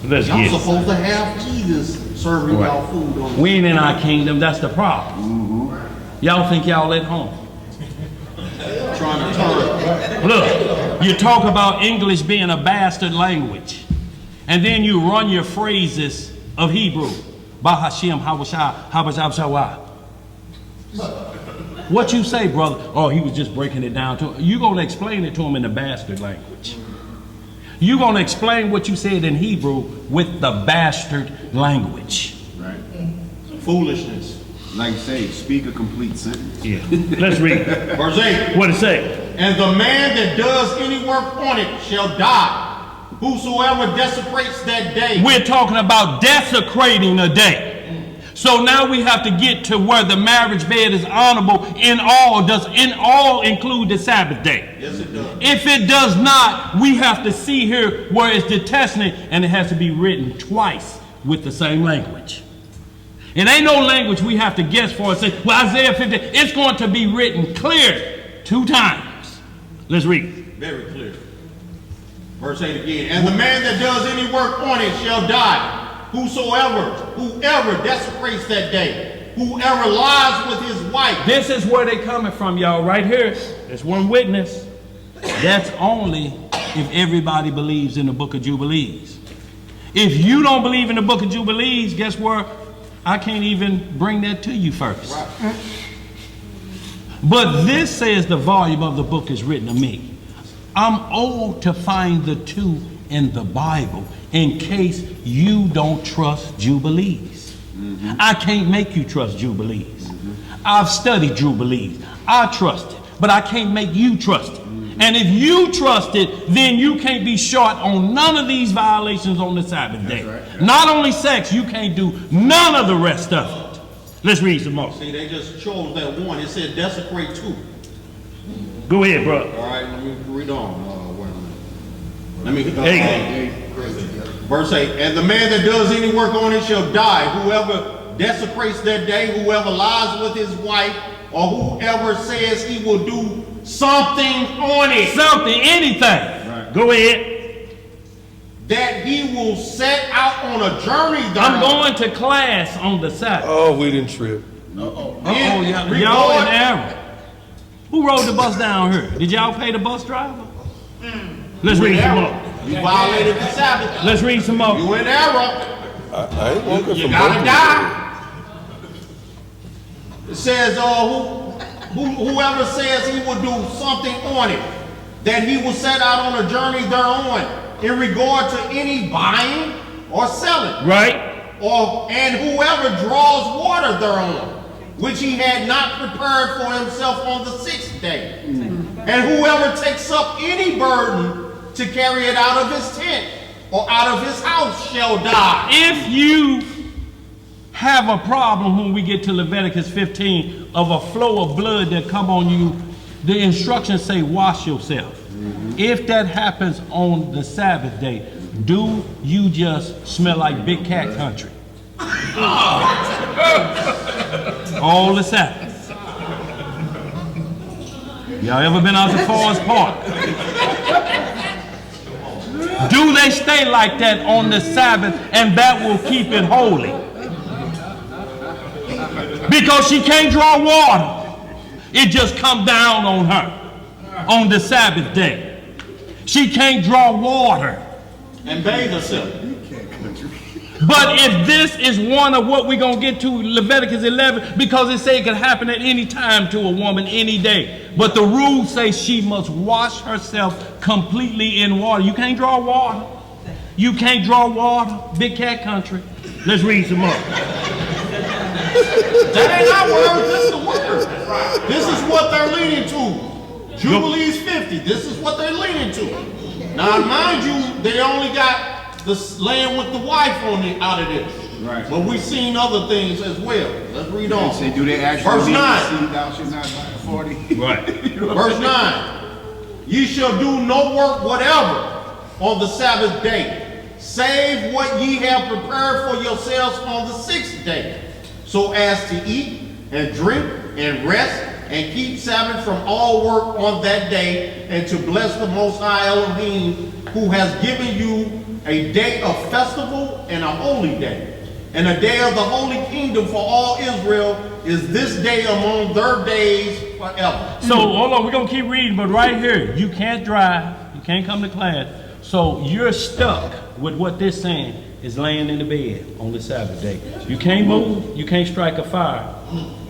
Let's Y'all get it. supposed to have heathens serving y'all food on We ain't in our kingdom. That's the problem. Y'all think y'all at home. trying to turn. Look, you talk about English being a bastard language, and then you run your phrases of Hebrew. Bahashim, Hawashah, Habashah. What you say, brother? Oh, he was just breaking it down to him. You're going to explain it to him in the bastard language. You're going to explain what you said in Hebrew with the bastard language. Right. Foolishness. Like you say, speak a complete sentence. Yeah. Let's read. Verse 8. What it say? And the man that does any work on it shall die. Whosoever desecrates that day. We're talking about desecrating a day. So now we have to get to where the marriage bed is honorable in all. Does in all include the Sabbath day? Yes, it does. If it does not, we have to see here where it's detesting it, and it has to be written twice with the same language. It ain't no language we have to guess for and say, well, Isaiah 50, it's going to be written clear 2 times. Let's read. Very clear. Verse 8 again. And the man that does any work on it shall die. whoever desecrates that day, whoever lies with his wife. This is where they coming from, y'all, right here. There's one witness. That's only if everybody believes in the book of Jubilees. If you don't believe in the book of Jubilees, guess what? I can't even bring that to you first. Right. But this says the volume of the book is written of me. I'm old to find the two in the Bible in case you don't trust Jubilees. I can't make you trust Jubilees. I've studied Jubilees. I trust it, but I can't make you trust it. And if you trust it, then you can't be short on none of these violations on the Sabbath day. Right. Not only sex, you can't do none of the rest of it. Let's read some more. See, they just chose that one. It said desecrate two. Go ahead, bro. All right, let me read on. Let me verse 8. And the man that does any work on it shall die. Whoever desecrates that day, whoever lies with his wife, or whoever says he will do something on it. Something, anything. Right. Go ahead. That he will set out on a journey. I'm going to class on the Sabbath. Oh, we didn't trip. Y'all in error. Who rode the bus down here? Did y'all pay the bus driver? Let's read some more. You violated the Sabbath. Let's read some more. You in error. I ain't walking You from gotta die. It says, whoever says he will do something on it, that he will set out on a journey thereon, in regard to any buying or selling. Right. And whoever draws water thereon, which he had not prepared for himself on the 6th day. And whoever takes up any burden to carry it out of his tent or out of his house shall die. If you have a problem when we get to Leviticus 15 of a flow of blood that come on you, the instructions say wash yourself. If that happens on the Sabbath day, do you just smell like big cat country? All the Sabbath. Y'all ever been out to Forest Park? Do they stay like that on the Sabbath and that will keep it holy? Because she can't draw water. It just come down on her on the Sabbath day. She can't draw water. And bathe herself. But if this is one of what we're going to get to Leviticus 11, because it say it can happen at any time to a woman, any day. But the rules say she must wash herself completely in water. You can't draw water. You can't draw water. Big cat country. Let's read some more. That ain't our word, this is the word. This is what they're leading to. Jubilees 50, this is what they're leading to. Now mind you, they only got the land with the wife on it out of this. Right. But we've seen other things as well. Let's read on. They say, do they actually Verse 9. Thou shalt not buy 40? Right. Verse 9. Ye shall do no work whatever on the Sabbath day, save what ye have prepared for yourselves on the 6th day, so as to eat and drink and rest and keep Sabbath from all work on that day, and to bless the Most High Elohim, who has given you a day of festival and a holy day. And a day of the holy kingdom for all Israel is this day among their days forever. So, hold on, we're going to keep reading, but right here, you can't drive, you can't come to class, so you're stuck with what this saying is laying in the bed on the Sabbath day. You can't move, you can't strike a fire.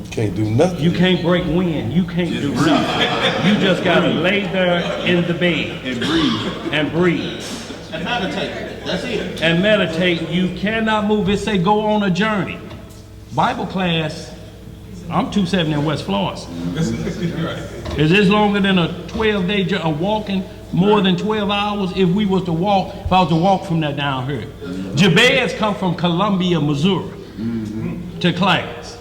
Can't do nothing. You can't break wind, you can't do nothing. You just got to lay there in the bed. And breathe. And breathe. And meditate. That's it. And meditate. You cannot move. It say go on a journey. Bible class, I'm 270 in West Florence. Is this longer than a 12-day journey, walking more than 12 hours if we was to walk, if I was to walk from that down here? Jabez come from Columbia, Missouri to class.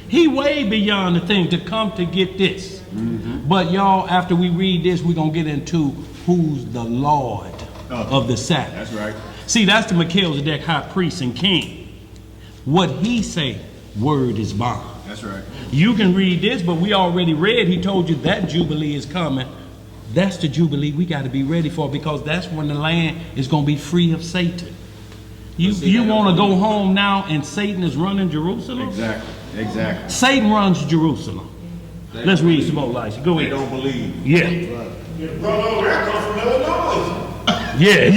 He way beyond the thing to come to get this. But y'all, after we read this, we're going to get into who's the Lord of the Sabbath. That's right. See, that's the Melchizedek high priest and king. What he say, word is bond. That's right. You can read this, but we already read, he told you that Jubilee is coming. That's the Jubilee we got to be ready for, because that's when the land is going to be free of Satan. You want to go home now and Satan is running Jerusalem? Exactly. Satan runs Jerusalem. Let's read some more, Elijah. Go They ahead. don't believe. Yeah. Your brother over there comes from Illinois. Yeah.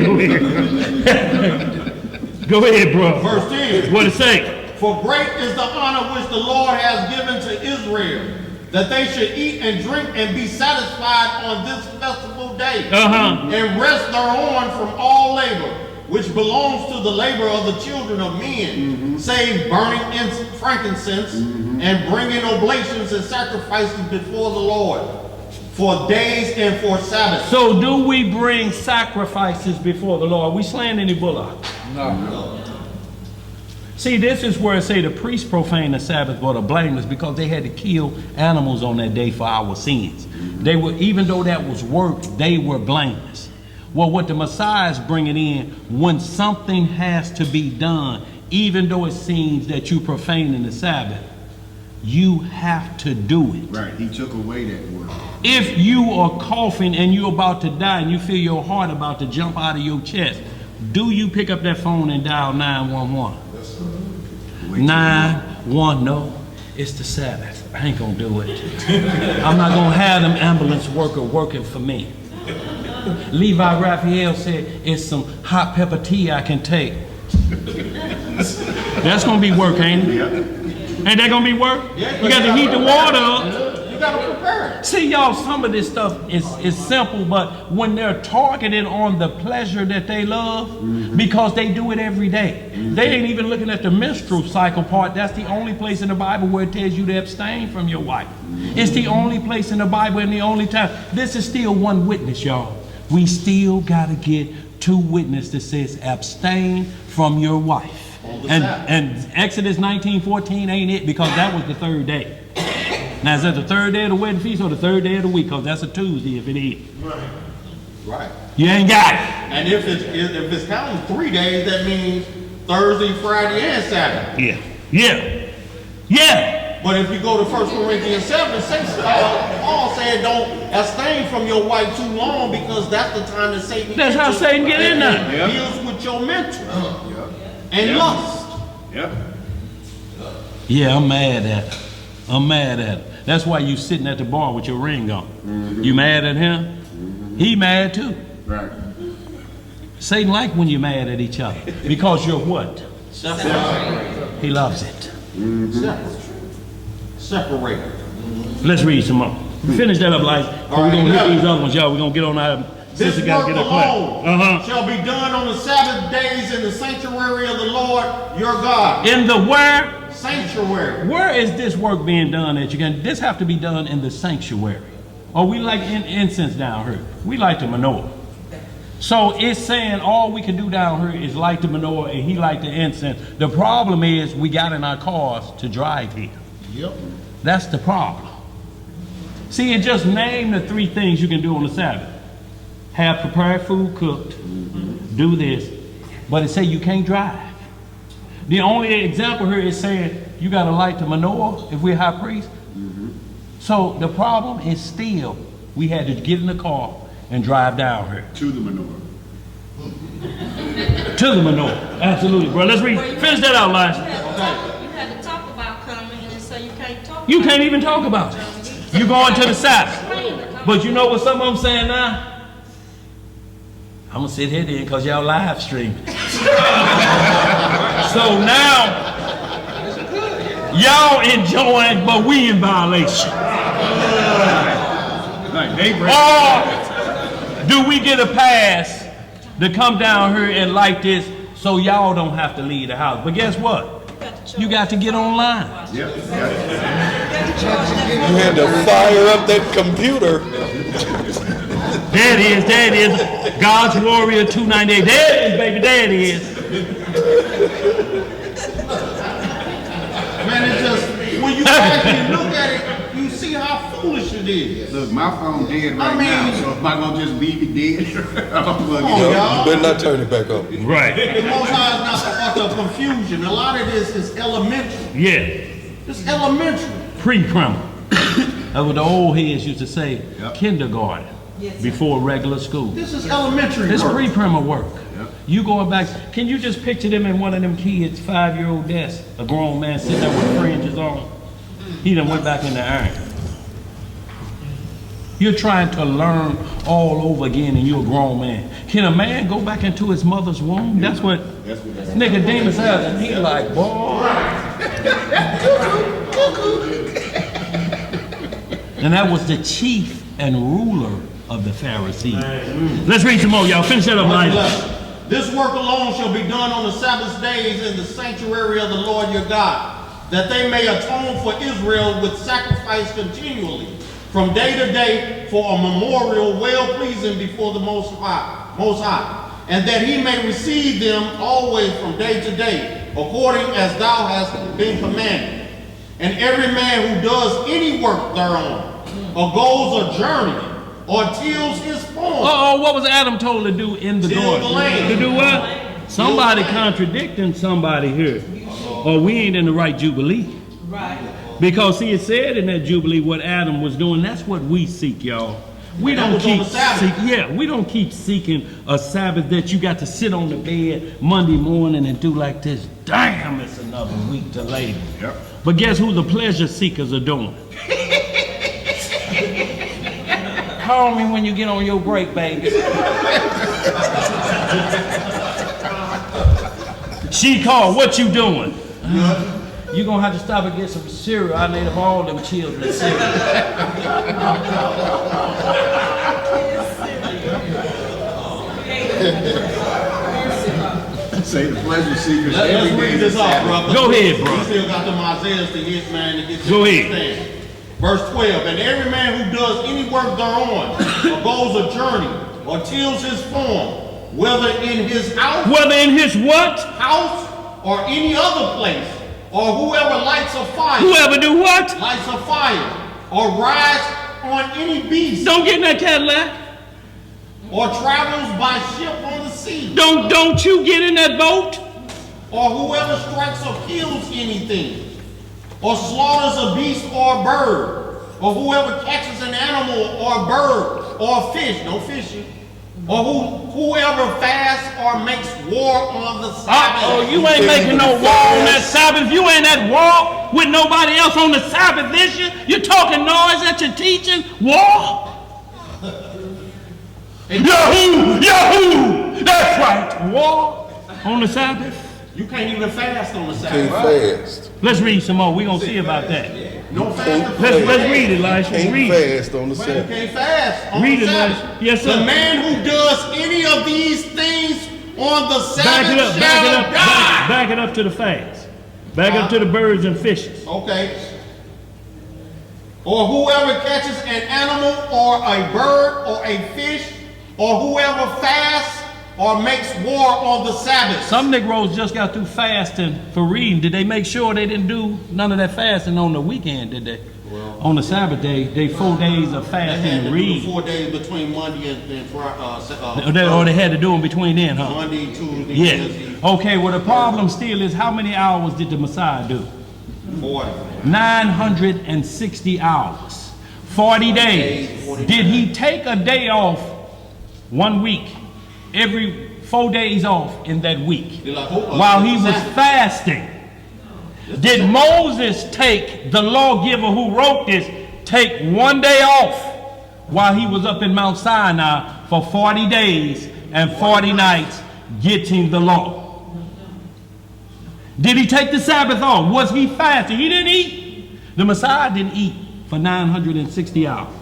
Go ahead. Go ahead, bro. Verse 10. What it say? For great is the honor which the Lord has given to Israel, that they should eat and drink and be satisfied on this festival day, and rest thereon from all labor, which belongs to the labor of the children of men, save burning frankincense and bringing oblations and sacrifices before the Lord, for days and for Sabbaths. So do we bring sacrifices before the Lord? We slaying any bullock? No. See, this is where it say the priests profane the Sabbath but are blameless, because they had to kill animals on that day for our sins. They were, even though that was work, they were blameless. Well, what the Messiah is bringing in, when something has to be done, even though it seems that you profaning the Sabbath, you have to do it. Right, he took away that word. If you are coughing and you're about to die and you feel your heart about to jump out of your chest, do you pick up that phone and dial 911? 911, no, it's the Sabbath. I ain't gonna do it. I'm not gonna have them ambulance worker working for me. Levi Raphael said, it's some hot pepper tea I can take. That's gonna be work, ain't it? Ain't that gonna be work? You got to heat the water up. You got to prepare it. See, y'all, some of this stuff is simple, but when they're targeted on the pleasure that they love, because they do it every day. They ain't even looking at the menstrual cycle part. That's the only place in the Bible where it tells you to abstain from your wife. It's the only place in the Bible and the only time. This is still one witness, y'all. We still got to get two witnesses that says abstain from your wife. And Exodus 19:14 ain't it, because that was the third day. Now, is that the third day of the wedding feast or the third day of the week? Because that's a Tuesday if it is. Right. You ain't got it. And if it's counting 3 days, that means Thursday, Friday, and Saturday. Yeah. But if you go to 1 Corinthians 7, Paul said don't abstain from your wife too long, because that's the time that Satan That's how Satan get in there. and deals with your mental and lust. Yeah, I'm mad at it. I'm mad at it. That's why you sitting at the bar with your ring on. You mad at him? He mad too. Right. Satan like when you're mad at each other, because you're what? He loves it. Separated. Let's read some more. Finish that up, like we're gonna hit these other ones, y'all. We're gonna get on our This sister work gotta get her alone class. shall be done on the Sabbath days in the sanctuary of the Lord your God. In the where? Sanctuary. Where is this work being done at? This have to be done in the sanctuary. Or we like incense down here. We light the menorah. So it's saying all we can do down here is light the menorah and he light the incense. The problem is we got in our cars to drive here. Yep. That's the problem. See, it just named the 3 things you can do on the Sabbath. Have prepared food cooked, do this, but it say you can't drive. The only example here is saying you got to light the menorah if we're high priest. So the problem is still we had to get in the car and drive down here. To the menorah. To the menorah. Absolutely, bro. Let's read. Finish that out, Elijah. You had to talk about coming, and so you can't talk. You can't even talk about it. You going to the Sabbath. But you know what some of them saying now? I'm gonna sit here then because y'all live streaming. So now y'all enjoying, but we in violation. Or do we get a pass to come down here and like this so y'all don't have to leave the house? But guess what? You got to get online. You had to fire up that computer. There it is, God's Warrior 298. There it is, baby, there it is. Man, it's just, when you actually look at it, you see how foolish it is. Look, my phone dead right now, so am I gonna just leave it dead? I'm plug it in. You better not turn it back on. Right. The Most High is not the confusion. A lot of this is elementary. Yeah. It's elementary. Pre-primer. That's what the old heads used to say, kindergarten, before regular school. This is elementary It's work. pre-primer work. You going back, can you just picture them in one of them kids' 5-year-old desk? A grown man sitting there with fringes on. He done went back in the iron. You're trying to learn all over again and you're a grown man. Can a man go back into his mother's womb? That's what Nicodemus has, and he like, boy. And that was the chief and ruler of the Pharisees. Let's read some more, y'all. Finish that up, Elijah. This work alone shall be done on the Sabbath days in the sanctuary of the Lord your God, that they may atone for Israel with sacrifice continually, from day to day, for a memorial well-pleasing before the Most High, and that he may receive them always from day to day, according as thou hast been commanded. And every man who does any work thereon, or goes a journey, or tills his farm. What was Adam told to do in the garden? To do what? Somebody contradicting somebody here. Or we ain't in the right Jubilee. Right. Because see, it said in that Jubilee what Adam was doing. That's what we seek, y'all. We don't keep we don't keep seeking a Sabbath that you got to sit on the bed Monday morning and do like this. Damn, it's another week to labor. Yep. But guess who the pleasure seekers are doing? Call me when you get on your break, baby. She called, what you doing? You're gonna have to stop and get some cereal. I made up all them children cereal. Say the pleasure seekers. Let's read this off, brother. Go ahead, bro. We still got them Isaiahs to hit, man, to get to Go ahead. understand. Verse 12, and every man who does any work thereon, or goes a journey, or tills his farm, whether in his house, house, or any other place, or whoever lights a fire. Whoever do what? Lights a fire, or rides on any beast. Don't get in that Cadillac. Or travels by ship on the sea. Don't you get in that boat. Or whoever strikes or kills anything, or slaughters a beast or a bird, or whoever catches an animal or a bird or a fish, no fishing, or whoever fasts or makes war on the Sabbath. Oh, you ain't making no war on that Sabbath. You ain't at war with nobody else on the Sabbath this year. You're talking noise that you're teaching. War. Yahoo! That's right. War on the Sabbath. You can't even fast on the Sabbath. Can't fast. Let's read some more. We're going to see about that. No fast. Let's read it, Elisha. Can't Read fast on the You Sabbath. can't fast on Read the it, Sabbath. Elisha. Yes, sir. The man who does any of these things on the Sabbath Back shall die. back it up to the fast. Back up to the birds and fishes. Okay. Or whoever catches an animal or a bird or a fish, or whoever fasts or makes war on the Sabbath. Some Negroes just got through fasting for reading. Did they make sure they didn't do none of that fasting on the weekend, did they? Well, on the Sabbath day, they 4 days of fasting and reading. 4 days between Monday and Friday. Or they had to do them between then, huh? Monday, Tuesday, Yeah. Wednesday. Okay, well the problem still is how many hours did the Messiah do? 40. 960 hours. 40 days. Did he take a day off 1 week? Every 4 days off in that week while he was fasting. Did Moses take, the lawgiver who wrote this, take 1 day off while he was up in Mount Sinai for 40 days and 40 nights getting the law? Did he take the Sabbath off? Was he fasting? He didn't eat. The Messiah didn't eat for 960 hours.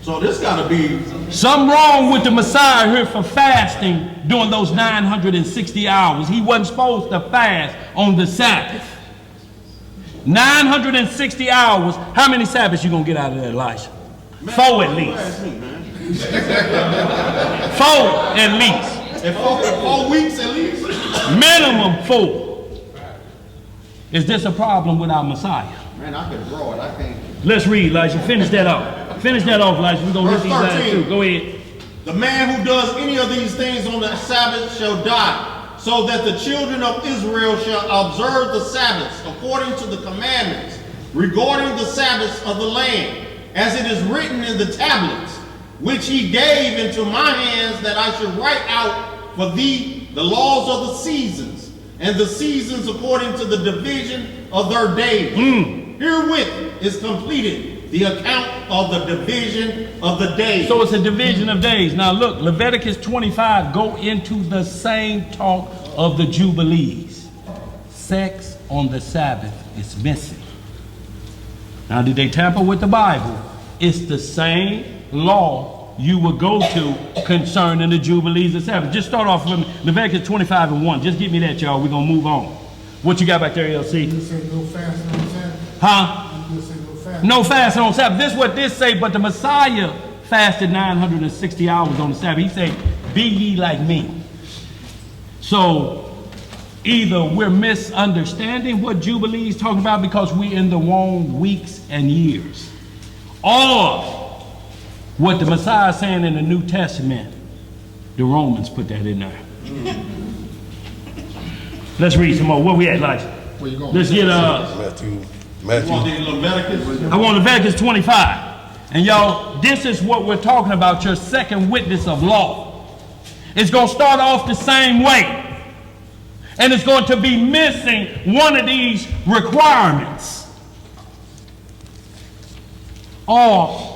So this got to be something wrong with the Messiah here for fasting during those 960 hours. He wasn't supposed to fast on the Sabbath. 960 hours. How many Sabbaths you gonna get out of that, Elisha? 4 at least. 4 at least. 4 weeks at least. Minimum 4. Is this a problem with our Messiah? Man, I could draw it. I can't. Let's read, Elisha. Finish that off. Finish that off, Elisha. We're going to read these last 2. Go ahead. The man who does any of these things on the Sabbath shall die, so that the children of Israel shall observe the Sabbaths according to the commandments regarding the Sabbaths of the land, as it is written in the tablets, which he gave into my hands that I should write out for thee the laws of the seasons, and the seasons according to the division of their days. Herewith is completed the account of the division of the days. So it's a division of days. Now look, Leviticus 25 go into the same talk of the Jubilees. Sex on the Sabbath is missing. Now did they tamper with the Bible? It's the same law you would go to concerning the Jubilees of Sabbath. Just start off with Leviticus 25 and 1. Just give me that, y'all. We're going to move on. What you got back there, LC? You say no fasting on Sabbath? Huh? You say no fasting. No fasting on Sabbath. This is what this say, but the Messiah fasted 960 hours on the Sabbath. He said, be ye like me. So either we're misunderstanding what Jubilee is talking about because we're in the wrong weeks and years, or what the Messiah is saying in the New Testament, the Romans put that in there. Let's read some more. Where we at, Elijah? Where you going? Let's get Matthew. You want the Leviticus? I want Leviticus 25. And y'all, this is what we're talking about, your second witness of law. It's going to start off the same way. And it's going to be missing one of these requirements. Or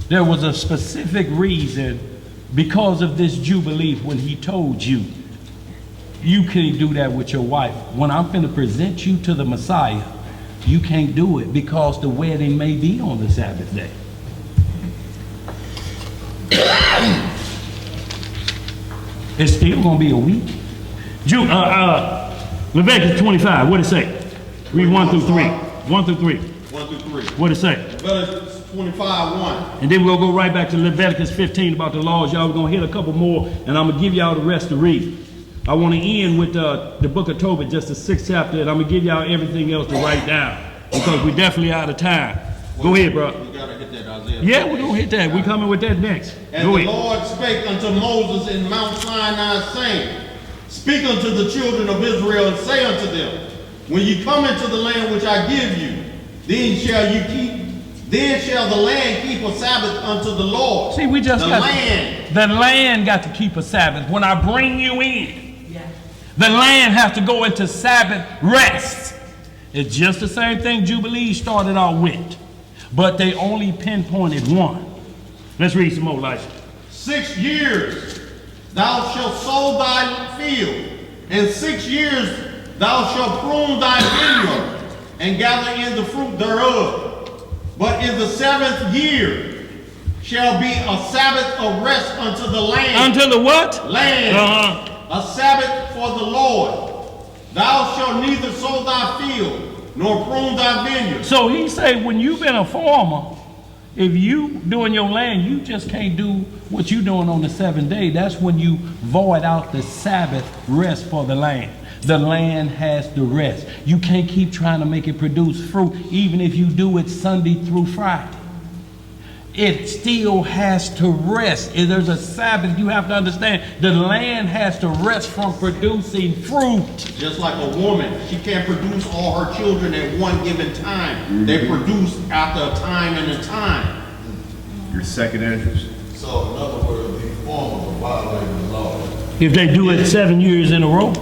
there was a specific reason because of this Jubilee when he told you, you can't do that with your wife. When I'm going to present you to the Messiah, you can't do it because the wedding may be on the Sabbath day. It's still going to be a week. Leviticus 25, what did it say? Read 1 through 3. 1 through 3. 1 through 3. What did it say? Leviticus 25, 1. And then we'll go right back to Leviticus 15 about the laws. Y'all, we're going to hit a couple more, and I'm going to give y'all the rest to read. I want to end with the book of Tobit, just the 6th chapter, and I'm going to give y'all everything else to write down because we're definitely out of time. Go ahead, bro. We got to hit that, Isaiah. Yeah, we're going to hit that. We're coming with that next. And Go the ahead. Lord spake unto Moses in Mount Sinai, saying, speak unto the children of Israel and say unto them, when you come into the land which I give you, then shall the land keep a Sabbath unto the Lord. See, we just the got land. The land got to keep a Sabbath. When I bring you in, the land has to go into Sabbath rest. It's just the same thing Jubilee started out with, but they only pinpointed one. Let's read some more, Elijah. 6 years thou shalt sow thy field, and 6 years thou shalt prune thy vineyard, and gather in the fruit thereof. But in the 7th year shall be a Sabbath of rest unto the land. Unto the what? Land. A Sabbath for the Lord. Thou shalt neither sow thy field, nor prune thy vineyard. So he say, when you've been a farmer, if you doing your land, you just can't do what you doing on the 7th day. That's when you void out the Sabbath rest for the land. The land has to rest. You can't keep trying to make it produce fruit, even if you do it Sunday through Friday. It still has to rest. If there's a Sabbath, you have to understand the land has to rest from producing fruit. Just like a woman, she can't produce all her children at one given time. They produce after a time and a time. Your second address. So, in other words, these farmers are violating the law. If they do it 7 years in a row,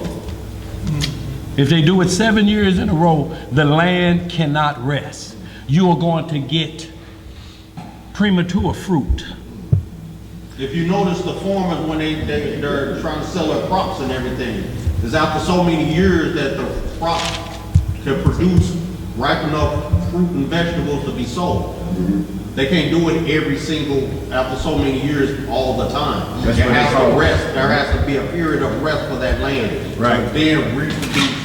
if they do it 7 years in a row, the land cannot rest. You are going to get premature fruit. If you notice the farmers when they're trying to sell their crops and everything, is after so many years that the crop can produce ripe enough fruit and vegetables to be sold. They can't do it every single, after so many years, all the time. That's There what they has call to it. rest. There has to be a period of rest for that land. Right. To then reproduce,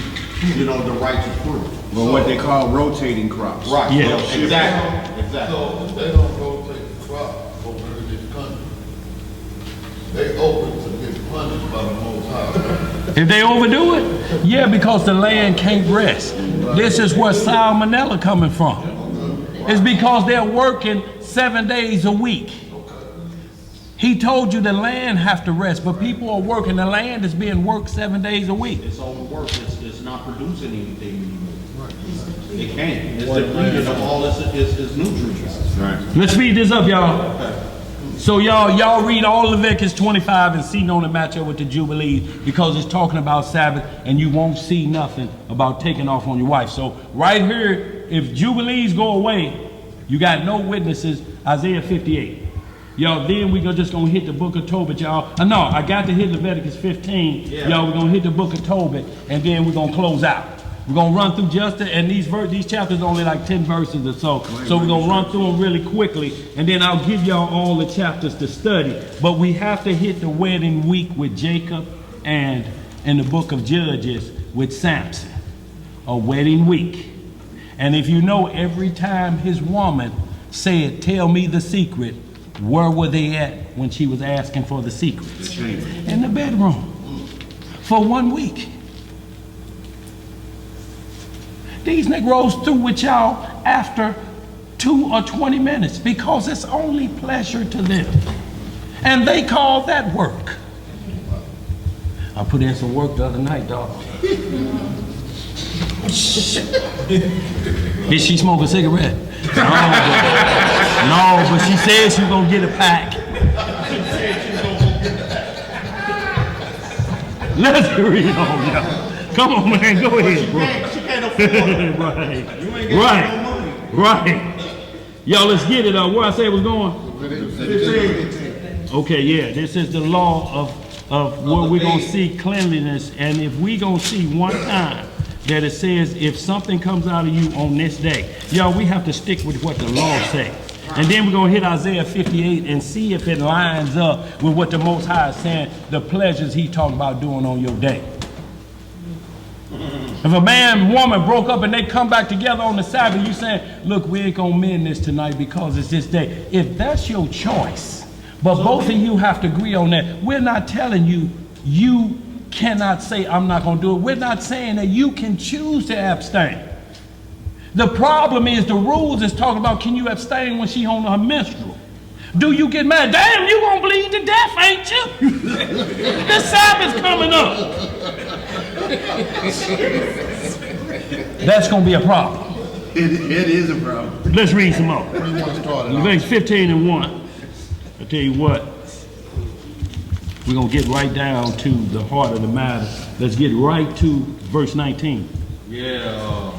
the righteous fruit. Or what they call rotating crops. Right. Yeah. So, exactly. Exactly. So, if they don't rotate the crop over in this country, they open to get punished by the Most High. If they overdo it, yeah, because the land can't rest. This is where salmonella coming from. It's because they're working 7 days a week. He told you the land have to rest, but people are working. The land is being worked 7 days a week. It's overworked. It's not producing anything anymore. It can't. It's depleted of all its nutrients. Right. Let's speed this up, y'all. So y'all read all Leviticus 25 and see no to match up with the Jubilees because it's talking about Sabbath and you won't see nothing about taking off on your wife. So right here, if Jubilees go away, you got no witnesses, Isaiah 58. Y'all, then we just gonna hit the book of Tobit, y'all. No, I got to hit Leviticus 15. Yeah. Y'all, we're gonna hit the book of Tobit and then we're gonna close out. We're gonna run through and these chapters only like 10 verses or so. So we're gonna run through them really quickly, and then I'll give y'all all the chapters to study. But we have to hit the wedding week with Jacob and in the book of Judges with Samson. A wedding week. And if you know, every time his woman said, "Tell me the secret," where were they at when she was asking for the secrets? In the bedroom. For 1 week. These Negroes through with y'all after 2 or 20 minutes because it's only pleasure to them. And they call that work. I put in some work the other night, dog. Did she smoke a cigarette? No, but she said she was gonna get a pack. Let's read on, y'all. Come on, man, go ahead, bro. Right. Y'all, let's get it. Where I say it was going? Okay, yeah. This is the law of where we're gonna see cleanliness, and if we gonna see one time that it says if something comes out of you on this day, y'all, we have to stick with what the law says. And then we're going to hit Isaiah 58 and see if it lines up with what the Most High is saying, the pleasures he talking about doing on your day. If a man and woman broke up and they come back together on the Sabbath, you saying, look, we ain't going to mend this tonight because it's this day. If that's your choice, but both of you have to agree on that, we're not telling you, you cannot say, I'm not going to do it. We're not saying that you can choose to abstain. The problem is the rules is talking about, can you abstain when she on her menstrual? Do you get mad? Damn, you gonna bleed to death, ain't you? The Sabbath's coming up. That's gonna be a problem. It is a problem. Let's read some more. Leviticus 15 and 1. I tell you what, we're gonna get right down to the heart of the matter. Let's get right to verse 19. Yeah.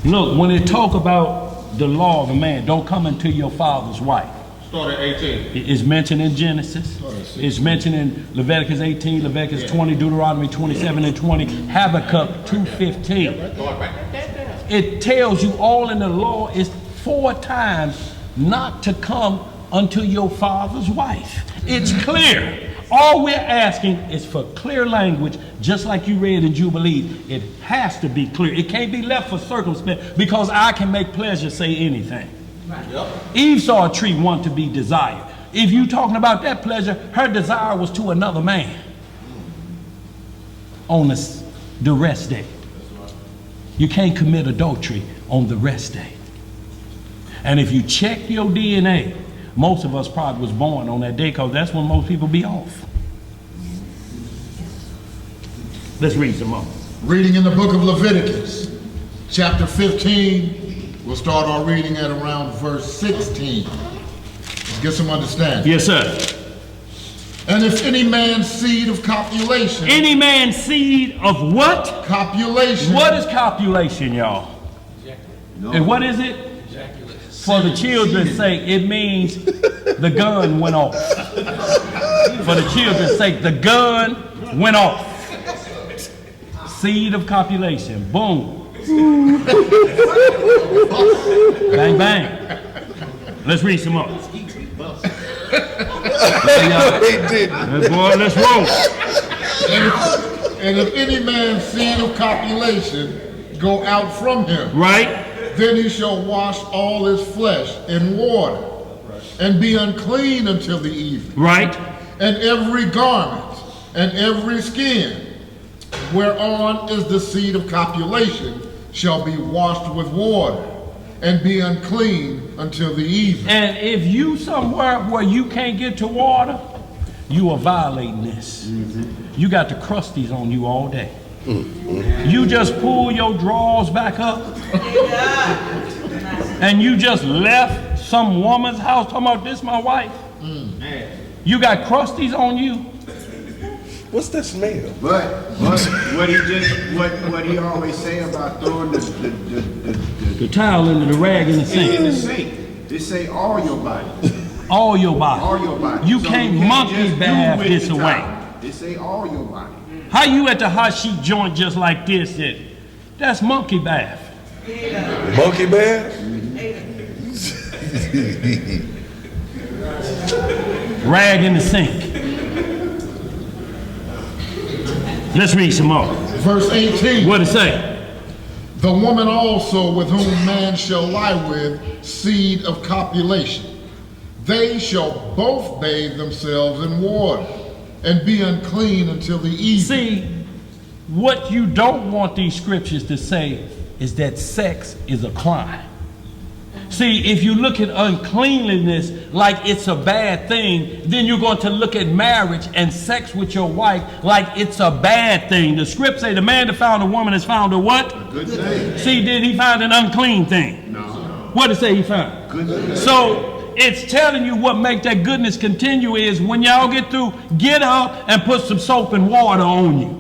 Look, when it talk about the law of a man, don't come into your father's wife. Start at 18. It's mentioned in Genesis. It's mentioned in Leviticus 18, Leviticus 20, Deuteronomy 27 and 20, Habakkuk 2:15. It tells you all in the law is 4 times not to come unto your father's wife. It's clear. All we're asking is for clear language, just like you read in Jubilee. It has to be clear. It can't be left for circumspect because I can make pleasure say anything. Right. Yep. Eve saw a tree want to be desired. If you talking about that pleasure, her desire was to another man on the rest day. You can't commit adultery on the rest day. And if you check your DNA, most of us probably was born on that day because that's when most people be off. Let's read some more. Reading in the book of Leviticus, chapter 15. We'll start our reading at around verse 16. Let's get some understanding. Yes, sir. And if any man's seed of copulation. Any man's seed of what? Copulation. What is copulation, y'all? No. And what is it? For the children's sake, it means the gun went off. For the children's sake, the gun went off. Seed of copulation. Boom. Bang, bang. Let's read some more. Boy, let's roll. And if any man's seed of copulation go out from him. Right. Then he shall wash all his flesh in water, and be unclean until the evening. Right. And every garment and every skin whereon is the seed of copulation shall be washed with water, and be unclean until the evening. And if you somewhere where you can't get to water, you are violating this. You got the crusties on you all day. You just pull your drawers back up and you just left some woman's house talking about this my wife? You got crusties on you? What's that smell? But what he always say about throwing The towel into the rag in the in the sink. sink. They say all your body. All your body. All your body. You So can't just monkey do bath with this the away. towel. They say all your body. How you at the hot sheet joint just like this? That's monkey bath. Monkey bath? Rag in the sink. Let's read some more. Verse 18. What it say? The woman also with whom man shall lie with, seed of copulation. They shall both bathe themselves in water and be unclean until the evening. See, what you don't want these scriptures to say is that sex is a crime. See, if you look at uncleanliness like it's a bad thing, then you're going to look at marriage and sex with your wife like it's a bad thing. The script say the man that found a woman has found a what? A good thing. See, did he find an unclean thing? No. What did it say he found? Good thing. So it's telling you what make that goodness continue is when y'all get through, get up and put some soap and water on you.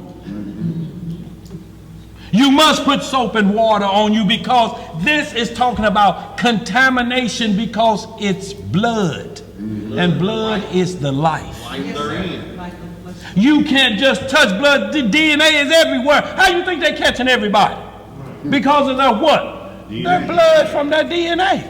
You must put soap and water on you because this is talking about contamination because it's blood. And blood is the life. You can't just touch blood. The DNA is everywhere. How you think they're catching everybody? Because of their what? Their blood from their DNA.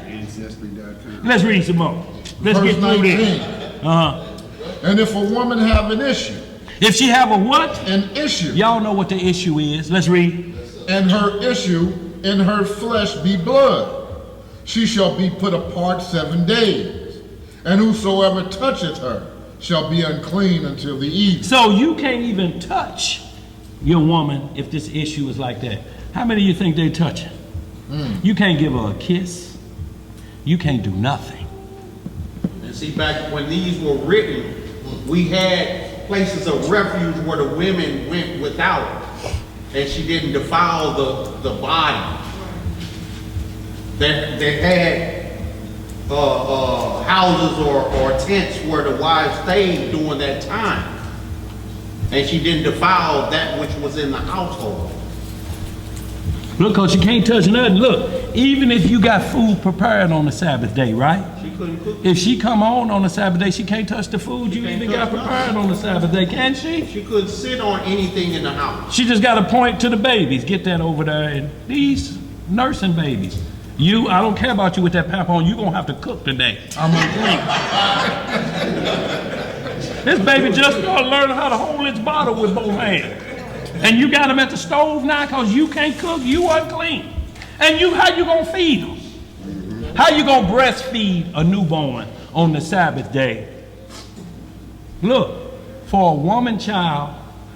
Let's read some more. Let's Verse get through 19. this. And if a woman have an issue, If she have a what? an issue, Y'all know what the issue is. Let's read. and her issue in her flesh be blood, she shall be put apart 7 days, and whosoever toucheth her shall be unclean until the evening. So you can't even touch your woman if this issue is like that. How many of you think they touching? You can't give her a kiss. You can't do nothing. And see, back when these were written, we had places of refuge where the women went without, and she didn't defile the body. They had houses or tents where the wives stayed during that time, and she didn't defile that which was in the household. Look, cause you can't touch nothing. Look, even if you got food prepared on the Sabbath day, right? She couldn't cook. If she come on the Sabbath day, she can't touch the food you Can't even got touch prepared on the Sabbath day, can she? She couldn't sit on anything in the house. She just got to point to the babies. Get that over there. And these nursing babies. I don't care about you with that pamper on. You're going to have to cook today. I'm unclean. This baby just started learning how to hold its bottle with both hands. And you got them at the stove now because you can't cook. You unclean. And how you going to feed them? How you going to breastfeed a newborn on the Sabbath day? Look, for a woman child,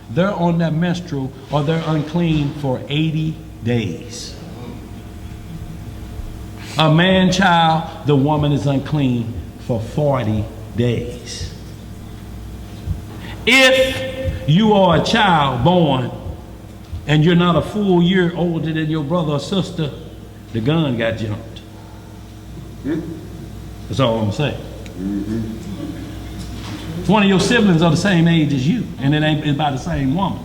they're on their menstrual or they're unclean for 80 days. A man child, the woman is unclean for 40 days. If you are a child born and you're not a full year older than your brother or sister, the gun got jumped. That's all I'm saying. One of your siblings are the same age as you, and it ain't by the same woman.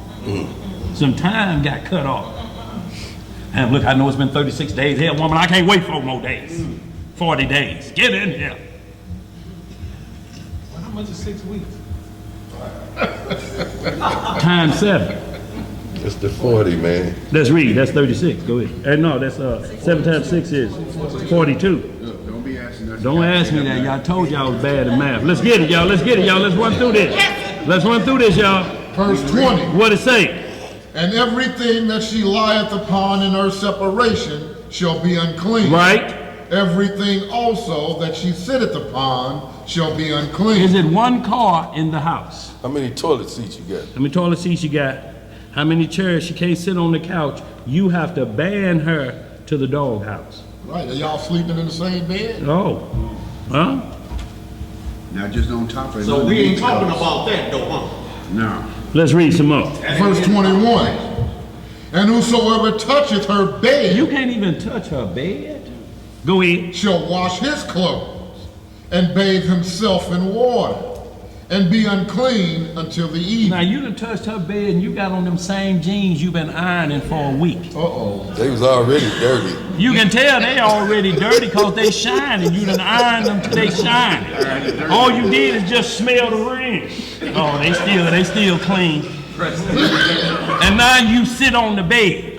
Some time got cut off. And look, I know it's been 36 days. Hell, woman, I can't wait 4 more days. 40 days. Get in here. How much is 6 weeks? Times 7. It's the 40, man. Let's read. That's 36. Go ahead. No, that's 7 times 6 is 42. Don't be asking us. Don't ask me that. Y'all told y'all I was bad at math. Let's get it, y'all. Let's get it, y'all. Let's run through this. Let's run through this, y'all. Verse 20. What it say? And everything that she lieth upon in her separation shall be unclean. Right. Everything also that she sitteth upon shall be unclean. Is it one car in the house? How many toilet seats you got? How many toilet seats you got? How many chairs? She can't sit on the couch. You have to ban her to the doghouse. Right, are y'all sleeping in the same bed? Oh. Huh? Now just on top of it. So we ain't talking about that though, huh? No. Let's read some more. Verse 21. And whosoever toucheth her bed. You can't even touch her bed. Go ahead. shall wash his clothes and bathe himself in water and be unclean until the evening. Now you done touched her bed and you got on them same jeans you've been ironing for a week. They was already dirty. You can tell they already dirty because they shining. You done ironed them till they shining. All you did is just smell the ring. Oh, they still clean. And now you sit on the bed.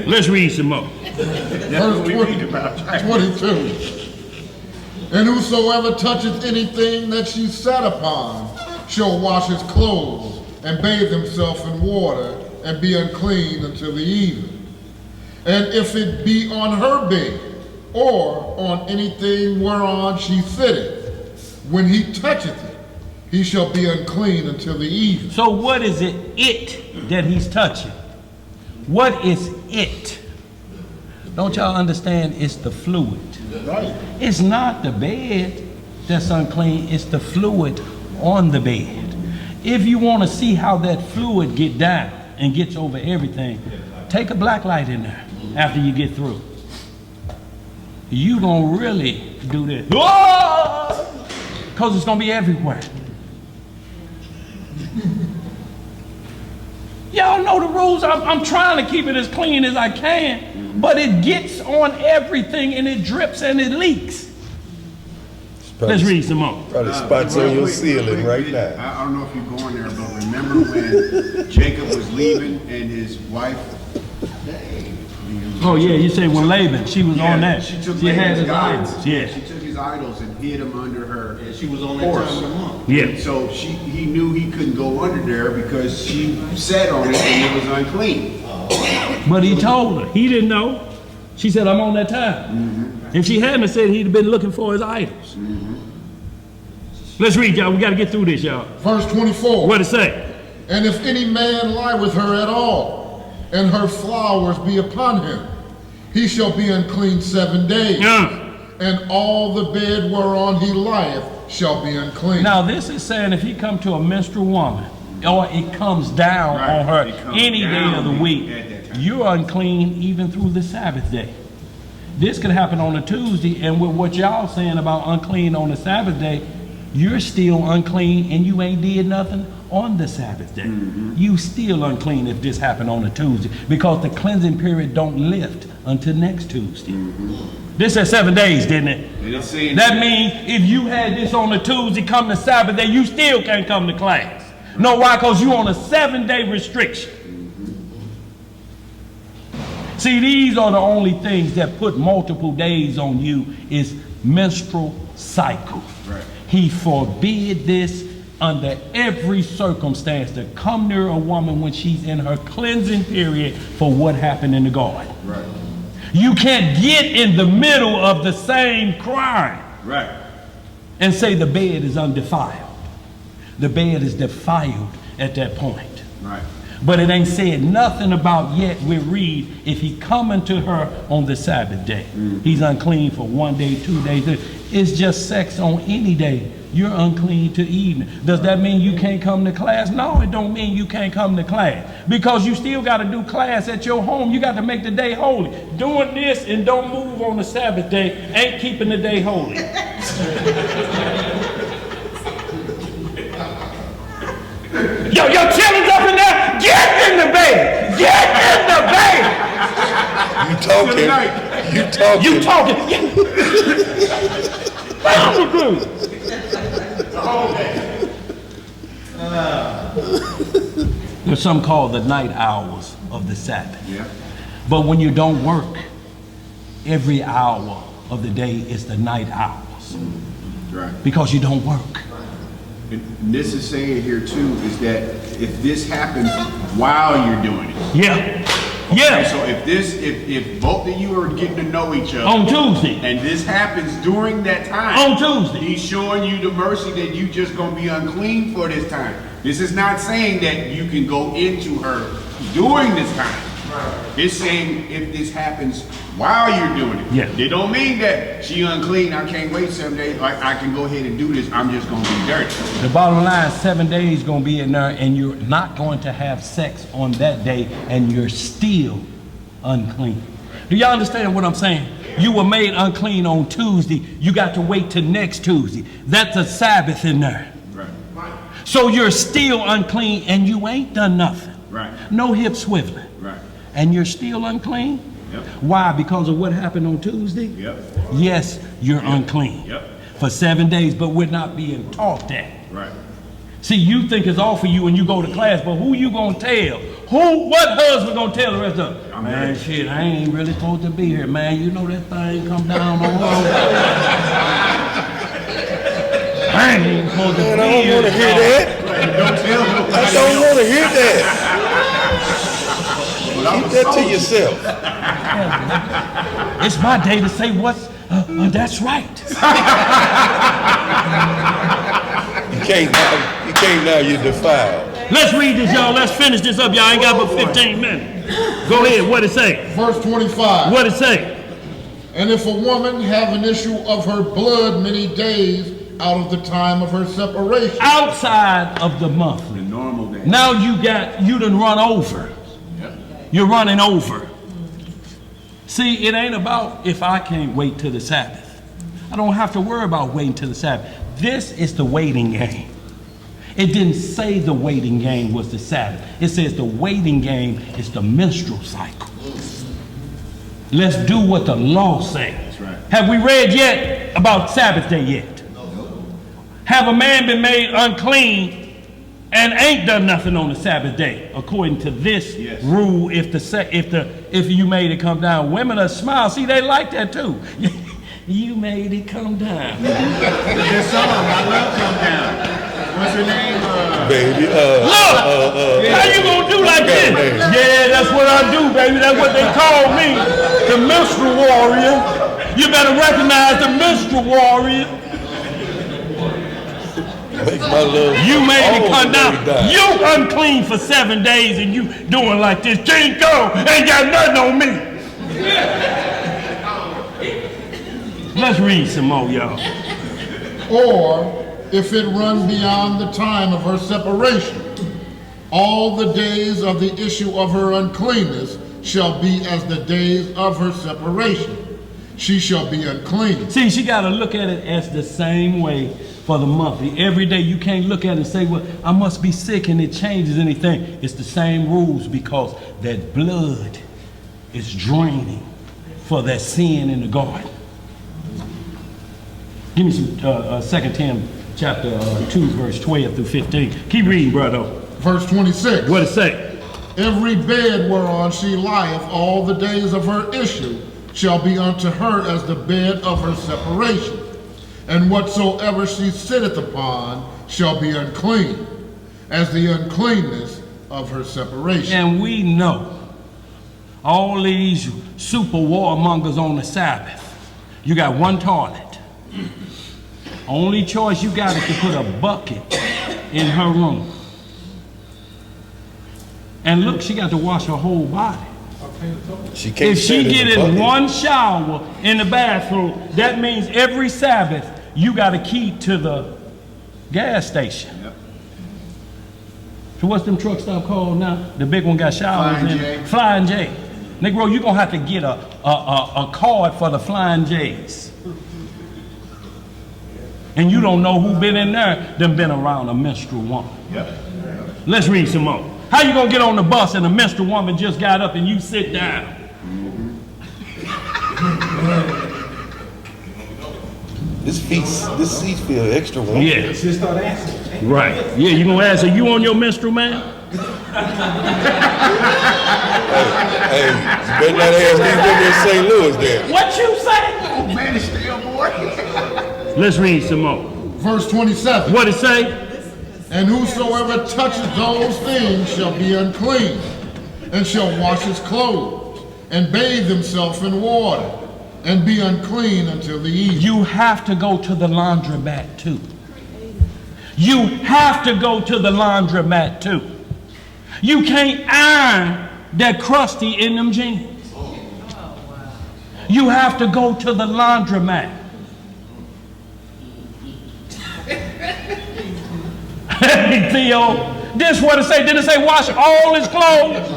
Let's read some more. Verse 22. And whosoever toucheth anything that she sat upon shall wash his clothes and bathe himself in water and be unclean until the evening. And if it be on her bed or on anything whereon she sitteth, when he toucheth it, he shall be unclean until the evening. So what is it that he's touching? What is it? Don't y'all understand? It's the fluid. Right. It's not the bed that's unclean, it's the fluid on the bed. If you want to see how that fluid get down and gets over everything, take a black light in there after you get through. You gonna really do this. Because it's gonna be everywhere. Y'all know the rules. I'm trying to keep it as clean as I can, but it gets on everything and it drips and it leaks. Let's read some more. Probably spots on your ceiling right now. I don't know if you're going there, but remember when Jacob was leaving and his wife? Oh yeah, you say when Laban, she was on that. She took had Laban's his idols. idols. Yeah. She took his idols and hid them under her. And she was on that horse. time of the month. Yeah. So he knew he couldn't go under there because she sat on it and it was unclean. But he told her. He didn't know. She said, I'm on that time. If she hadn't said, he'd have been looking for his idols. Let's read, y'all. We got to get through this, y'all. Verse 24. What it say? And if any man lie with her at all, and her flowers be upon him, he shall be unclean 7 days. Yeah. And all the bed whereon he lieth shall be unclean. Now, this is saying if he come to a menstrual woman, or it comes down on her any day of the week, you're unclean even through the Sabbath day. This could happen on a Tuesday, and with what y'all saying about unclean on the Sabbath day, you're still unclean and you ain't did nothing on the Sabbath day. You still unclean if this happened on a Tuesday, because the cleansing period don't lift until next Tuesday. This said 7 days, didn't it? That means if you had this on a Tuesday, come to Sabbath day, you still can't come to class. No, why? Because you on a 7-day restriction. See, these are the only things that put multiple days on you is menstrual cycle. Right. He forbid this under every circumstance to come near a woman when she's in her cleansing period for what happened in the garden. Right. You can't get in the middle of the same crime. Right. And say the bed is undefiled. The bed is defiled at that point. Right. But it ain't said nothing about yet. We read if he coming to her on the Sabbath day, he's unclean for 1 day, 2 days. It's just sex on any day. You're unclean to evening. Does that mean you can't come to class? No, it don't mean you can't come to class, because you still got to do class at your home. You got to make the day holy. Doing this and don't move on the Sabbath day ain't keeping the day holy. Yo, your children's up in there. Get in the bed. Get in the bed. You talking. There's something called the night hours of the Sabbath. Yeah. But when you don't work, every hour of the day is the night hours. Right. Because you don't work. And this is saying here too is that if this happens while you're doing it. Yeah. Yeah. Okay, so if both of you are getting to know each other on Tuesday, and this happens during that time on Tuesday, he's showing you the mercy that you just gonna be unclean for this time. This is not saying that you can go into her during this time. Right. It's saying if this happens while you're doing it. Yeah. It don't mean that she unclean, I can't wait 7 days, I can go ahead and do this, I'm just gonna be dirty. The bottom line, 7 days gonna be in there and you're not going to have sex on that day and you're still unclean. Do y'all understand what I'm saying? You were made unclean on Tuesday. You got to wait till next Tuesday. That's a Sabbath in there. Right. So you're still unclean and you ain't done nothing. Right. No hip swiveling. Right. And you're still unclean? Yep. Why? Because of what happened on Tuesday? Yep. Yes, you're unclean. Yep. For 7 days, but we're not being taught that. Right. See, you think it's all for you when you go to class, but who you gonna tell? What husband gonna tell the rest of them? Man, shit, I ain't really supposed to be here, man. You know that thing come down on her. I ain't supposed to be here. I don't want to hear that. Don't tell them. I don't want to hear that. Keep that to yourself. It's my day to say what's, that's right. You can't now, you're defiled. Let's read this, y'all. Let's finish this up. Y'all ain't got but 15 minutes. Go ahead. What it say? Verse 25. What it say? And if a woman have an issue of her blood many days out of the time of her separation. Outside of the monthly. The normal day. Now you done run over. You're running over. See, it ain't about if I can't wait till the Sabbath. I don't have to worry about waiting till the Sabbath. This is the waiting game. It didn't say the waiting game was the Sabbath. It says the waiting game is the menstrual cycle. Let's do what the law says. That's right. Have we read yet about Sabbath day yet? No. Have a man been made unclean and ain't done nothing on the Sabbath day, according to this rule? If you made it come down, women are smile. See, they like that too. You made it come down. There's song, I love come down. What's her name? Baby, look! How you gonna do like this? Yeah, that's what I do, baby. That's what they call me. The minstrel warrior. You better recognize the minstrel warrior. make my love. You made it come down. Die. You unclean for 7 days and you doing like this. Can't go. Ain't got nothing on me. Let's read some more, y'all. Or if it run beyond the time of her separation, all the days of the issue of her uncleanness shall be as the days of her separation. She shall be unclean. See, she got to look at it as the same way for the monthly. Every day you can't look at it and say, well, I must be sick and it changes anything. It's the same rules because that blood is draining for that sin in the garden. Give me some 2 Tim chapter 2, verse 12 through 15. Keep reading, brother. Verse 26. What it say? Every bed whereon she lieth all the days of her issue shall be unto her as the bed of her separation. And whatsoever she sitteth upon shall be unclean, as the uncleanness of her separation. And we know all these super warmongers on the Sabbath. You got one toilet. Only choice you got is to put a bucket in her room. And look, she got to wash her whole body. She can't if she get in one shower in the bathroom, that means every Sabbath you got a key to the gas station. Yep. So what's them truck stop called now? The big one got showers Flying in J. it. Flying J. Negro, you're going to have to get a card for the Flying J's. And you don't know who been in there, them been around a menstrual woman. Yep. Let's read some more. How you gonna get on the bus and a menstrual woman just got up and you sit down? This seat feel extra warm. Yeah. Just start asking. Right. Yeah, you gonna ask, are you on your menstrual, man? Hey, you better not ask these women in St. Louis there. What you say? Oh man, it's still boy. Let's read some more. Verse 27. What it say? And whosoever touches those things shall be unclean, and shall wash his clothes, and bathe himself in water, and be unclean until the evening. You have to go to the laundromat too. You have to go to the laundromat too. You can't iron that crusty in them jeans. You have to go to the laundromat. Hey, Theo, this what it say. Did it say wash all his clothes?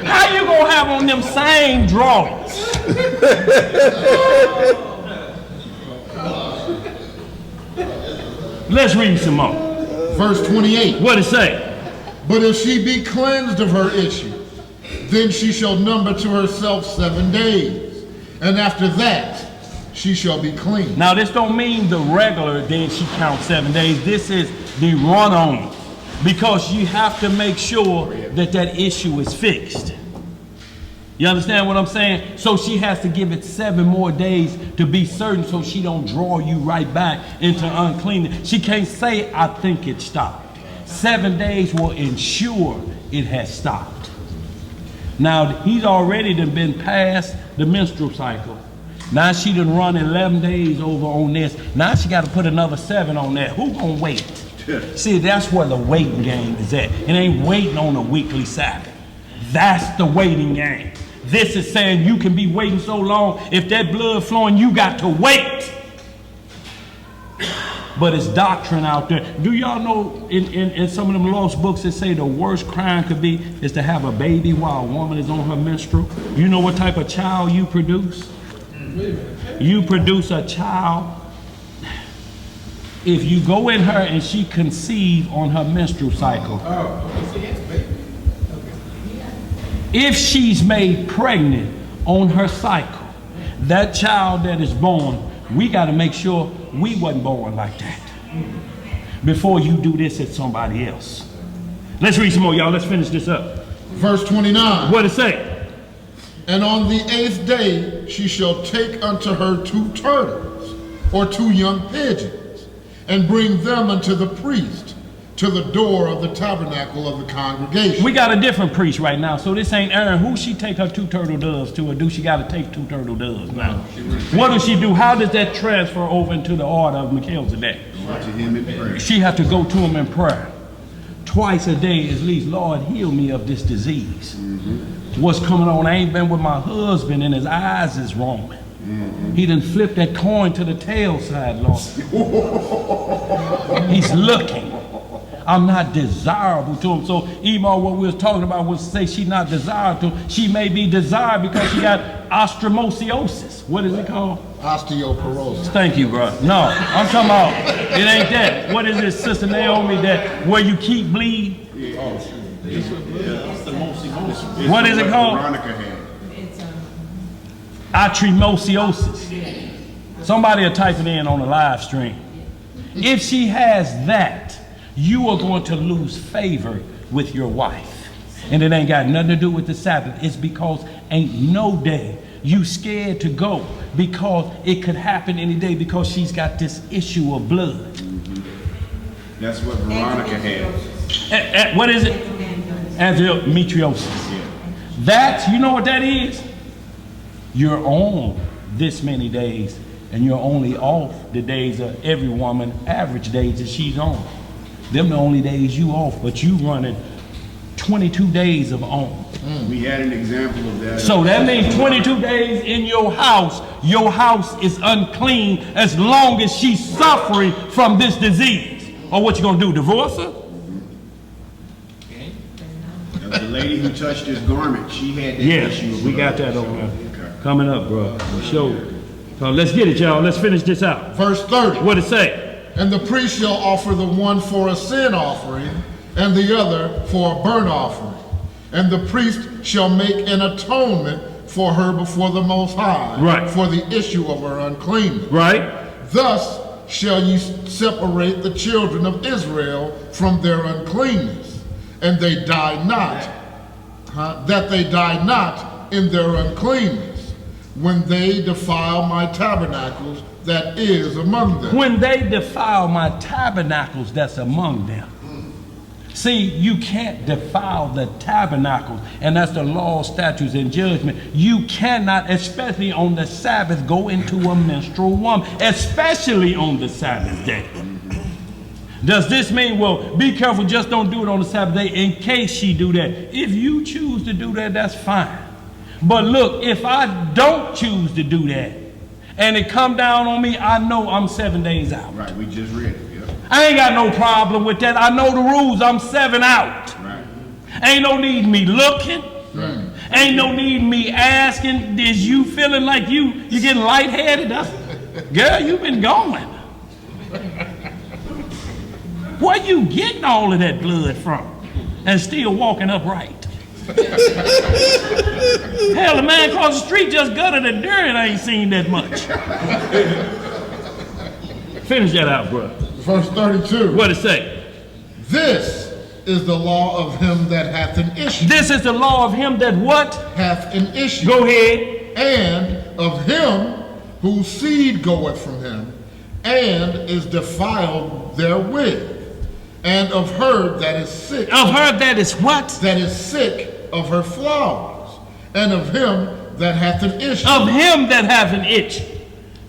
How you gonna have on them same drawers Let's read some more. Verse 28. What it say? But if she be cleansed of her issue, then she shall number to herself 7 days, and after that she shall be clean. Now this don't mean the regular, then she counts 7 days. This is the run-on, because you have to make sure that that issue is fixed. You understand what I'm saying? So she has to give it 7 more days to be certain, so she don't draw you right back into uncleanness. She can't say, I think it stopped. 7 days will ensure it has stopped. Now, he's already done been past the menstrual cycle. Now she done run 11 days over on this. Now she got to put another 7 on that. Who gonna wait? See, that's where the waiting game is at. It ain't waiting on a weekly Sabbath. That's the waiting game. This is saying you can be waiting so long, if that blood flowing, you got to wait. But it's doctrine out there. Do y'all know in some of them lost books that say the worst crime could be is to have a baby while a woman is on her menstrual? You know what type of child you produce? You produce a child. If you go in her and she conceive on her menstrual cycle, if she's made pregnant on her cycle, that child that is born, we got to make sure we wasn't born like that before you do this at somebody else. Let's read some more, y'all. Let's finish this up. Verse 29. What it say? And on the 8th day she shall take unto her 2 turtles or 2 young pigeons, and bring them unto the priest to the door of the tabernacle of the congregation. We got a different priest right now, so this ain't Aaron. Who she take her 2 turtle doves to, or do she got to take 2 turtle doves now? What does she do? How does that transfer over into the order of Melchizedek? She have to go to him in prayer. Twice a day at least, Lord, heal me of this disease. What's coming on? I ain't been with my husband and his eyes is roaming. He done flipped that coin to the tail side, Lord. He's looking. I'm not desirable to him. So even what we was talking about was say she's not desirable to him. She may be desired because she got osteomycosis. What is it called? Osteoporosis. Thank you, bro. No, I'm talking about, it ain't that. What is it, Sister Naomi, that where you keep bleeding? What is it called? Osteomycosis. Somebody will type it in on the live stream. If she has that, you are going to lose favor with your wife. And it ain't got nothing to do with the Sabbath. It's because ain't no day you scared to go, because it could happen any day, because she's got this issue of blood. That's what Veronica had. What is it? Endometriosis. That's, you know what that is? You're on this many days, and you're only off the days of every woman, average days that she's on. Them the only days you off, but you running 22 days of on. We had an example of that. So that means 22 days in your house is unclean as long as she's suffering from this disease. Or what you gonna do, divorce her? The lady who touched his garment, she had that issue. Yes, we got that on there. Coming up, bro. Show. So let's get it, y'all. Let's finish this out. Verse 30. What it say? And the priest shall offer the one for a sin offering, and the other for a burnt offering. And the priest shall make an atonement for her before the Most High, for the issue of her uncleanness. Thus shall ye separate the children of Israel from their uncleanness, and they die not, that they die not in their uncleanness, when they defile my tabernacles that is among them. When they defile my tabernacles that's among them. See, you can't defile the tabernacles, and that's the law, statutes, and judgment. You cannot, especially on the Sabbath, go into a menstrual woman, especially on the Sabbath day. Does this mean, well, be careful, just don't do it on the Sabbath day in case she do that? If you choose to do that, that's fine. But look, if I don't choose to do that, and it come down on me, I know I'm 7 days out. Right, we just read it. I ain't got no problem with that. I know the rules. I'm 7 out. Ain't no need me looking. Ain't no need me asking, is you feeling like you getting lightheaded? Girl, you been going. Where you getting all of that blood from and still walking upright? Hell, the man across the street just gutted a dirt and I ain't seen that much. Finish that out, bro. Verse 32. What it say? This is the law of him that hath an issue. This is the law of him that what? Hath an issue. Go ahead. And of him whose seed goeth from him, and is defiled therewith. And of her that is sick. Of her that is what? That is sick of her flowers. And of him that hath an issue. Of him that hath an itch.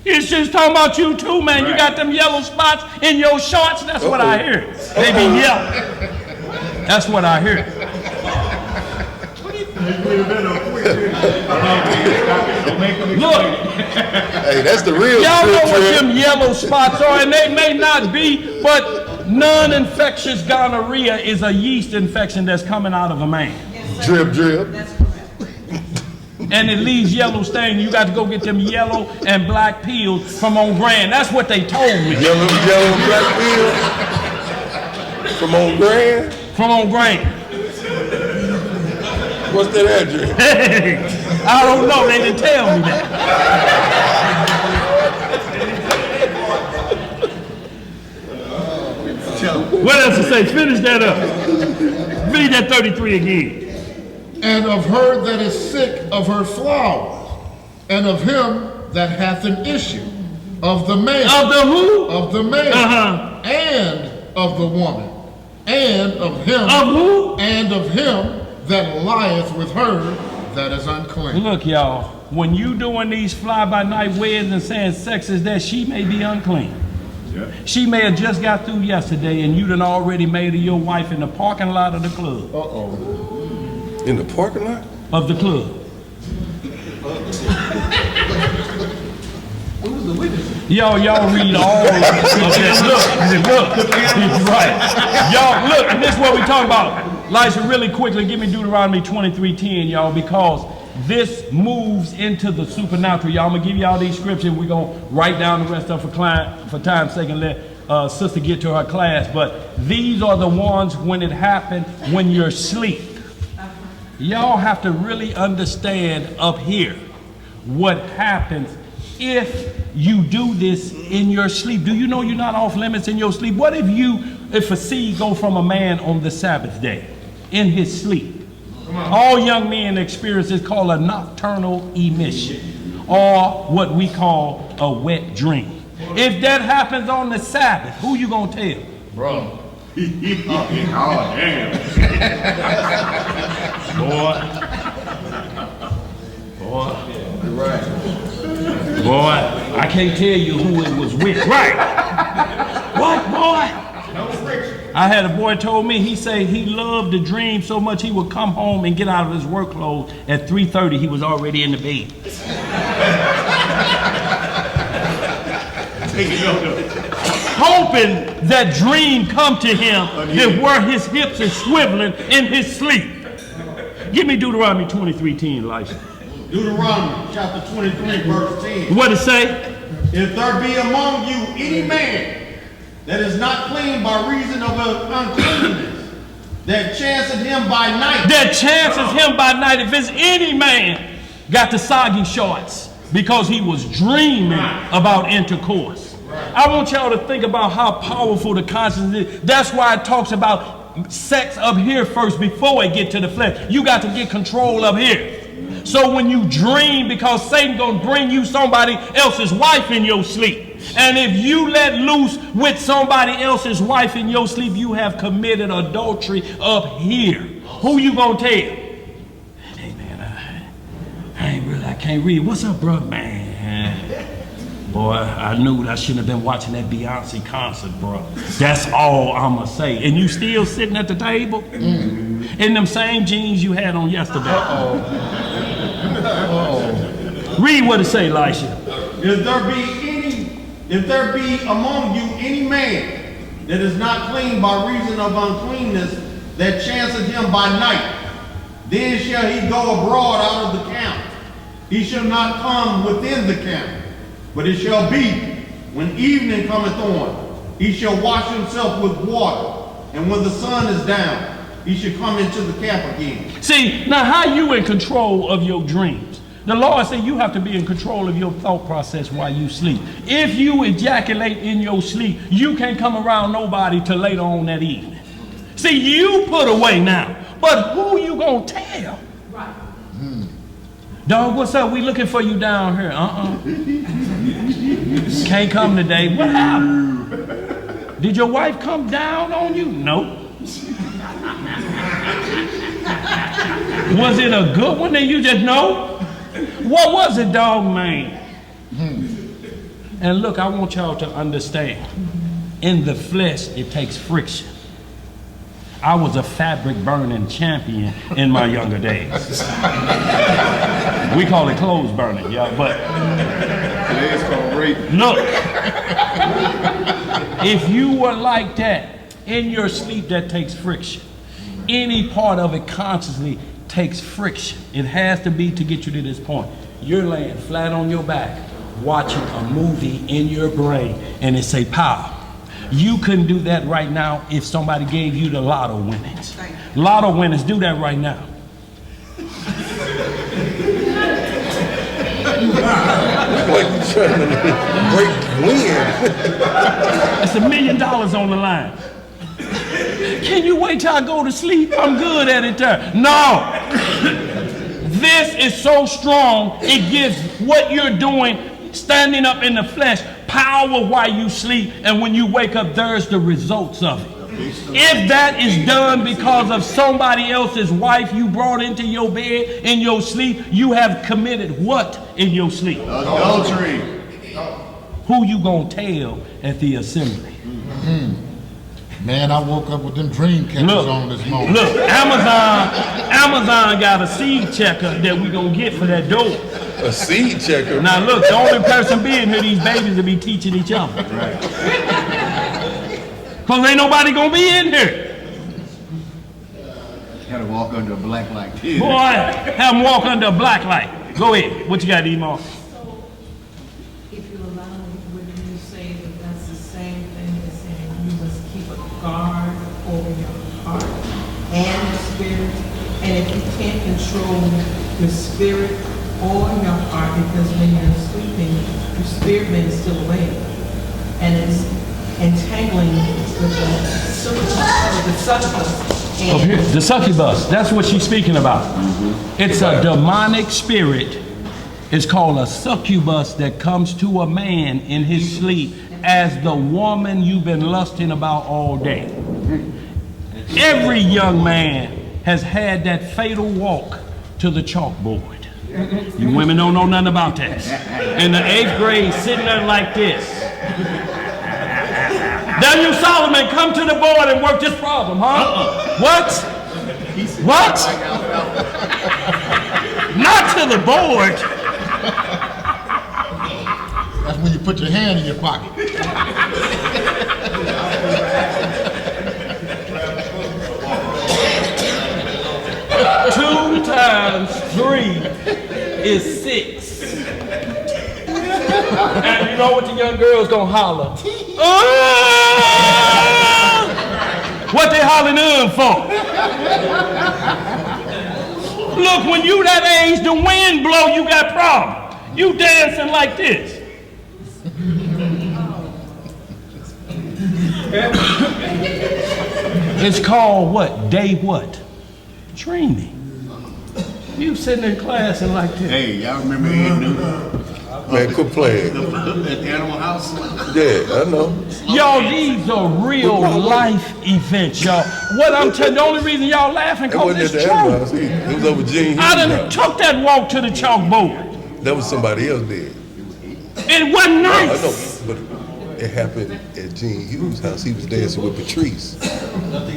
It's just talking about you too, man. Right. You got them yellow spots in your shorts. That's what I hear. They be yellow. That's what I hear. Look. Hey, that's the real. Y'all know what them yellow spots are, and they may not be, but non-infectious gonorrhea is a yeast infection that's coming out of a man. Yes, drip, drip. That's correct. And it leaves yellow stain. You got to go get them yellow and black pills from On Grand. That's what they told me. Yellow and black pills from On Grand? From On Grand. What's that address? Hey, I don't know. They didn't tell me that. What else to say? Finish that up. Read that 33 again. And of her that is sick of her flowers, and of him that hath an issue, of the man. Of the who? Of the man. And of the woman. And of him. Of who? And of him that lieth with her that is unclean. Look, y'all, when you doing these fly-by-night weds and saying sex is that, she may be unclean. Yeah. She may have just got through yesterday and you done already made her your wife in the parking lot of the club. Uh-oh. In the parking lot? Of the club. Y'all read all of that. Look, he's right. Y'all, look, and this is what we talking about. Elisha, really quickly, give me Deuteronomy 23:10, y'all, because this moves into the supernatural. Y'all, I'm going to give y'all these scriptures. We're going to write down the rest of them for time's sake and let sister get to her class. But these are the ones when it happened when you're asleep. Y'all have to really understand up here what happens if you do this in your sleep. Do you know you're not off limits in your sleep? What if a seed go from a man on the Sabbath day in his sleep? All young men experience is called a nocturnal emission, or what we call a wet dream. If that happens on the Sabbath, who you gonna tell? Bro. Oh, damn. Boy. You're right. Boy, I can't tell you who it was with. Right. What, boy? I had a boy told me, he said he loved to dream so much he would come home and get out of his work clothes. At 3:30, he was already in the bed. Hoping that dream come to him that where his hips are swiveling in his sleep. Give me Deuteronomy 23:10, Elisha. Deuteronomy chapter 23, verse 10. What it say? If there be among you any man that is not clean by reason of uncleanness, that chanceth him by night. That chances him by night. If it's any man got the soggy shorts because he was dreaming about intercourse. I want y'all to think about how powerful the conscience is. That's why it talks about sex up here first before it get to the flesh. You got to get control up here. So when you dream, because Satan gonna bring you somebody else's wife in your sleep. And if you let loose with somebody else's wife in your sleep, you have committed adultery up here. Who you gonna tell? Hey man, I can't read. What's up, bro? Man. Boy, I knew I shouldn't have been watching that Beyonce concert, bro. That's all I'ma say. And you still sitting at the table? In them same jeans you had on yesterday. Read what it say, Elisha. If there be among you any man that is not clean by reason of uncleanness, that chanceth him by night, Then shall he go abroad out of the camp. He shall not come within the camp. But it shall be, when evening cometh on, he shall wash himself with water. And when the sun is down, he shall come into the camp again. See, now how you in control of your dreams? The Lord said you have to be in control of your thought process while you sleep. If you ejaculate in your sleep, you can't come around nobody till later on that evening. See, you put away now, but who you gonna tell? Right. Dog, what's up? We looking for you down here. Can't come today. What happened? Did your wife come down on you? Nope. Was it a good one that you just know? What was it, dog, man? And look, I want y'all to understand. In the flesh, it takes friction. I was a fabric burning champion in my younger days. We call it clothes burning, yeah, but Today it's called rape. look, if you were like that, in your sleep that takes friction. Any part of it consciously takes friction. It has to be to get you to this point. You're laying flat on your back, watching a movie in your brain, and it say pow. You couldn't do that right now if somebody gave you the lotto winnings. Lotto winners do that right now. Like you trying to break wind. It's $1 million on the line. Can you wait till I go to sleep? I'm good at it there. No. This is so strong, it gives what you're doing, standing up in the flesh, power while you sleep, and when you wake up, there's the results of it. If that is done because of somebody else's wife you brought into your bed in your sleep, you have committed what in your sleep? Adultery. Who you gonna tell at the assembly? Man, I woke up with them dream catchers on this morning. Look, Amazon got a seed checker that we gonna get for that door. A seed checker. Now look, the only person being here, these babies will be teaching each other. Right. Cause ain't nobody gonna be in here. Gotta walk under a black light. Boy, have them walk under a black light. Go ahead. What you got, Emo? So, if you allow me, wouldn't you say that that's the same thing as saying you must keep a guard over your heart and your spirit? And if you can't control your spirit or your heart, because when you're sleeping, your spirit man is still awake, and it's entangling with the succubus. The succubus, that's what she's speaking about. It's a demonic spirit. It's called a succubus that comes to a man in his sleep as the woman you've been lusting about all day. Every young man has had that fatal walk to the chalkboard. You women don't know nothing about that. In the 8th grade, sitting there like this. Daniel Solomon, come to the board and work this problem, huh? What? What? Not to the board. That's when you put your hand in your pocket. 2 times 3 is 6. And you know what the young girls gonna holler? What they hollering for? Look, when you that age, the wind blow, you got problems. You dancing like this. It's called what? Day what? Dreaming. You sitting in class and like this. Hey, y'all remember Ed Newton? Man, quit playing. At the Animal House? Yeah, I know. Y'all, these are real life events, y'all. What I'm telling, the only reason y'all laughing It because wasn't it's at the true. Animal House either. It was over Gene I Hughes' done house. took that walk to the chalkboard. That was somebody else did. It wasn't I know, nice. but it happened at Gene Hughes' house. He was dancing with Patrice. Because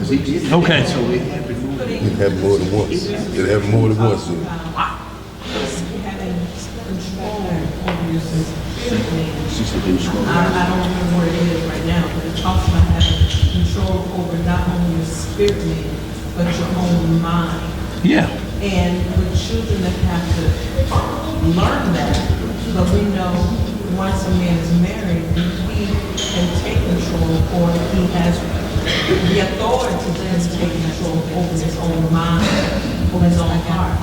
he did. Okay. So it happened. It happened more than once. It happened more than once. Having control over your spirit man. She said they scroll. I don't remember where it is right now, but it talks about having control over not only your spirit man, but your own mind. Yeah. And with children that have to learn that, but we know once a man is married, he can take control, or he has the authority to just take control over his own mind, over his own heart.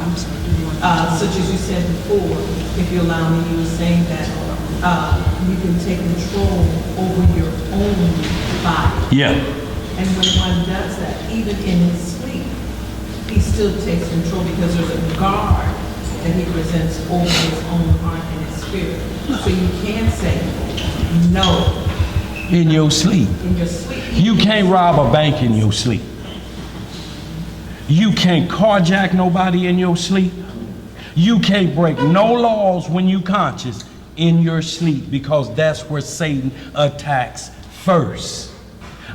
Such as you said before, if you allow me, you were saying that you can take control over your own body. Yeah. And when one does that, even in his sleep, he still takes control because there's a guard that he presents over his own heart and his spirit. So you can't say no. In your sleep. In your sleep. You can't rob a bank in your sleep. You can't carjack nobody in your sleep. You can't break no laws when you conscious in your sleep, because that's where Satan attacks first.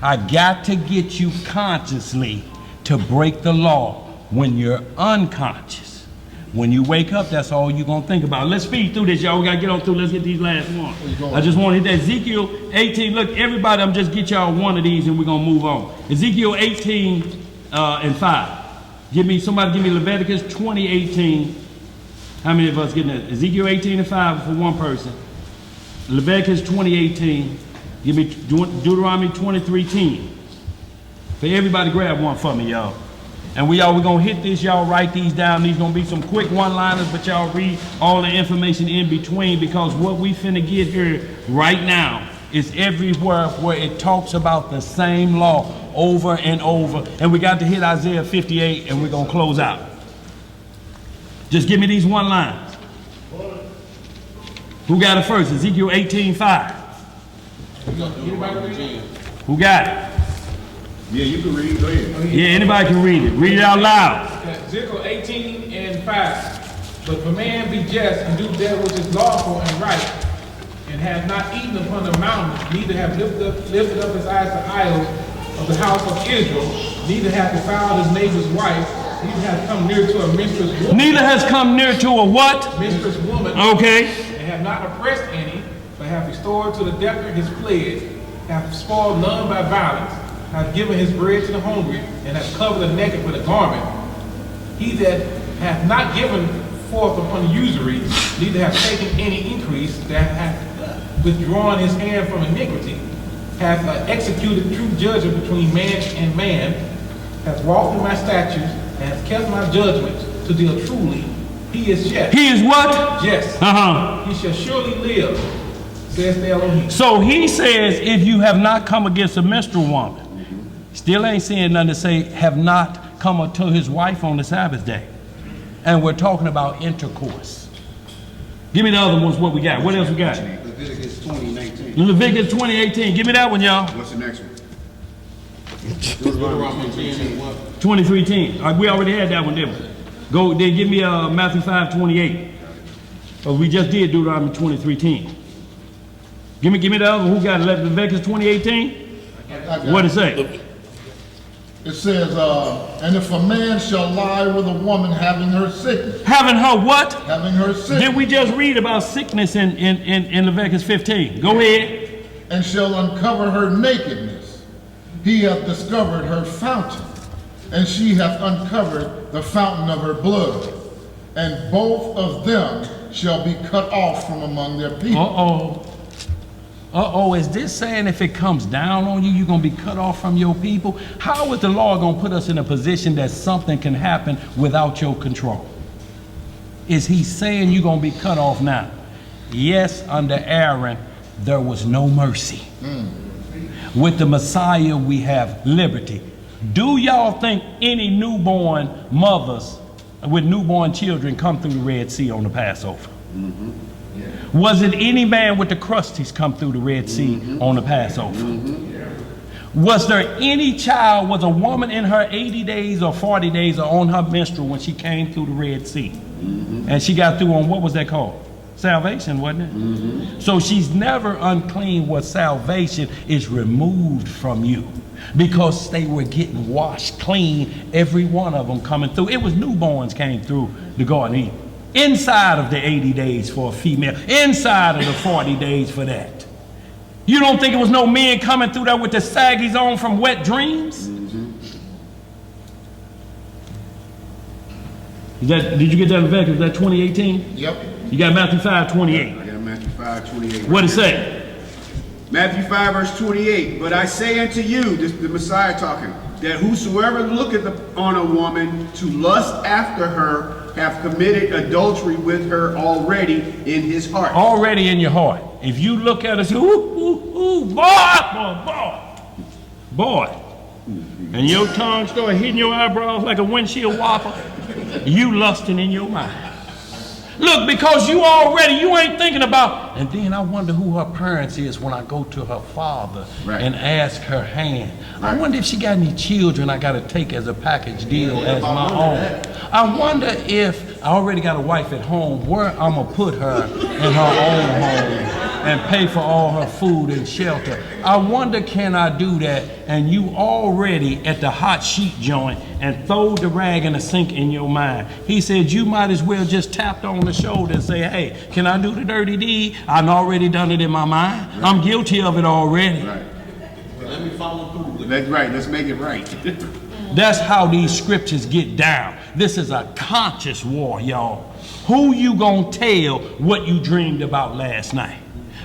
I got to get you consciously to break the law when you're unconscious. When you wake up, that's all you're going to think about. Let's speed through this, y'all. We got to get on through. Let's get these last ones. I just want to hit that. Ezekiel 18. Look, everybody, I'm just get y'all one of these and we're going to move on. Ezekiel 18 and 5. Somebody give me Leviticus 20:18. How many of us getting that? Ezekiel 18 and 5 for one person. Leviticus 20:18. Give me Deuteronomy 23:10. For everybody, grab one for me, y'all. And we're gonna hit this, y'all write these down. These gonna be some quick one-liners, but y'all read all the information in between, because what we finna get here right now is everywhere where it talks about the same law over and over. And we got to hit Isaiah 58 and we're gonna close out. Just give me these one lines. Who got it first? Ezekiel 18:5. Who got it? Yeah, you can read. Go ahead. Yeah, anybody can read it. Read it out loud. Ezekiel 18 and 5. But if a man be just and do that which is lawful and right, and have not eaten upon the mountain, neither have lifted up his eyes to idols of the house of Israel, neither have defiled his neighbor's wife, neither has come near to a minstrel's woman. Neither has come near to a what? Minstrel's woman. Okay. And have not oppressed any, but have restored to the debtor his pledge, have spoiled none by violence, have given his bread to the hungry, and have covered the naked with a garment. He that hath not given forth upon usury, neither hath taken any increase, that hath withdrawn his hand from iniquity, hath executed true judgment between man and man, hath walked in my statutes, and hath kept my judgments to deal truly. He is just. He is what? Just. He shall surely live, says the Elohim. So he says, if you have not come against a menstrual woman, still ain't saying nothing to say, have not come to his wife on the Sabbath day. And we're talking about intercourse. Give me the other ones, what we got. What else we got? Leviticus 20:19. Leviticus 20:18. Give me that one, y'all. What's the next one? Deuteronomy 23:10. We already had that one, didn't we? Go, then give me Matthew 5:28. We just did Deuteronomy 23:10. Give me the other one. Who got it? Leviticus 20:18? What does it say? It says, and if a man shall lie with a woman having her sickness. Having her what? Having her sickness. Did we just read about sickness in Leviticus 15? Go ahead. And shall uncover her nakedness. He hath discovered her fountain, and she hath uncovered the fountain of her blood. And both of them shall be cut off from among their people. Is this saying if it comes down on you, you're going to be cut off from your people? How is the law going to put us in a position that something can happen without your control? Is he saying you're going to be cut off now? Yes, under Aaron, there was no mercy. With the Messiah, we have liberty. Do y'all think any newborn mothers with newborn children come through the Red Sea on the Passover? Was it any man with the crusties come through the Red Sea on the Passover? Was there any child, was a woman in her 80 days or 40 days or on her menstrual when she came through the Red Sea? And she got through on, what was that called? Salvation, wasn't it? So she's never unclean where salvation is removed from you, because they were getting washed clean, every one of them coming through. It was newborns came through the Garden of Eden. Inside of the 80 days for a female, inside of the 40 days for that. You don't think it was no men coming through there with the saggies on from Wet Dreams? Did you get that in Leviticus? Is that 20:18? Yep. You got Matthew 5:28. I got Matthew 5:28. What it say? Matthew 5 verse 28. But I say unto you, this is the Messiah talking, that whosoever looketh on a woman to lust after her have committed adultery with her already in his heart. Already in your heart. If you look at us, boy, and your tongue start hitting your eyebrows like a windshield wiper, you lusting in your mind. Look, because you ain't thinking about, and then I wonder who her parents is when I go to her father and ask her hand. I wonder if she got any children I got to take as a package deal as my own. I wonder if I already got a wife at home, where I'm going to put her in her own home and pay for all her food and shelter. I wonder, can I do that? And you already at the hot sheet joint and throw the rag in the sink in your mind. He said you might as well just tap on the shoulder and say, hey, can I do the dirty deed? I've already done it in my mind. Right. I'm guilty of it already. Right. Let me follow through. That's right. Let's make it right. That's how these scriptures get down. This is a conscious war, y'all. Who you gonna tell what you dreamed about last night?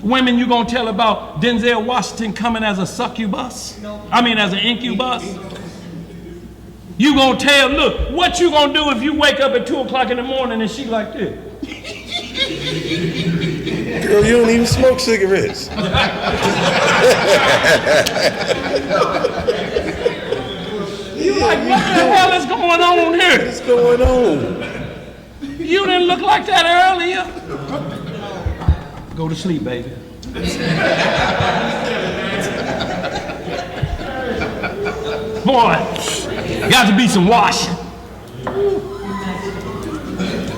Women, you gonna tell about Denzel Washington coming as a succubus? I mean, as an incubus? You gonna tell, look, what you gonna do if you wake up at 2 o'clock in the morning and she like this? Girl, you don't even smoke cigarettes. You like, what the hell is going on here? What's going on? You didn't look like that earlier. Go to sleep, baby. Boy, got to be some washing.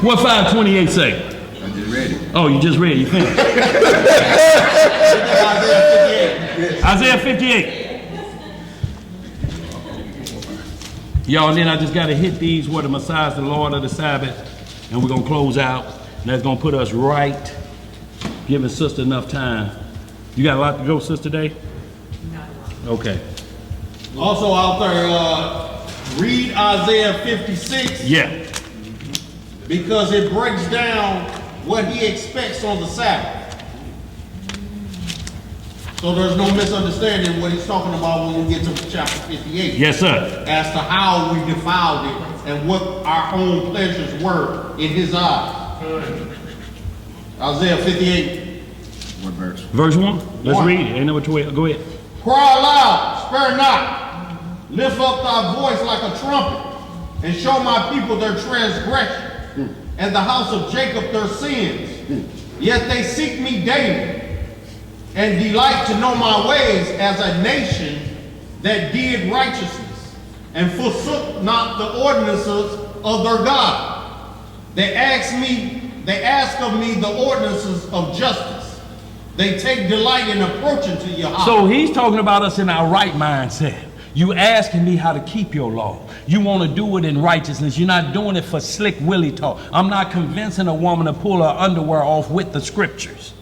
What 5:28 say? I just read it. Oh, you just read it. You finished. Isaiah 58. Y'all, then I just got to hit these where the Messiah is the Lord of the Sabbath, and we're going to close out, and that's going to put us right, giving Sister enough time. You got a lot to go, Sister Day? No. Okay. Also out there, read Isaiah 56. Yeah. Because it breaks down what he expects on the Sabbath. So there's no misunderstanding what he's talking about when we get to chapter 58. Yes, sir. As to how we defiled it and what our own pleasures were in his eyes. Isaiah 58. What verse? Verse 1. Let's read it. Ain't number 12. Go ahead. Cry aloud, spare not. Lift up thy voice like a trumpet, and show my people their transgression, and the house of Jacob their sins. Yet they seek me daily, and delight to know my ways, as a nation that did righteousness, and forsook not the ordinances of their God. They ask of me the ordinances of justice. They take delight in approaching to your house. So he's talking about us in our right mindset. You asking me how to keep your law. You want to do it in righteousness. You're not doing it for slick willy talk. I'm not convincing a woman to pull her underwear off with the scriptures.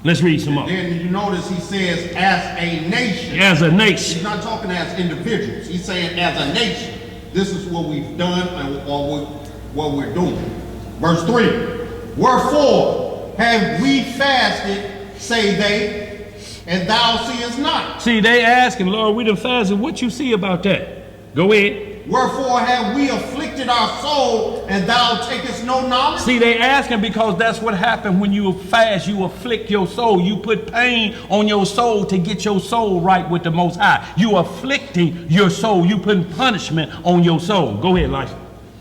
Let's read some more. Then you notice he says as a nation. As a nation. He's not talking as individuals. He's saying as a nation. This is what we've done and what we're doing. Verse 3. Wherefore have we fasted, say they, and thou seest not. See, they asking, Lord, we done fasted. What you see about that? Go ahead. Wherefore have we afflicted our soul, and thou takest no knowledge? See, they asking because that's what happened when you fast. You afflict your soul. You put pain on your soul to get your soul right with the Most High. You afflicting your soul. You putting punishment on your soul. Go ahead, Lysa.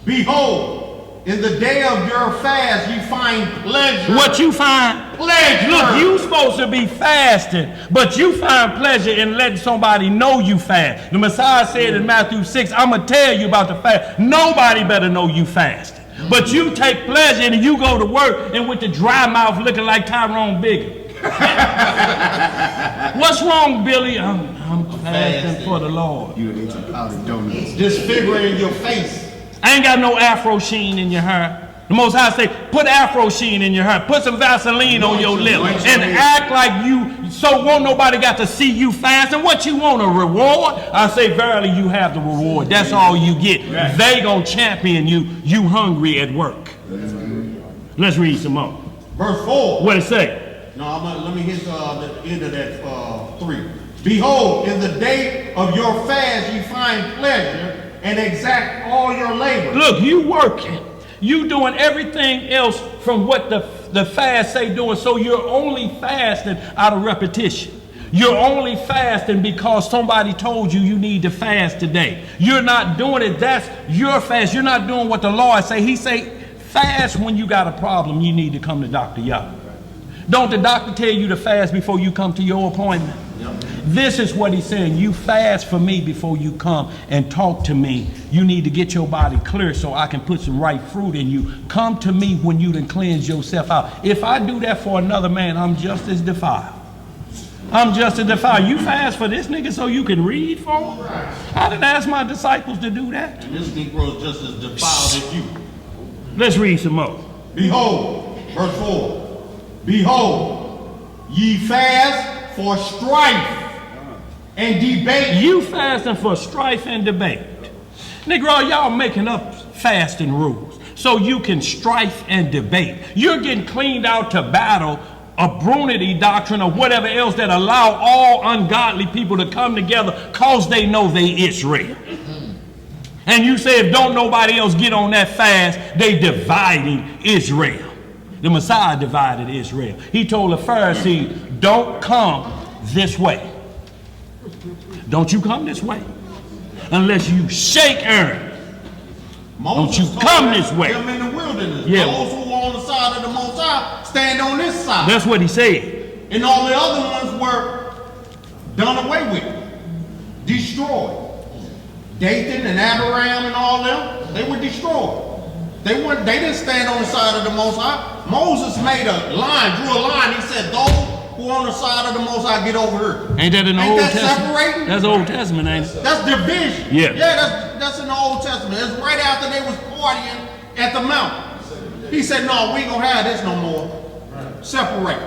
Behold, in the day of your fast, you find pleasure. What you find? Pleasure. Look, you supposed to be fasting, but you find pleasure in letting somebody know you fast. The Messiah said in Matthew 6, I'm going to tell you about the fast. Nobody better know you fasting. But you take pleasure and you go to work and with the dry mouth looking like Tyrone Biggin. What's wrong, Billy? I'm fasting for the Lord. You ate some powdered donuts. Disfiguring your face. I ain't got no afro sheen in your hair. The Most High say, put Afro Sheen in your hair, put some Vaseline on your lip, and act like you, so won't nobody got to see you fast. And what you want, a reward? I say, verily, you have the reward. That's all you get. Right. They gonna champion you, you hungry at work. Let's read some more. Verse 4. What it say? No, let me hit the end of that 3. Behold, in the day of your fast ye find pleasure and exact all your labor. Look, you working. You doing everything else from what the fast say doing, so you're only fasting out of repetition. You're only fasting because somebody told you you need to fast today. You're not doing it, that's your fast. You're not doing what the Lord say. He say, fast when you got a problem, you need to come to Dr. Yah. Don't the doctor tell you to fast before you come to your appointment? This is what he's saying. You fast for me before you come and talk to me. You need to get your body clear so I can put some right fruit in you. Come to me when you done cleanse yourself out. If I do that for another man, I'm just as defiled. I'm just as defiled. You fast for this nigga so you can read for him? I didn't ask my disciples to do that. And this Negro is just as defiled as you. Let's read some more. Behold, verse 4. Behold, ye fast for strife and debate. You fasting for strife and debate. Negro, y'all making up fasting rules so you can strife and debate. You're getting cleaned out to battle a Brunity doctrine or whatever else that allow all ungodly people to come together cause they know they Israel. And you say if don't nobody else get on that fast, they dividing Israel. The Messiah divided Israel. He told the Pharisees, don't come this way. Don't you come this way unless you shake Aaron. Don't you come this way. Them in the wilderness. Yeah. Those who are on the side of the Most High stand on this side. That's what he said. And all the other ones were done away with, destroyed. Dathan and Abiram and all them, they were destroyed. They didn't stand on the side of the Most High. Moses made a line, drew a line. He said, those who are on the side of the Most High, get over here. Ain't that in the Old Testament? Separating? That's Old Testament, ain't it? That's division. Yeah. Yeah, that's in the Old Testament. It's right after they was partying at the mountain. He said, no, we ain't gonna have this no more. Separate.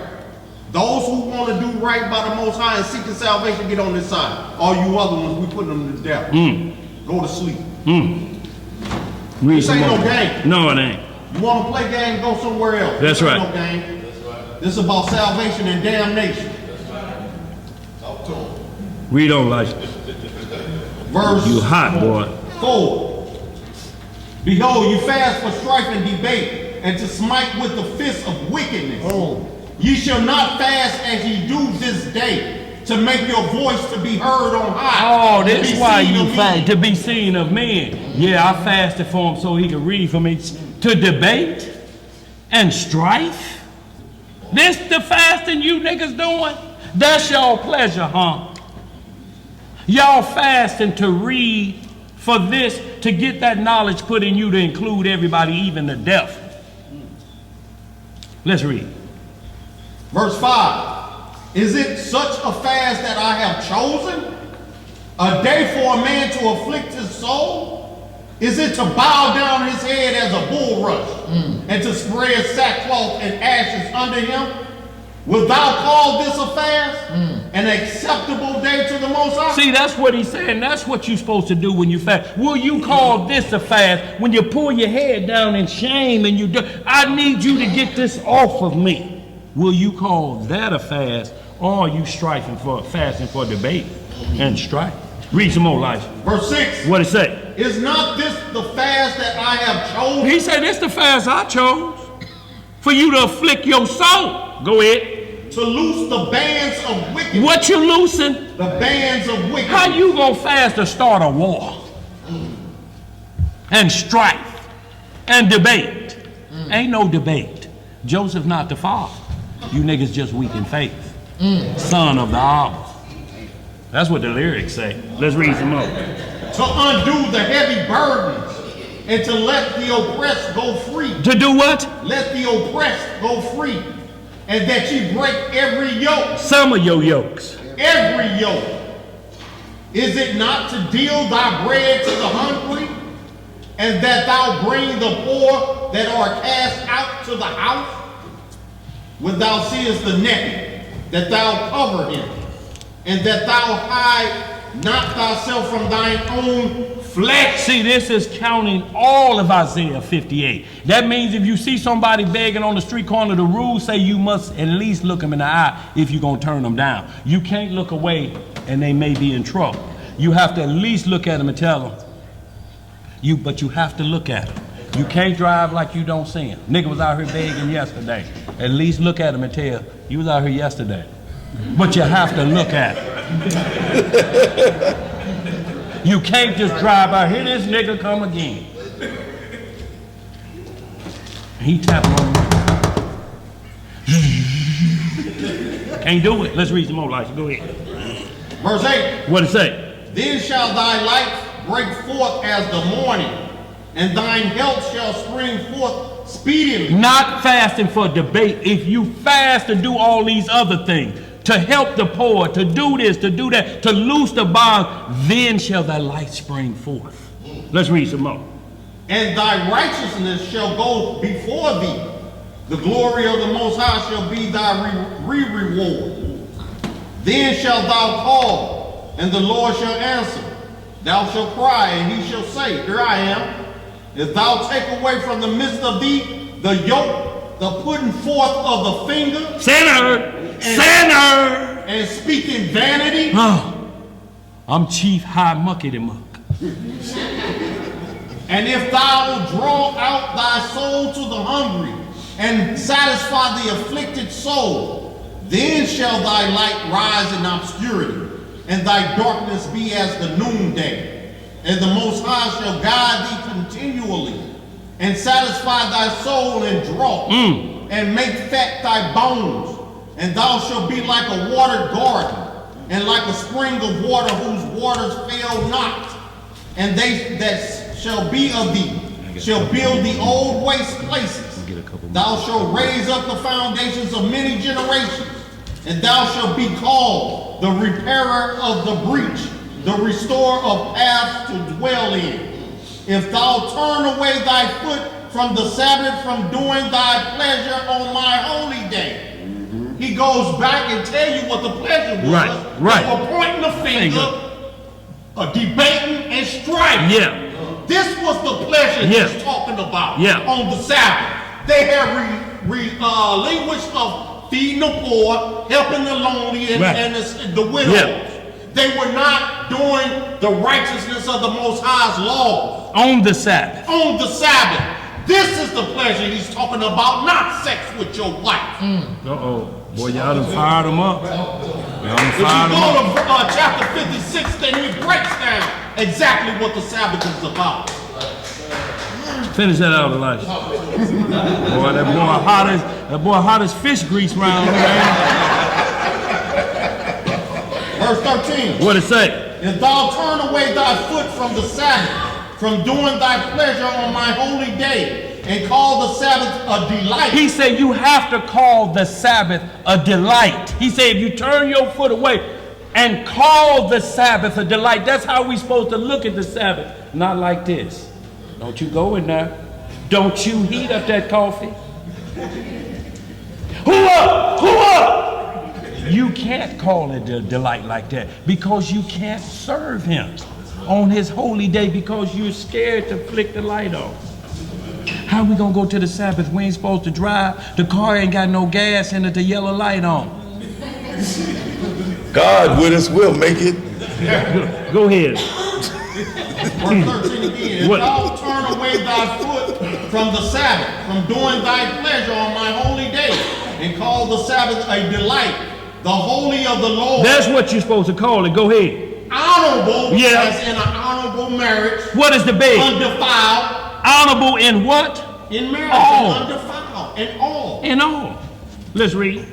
Those who want to do right by the Most High and seeking salvation, get on this side. All you other ones, we put them to death. Go to sleep. This ain't no game. No, it ain't. You want to play game, go somewhere else. That's right. No game. This is about salvation and damnation. We don't like it. Verse You hot, boy. 4. Behold, you fast for strife and debate, and to smite with the fist of wickedness. Ye shall not fast as ye do this day, to make your voice to be heard on high. Oh, that's why you fast, to be seen of men. Yeah, I fasted for him so he could read for me. To debate and strife? This the fasting you niggas doing? That's y'all pleasure, huh? Y'all fasting to read for this, to get that knowledge put in you to include everybody, even the deaf. Let's read. Verse 5. Is it such a fast that I have chosen? A day for a man to afflict his soul? Is it to bow down his head as a bulrush and to spread sackcloth and ashes under him? Wilt thou call this a fast? An acceptable day to the Most High? See, that's what he's saying. That's what you're supposed to do when you fast. Will you call this a fast when you pull your head down in shame and you do? I need you to get this off of me. Will you call that a fast, or are you fasting for debate and strife? Read some more, Elijah. Verse 6. What it say? Is not this the fast that I have chosen? He said, this the fast I chose for you to afflict your soul. Go ahead. To loose the bands of wickedness. What you loosen? The bands of wickedness. How you gonna fast to start a war and strife and debate? Ain't no debate. Joseph not the father. You niggas just weak in faith. Son of the hour. That's what the lyrics say. Let's read some more. To undo the heavy burdens and to let the oppressed go free. To do what? Let the oppressed go free. And that ye break every yoke. Some of your yokes. Every yoke. Is it not to deal thy bread to the hungry and that thou bring the poor that are cast out to the house? When thou seest the naked, that thou cover him, and that thou hide not thyself from thine own flesh. See, this is counting all of Isaiah 58. That means if you see somebody begging on the street corner, the rules say you must at least look them in the eye if you're going to turn them down. You can't look away and they may be in trouble. You have to at least look at them and tell them. But you have to look at them. You can't drive like you don't see him. Nigga was out here begging yesterday. At least look at him and tell you was out here yesterday. But you have to look at him. You can't just drive out here. This nigga come again. He tapping on me. Can't do it. Let's read some more lights. Go ahead. Verse 8. What it say? Then shall thy light break forth as the morning, and thine health shall spring forth speedily. Not fasting for debate. If you fast to do all these other things, to help the poor, to do this, to do that, to loose the bond, then shall thy light spring forth. Let's read some more. And thy righteousness shall go before thee. The glory of the Most High shall be thy reward. Then shalt thou call, and the Lord shall answer. Thou shalt cry, and he shall say, Here I am. If thou take away from the midst of thee the yoke, the putting forth of the finger, sinner, and speaking vanity. Oh, I'm Chief High Muckety Muck. And if thou draw out thy soul to the hungry, and satisfy the afflicted soul, then shall thy light rise in obscurity, and thy darkness be as the noonday. And the Most High shall guide thee continually, and satisfy thy soul in drought, and make fat thy bones. And thou shalt be like a watered garden, and like a spring of water whose waters fail not. And they that shall be of thee shall build the old waste places. Thou shalt raise up the foundations of many generations, and thou shalt be called the repairer of the breach, the restorer of paths to dwell in. If thou turn away thy foot from the Sabbath, from doing thy pleasure on my holy day. He goes back and tell you what the pleasure was. Right. They were pointing the finger, debating and strife. Yeah. This was the pleasure he's talking about on the Sabbath. They had relinquished of feeding the poor, helping the lonely, and the widows. Yeah. They were not doing the righteousness of the Most High's laws. On the Sabbath. On the Sabbath. This is the pleasure he's talking about, not sex with your wife. Uh-oh. Boy, y'all done fired him up. If you go to chapter 56, then he breaks down exactly what the Sabbath is about. Finish that out, Elijah. Boy, that boy hot as fish grease round there. Verse 13. What it say? If thou turn away thy foot from the Sabbath, from doing thy pleasure on my holy day, and call the Sabbath a delight. He said you have to call the Sabbath a delight. He said if you turn your foot away and call the Sabbath a delight, that's how we're supposed to look at the Sabbath. Not like this. Don't you go in there. Don't you heat up that coffee. Who up? Who up? You can't call it a delight like that because you can't serve him on his holy day because you're scared to flick the light on. How we gonna go to the Sabbath? We ain't supposed to drive. The car ain't got no gas in it, the yellow light on. God with us will make it. Go ahead. Verse 13 again. If thou turn away thy foot from the Sabbath, from doing thy pleasure on my holy day, and call the Sabbath a delight, the holy of the Lord. That's what you're supposed to call it. Go ahead. Honorable, as in an honorable marriage. What is the big? Undefiled. Honorable in what? In marriage. All. Undefiled. In all. In all. Let's read.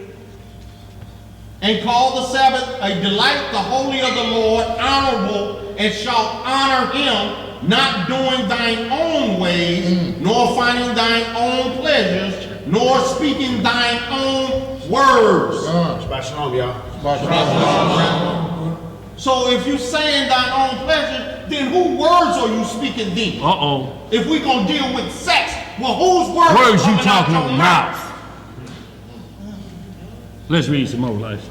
And call the Sabbath a delight, the holy of the Lord, honorable, and shalt honor him, not doing thine own ways, nor finding thine own pleasures, nor speaking thine own words. Shabbat shalom, y'all. So if you say in thine own pleasure, then whose words are you speaking then? If we gonna deal with sex, well, whose words you are coming talking out your about? mouth? Let's read some more, Life.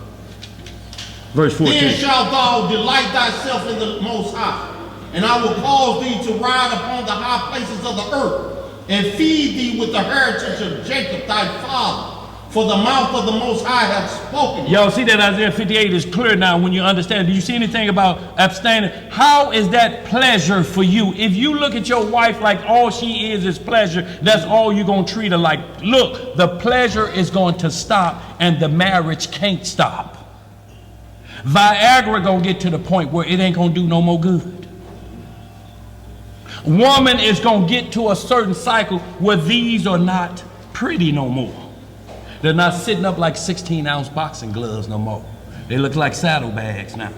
Verse 14. Then shalt thou delight thyself in the Most High, and I will cause thee to ride upon the high places of the earth, and feed thee with the heritage of Jacob thy father. For the mouth of the Most High hath spoken. Y'all see that Isaiah 58 is clear now when you understand. Do you see anything about abstaining? How is that pleasure for you? If you look at your wife like all she is pleasure, that's all you're going to treat her like. Look, the pleasure is going to stop and the marriage can't stop. Viagra going to get to the point where it ain't going to do no more good. Woman is going to get to a certain cycle where these are not pretty no more. They're not sitting up like 16-ounce boxing gloves no more. They look like saddlebags now.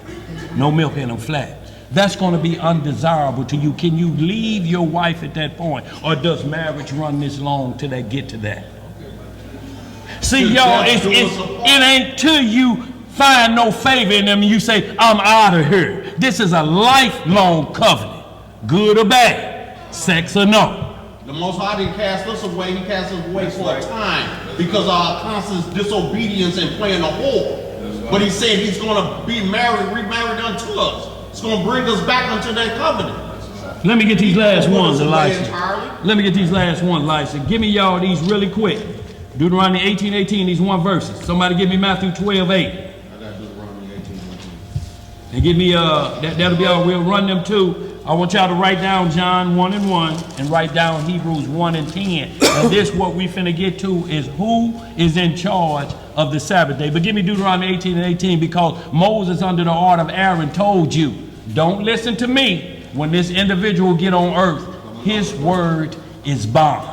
No milk in them flat. That's going to be undesirable to you. Can you leave your wife at that point? Or does marriage run this long till they get to that? See, y'all, it ain't till you find no favor in them and you say, I'm out of here. This is a lifelong covenant. Good or bad. Sex or no. The Most High didn't cast us away, he cast us away for a time because of our constant disobedience and playing a whore. But he said he's going to be married, remarried unto us. It's going to bring us back unto that covenant. Let me get these last ones, Elisha. Let me get these last ones, Elisha. Give me y'all these really quick. Deuteronomy 18:18, these one verses. Somebody give me Matthew 12:8. I got Deuteronomy 18:18. And give me, that'll be all, we'll run them too. I want y'all to write down John 1:1 and write down Hebrews 1:10. And this, what we finna get to, is who is in charge of the Sabbath day. But give me Deuteronomy 18:18 because Moses under the order of Aaron told you, don't listen to me. When this individual get on earth, his word is bond.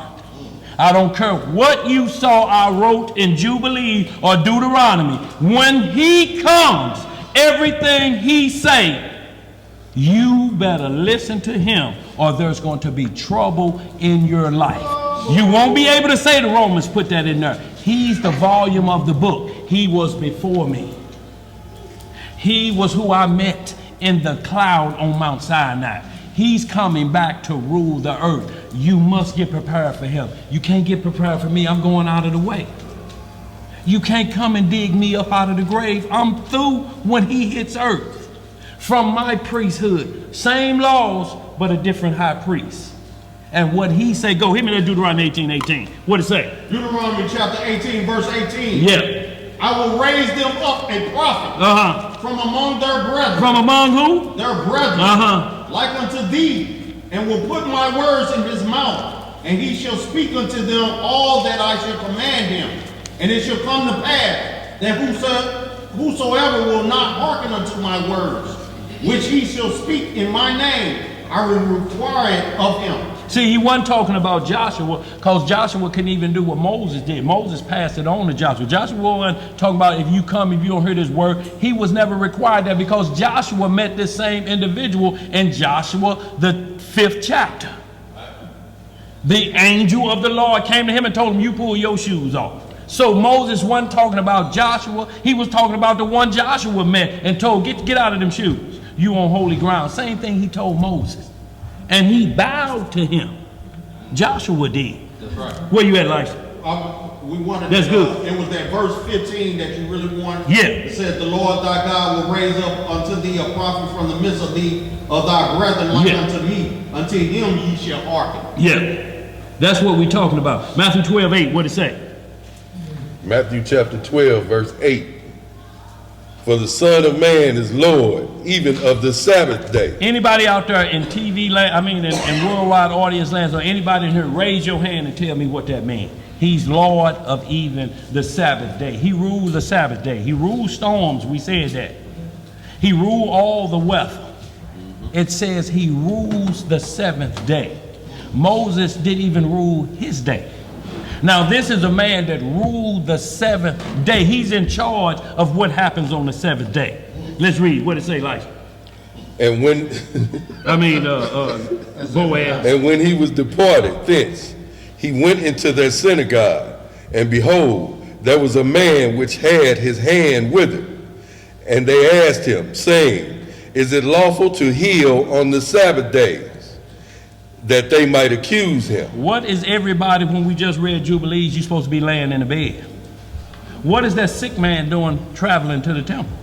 I don't care what you saw I wrote in Jubilee or Deuteronomy. When he comes, everything he say, you better listen to him or there's going to be trouble in your life. You won't be able to say the Romans put that in there. He's the volume of the book. He was before me. He was who I met in the cloud on Mount Sinai. He's coming back to rule the earth. You must get prepared for him. You can't get prepared for me. I'm going out of the way. You can't come and dig me up out of the grave. I'm through when he hits earth. From my priesthood, same laws, but a different high priest. And what he say, go hit me that Deuteronomy 18:18. What it say? Deuteronomy chapter 18, verse 18. Yeah. I will raise them up a prophet from among their brethren. From among who? Their brethren. Like unto thee, and will put my words in his mouth, and he shall speak unto them all that I shall command him. And it shall come to pass that whosoever will not hearken unto my words, which he shall speak in my name, I will require it of him. See, he wasn't talking about Joshua, because Joshua couldn't even do what Moses did. Moses passed it on to Joshua. Joshua wasn't talking about if you come, if you don't hear this word. He was never required that because Joshua met this same individual in Joshua, the 5th chapter. The angel of the Lord came to him and told him, you pull your shoes off. So Moses wasn't talking about Joshua. He was talking about the one Joshua met and told, get out of them shoes. You on holy ground. Same thing he told Moses. And he bowed to him. Joshua did. That's right. Where you at, Elisha? We wanted That's good. It was that verse 15 that you really wanted. Yeah. It said, the Lord thy God will raise up unto thee a prophet from the midst of thee, of thy brethren, like unto me. Unto him ye shall hearken. Yeah. That's what we're talking about. Matthew 12:8. What it say? Matthew chapter 12, verse 8. For the Son of Man is Lord, even of the Sabbath day. Anybody out there in TV land, in worldwide audience lands, or anybody in here, raise your hand and tell me what that means. He's Lord of even the Sabbath day. He rules the Sabbath day. He rules storms, we said that. He rules all the weather. It says he rules the 7th day. Moses didn't even rule his day. Now, this is a man that ruled the 7th day. He's in charge of what happens on the 7th day. Let's read. What it say, Elisha? And when Boaz. And when he was departed thence, he went into their synagogue, and behold, there was a man which had his hand withered. And they asked him, saying, is it lawful to heal on the Sabbath days, that they might accuse him? What is everybody, when we just read Jubilees, you supposed to be laying in the bed? What is that sick man doing traveling to the temple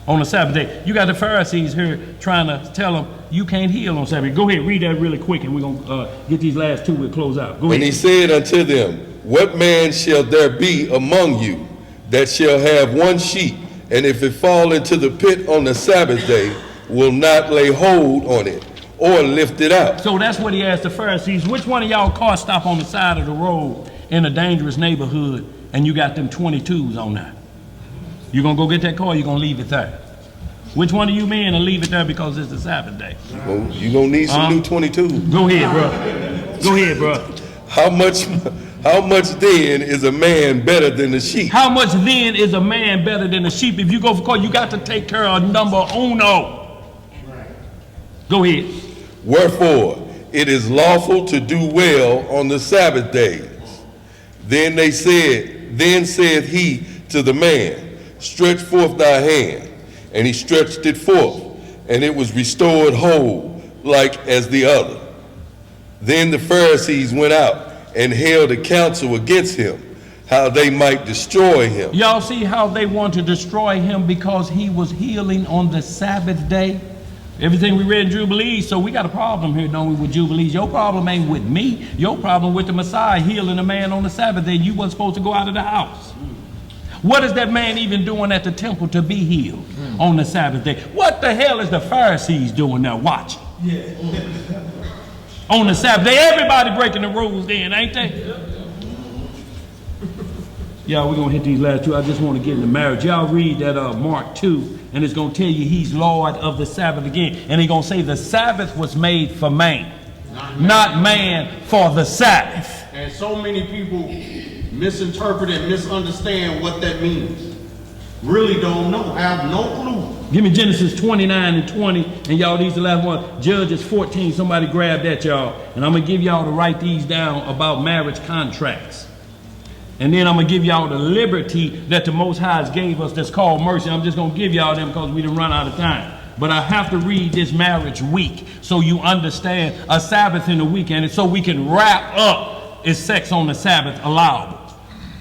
on the Sabbath day? You got the Pharisees here trying to tell them you can't heal on Sabbath. Go ahead, read that really quick, and we're going to get these last two, we'll close out. Go ahead. And he said unto them, what man shall there be among you that shall have one sheep, and if it fall into the pit on the Sabbath day, will not lay hold on it or lift it out? So that's what he asked the Pharisees. Which one of y'all cars stop on the side of the road in a dangerous neighborhood and you got them 22s on there? You gonna go get that car or you gonna leave it there? Which one of you men will leave it there because it's the Sabbath day? You gonna need some new 22s. Go ahead, bro. Go ahead, bro. How much then is a man better than a sheep? How much then is a man better than a sheep? If you go for car, you got to take care of number uno. Go ahead. Wherefore, it is lawful to do well on the Sabbath days. Then said he to the man, stretch forth thy hand. And he stretched it forth, and it was restored whole, like as the other. Then the Pharisees went out and held a council against him, how they might destroy him. Y'all see how they want to destroy him because he was healing on the Sabbath day? Everything we read in Jubilees, so we got a problem here, don't we, with Jubilees? Your problem ain't with me. Your problem with the Messiah healing a man on the Sabbath day. You wasn't supposed to go out of the house. What is that man even doing at the temple to be healed on the Sabbath day? What the hell is the Pharisees doing now watching? On the Sabbath day, everybody breaking the rules then, ain't they? Y'all, we're going to hit these last two. I just want to get into marriage. Y'all read that Mark 2, and it's going to tell you he's Lord of the Sabbath again. And he's going to say the Sabbath was made for man, not man for the Sabbath. And so many people misinterpret and misunderstand what that means. Really don't know, have no clue. Give me Genesis 29 and 20, and y'all, these are the last one. Judges 14, somebody grab that, y'all. And I'm going to give y'all to write these down about marriage contracts. And then I'm going to give y'all the liberty that the Most High gave us that's called mercy. I'm just going to give y'all them because we didn't run out of time. But I have to read this marriage week so you understand a Sabbath in the weekend, and so we can wrap up, is sex on the Sabbath allowable?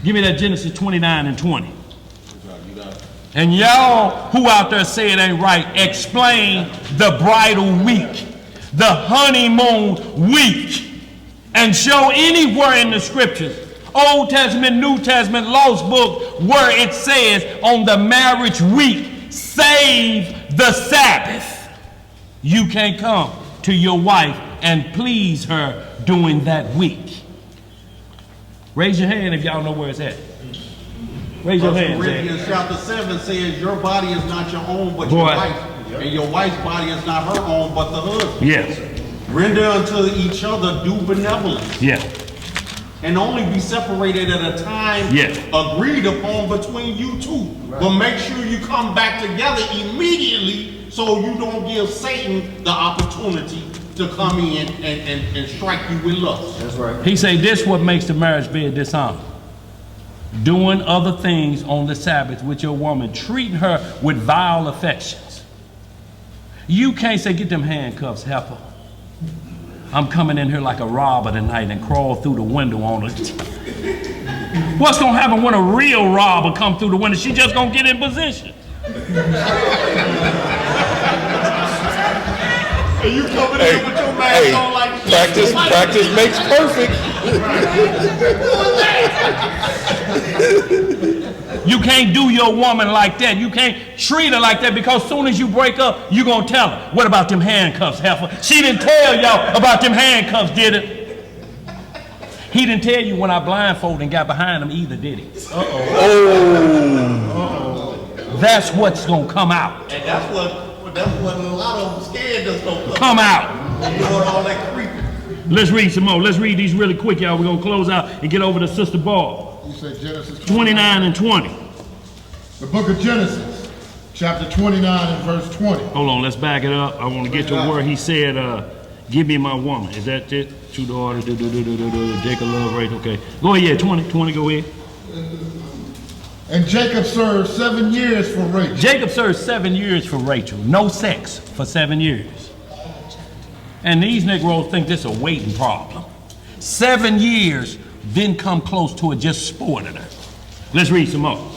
Give me that Genesis 29 and 20. And y'all who out there say it ain't right, explain the bridal week, the honeymoon week, and show anywhere in the scriptures, Old Testament, New Testament, lost book, where it says on the marriage week, save the Sabbath. You can't come to your wife and please her during that week. Raise your hand if y'all know where it's at. Raise your hand. Corinthians chapter 7 says your body is not your own but your wife, and your wife's body is not her own but the husband. Yes. Render unto each other due benevolence. Yeah. And only be separated at a time agreed upon between you two. Right. But make sure you come back together immediately so you don't give Satan the opportunity to come in and strike you with lust. That's right. He say this what makes the marriage bed dishonor. Doing other things on the Sabbath with your woman, treating her with vile affections. You can't say, get them handcuffs, heifer. I'm coming in here like a robber tonight and crawl through the window on it. What's gonna happen when a real robber come through the window? She just gonna get in position. And you coming in with your mask on like practice makes perfect. You can't do your woman like that. You can't treat her like that because as soon as you break up, you gonna tell her, what about them handcuffs, heifer? She didn't tell y'all about them handcuffs, did it? He didn't tell you when I blindfolded and got behind him either, did he? That's what's gonna come out. And that's what a lot of them scared us don't come out. Doing all that creeping. Let's read some more. Let's read these really quick, y'all. We're gonna close out and get over to Sister Ball. You said Genesis 29 and 20. The book of Genesis, chapter 29 and verse 20. Hold on, let's back it up. I want to get to where he said, give me my woman. Is that it? Two daughters, Jacob love, right? Okay. Go ahead, 20, go ahead. And Jacob served 7 years for Rachel. Jacob served 7 years for Rachel. No sex for 7 years. And these Negroes think this is a waiting problem. 7 years, didn't come close to it, just sported her. Let's read some more.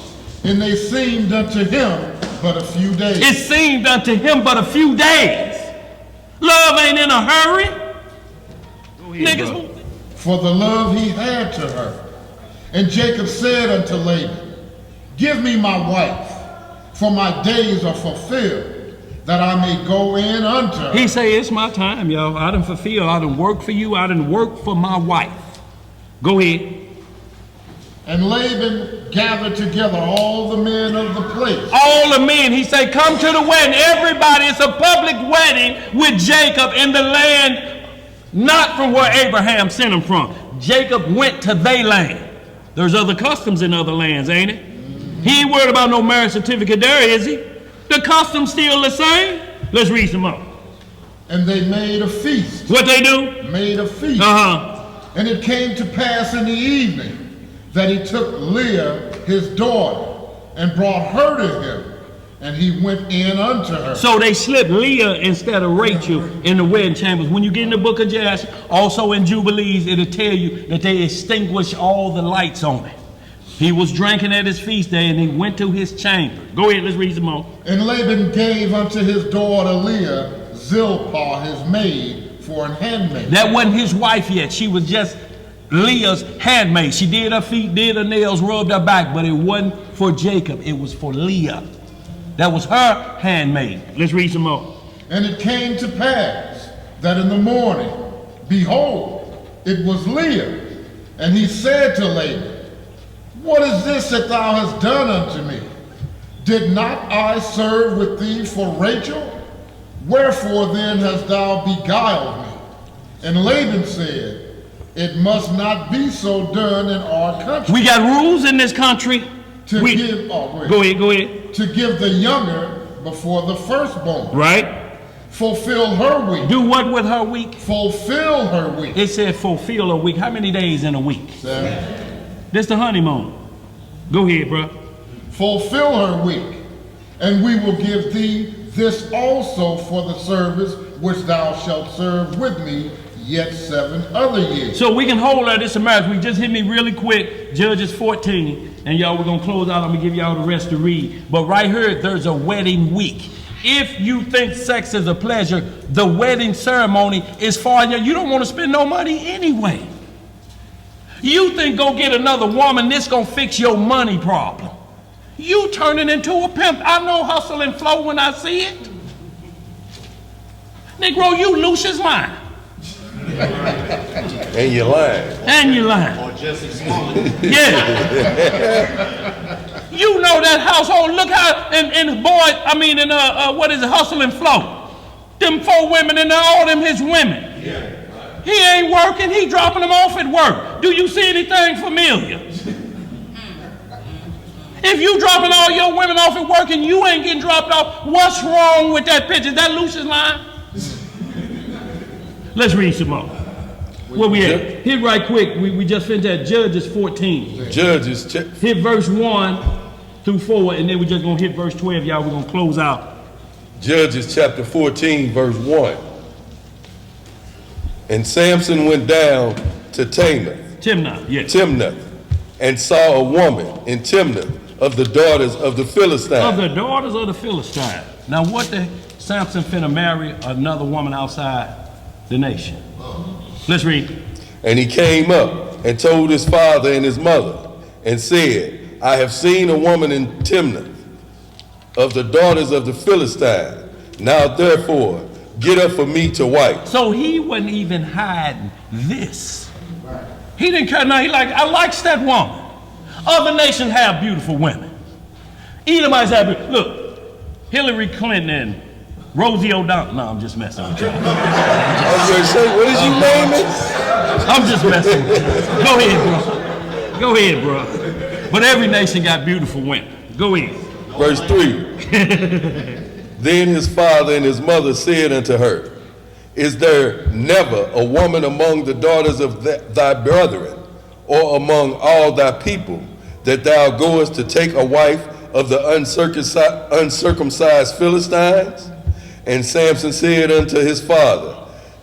And they seemed unto him but a few days. It seemed unto him but a few days. Love ain't in a hurry. Niggas. For the love he had to her. And Jacob said unto Laban, give me my wife, for my days are fulfilled, that I may go in unto her. He say, it's my time, y'all. I done fulfill. I done work for you. I done work for my wife. Go ahead. And Laban gathered together all the men of the place. All the men. He say, come to the wedding. Everybody, it's a public wedding with Jacob in the land, not from where Abraham sent him from. Jacob went to their land. There's other customs in other lands, ain't it? He ain't worried about no marriage certificate there, is he? The custom's still the same. Let's read some more. And they made a feast. What they do? Made a feast. And it came to pass in the evening that he took Leah, his daughter, and brought her to him, and he went in unto her. So they slipped Leah instead of Rachel in the wedding chambers. When you get in the book of Jasher, also in Jubilees, it'll tell you that they extinguished all the lights on it. He was drinking at his feast day, and he went to his chamber. Go ahead, let's read some more. And Laban gave unto his daughter Leah Zilpah, his maid, for an handmaid. That wasn't his wife yet. She was just Leah's handmaid. She did her feet, did her nails, rubbed her back, but it wasn't for Jacob. It was for Leah. That was her handmaid. Let's read some more. And it came to pass that in the morning, behold, it was Leah. And he said to Laban, what is this that thou hast done unto me? Did not I serve with thee for Rachel? Wherefore then hast thou beguiled me? And Laban said, it must not be so done in our country. We got rules in this country. Go ahead. Go ahead. To give the younger before the firstborn. Right. Fulfill her week. Do what with her week? Fulfill her week. It said fulfill her week. How many days in a week? 7. This the honeymoon. Go ahead, bro. Fulfill her week, and we will give thee this also for the service which thou shalt serve with me yet 7 other years. So we can hold her this marriage. We just hit me really quick, Judges 14, and y'all, we're going to close out. I'm going to give y'all the rest to read. But right here, there's a wedding week. If you think sex is a pleasure, the wedding ceremony is for you. You don't want to spend no money anyway. You think go get another woman, this going to fix your money problem. You turning into a pimp. I know hustle and flow when I see it. Negro, you Lucius lying. And you're lying. And you're lying. Or Jesse Smollett. Yeah. You know that household. Look how in what is it, hustle and flow. Them 4 women and all them his women. Yeah. He ain't working, he dropping them off at work. Do you see anything familiar? If you dropping all your women off at work and you ain't getting dropped off, what's wrong with that picture? Is that Lucius line? Let's read some more. Where we at? Hit right quick. We just finished at Judges 14. Judges. Hit verse 1 through 4, and then we're just going to hit verse 12, y'all. We're going to close out. Judges chapter 14, verse 1. And Samson went down to Timnath, and saw a woman in Timnath of the daughters of the Philistines. Of the daughters of the Philistines. Now what the Samson finna marry another woman outside the nation? Let's read. And he came up and told his father and his mother and said, I have seen a woman in Timnath of the daughters of the Philistines. Now therefore, get her for me to wife. So he wasn't even hiding this. He didn't care. No, I likes that woman. Other nations have beautiful women. Edomites have beautiful. Look, Hillary Clinton and Rosie O'Donnell. No, I'm just messing with you. I was going to say, what did you name it? I'm just messing with you. Go ahead, bro. Go ahead, bro. But every nation got beautiful women. Go ahead. Verse 3. Then his father and his mother said unto her, is there never a woman among the daughters of thy brethren, or among all thy people, that thou goest to take a wife of the uncircumcised Philistines? And Samson said unto his father,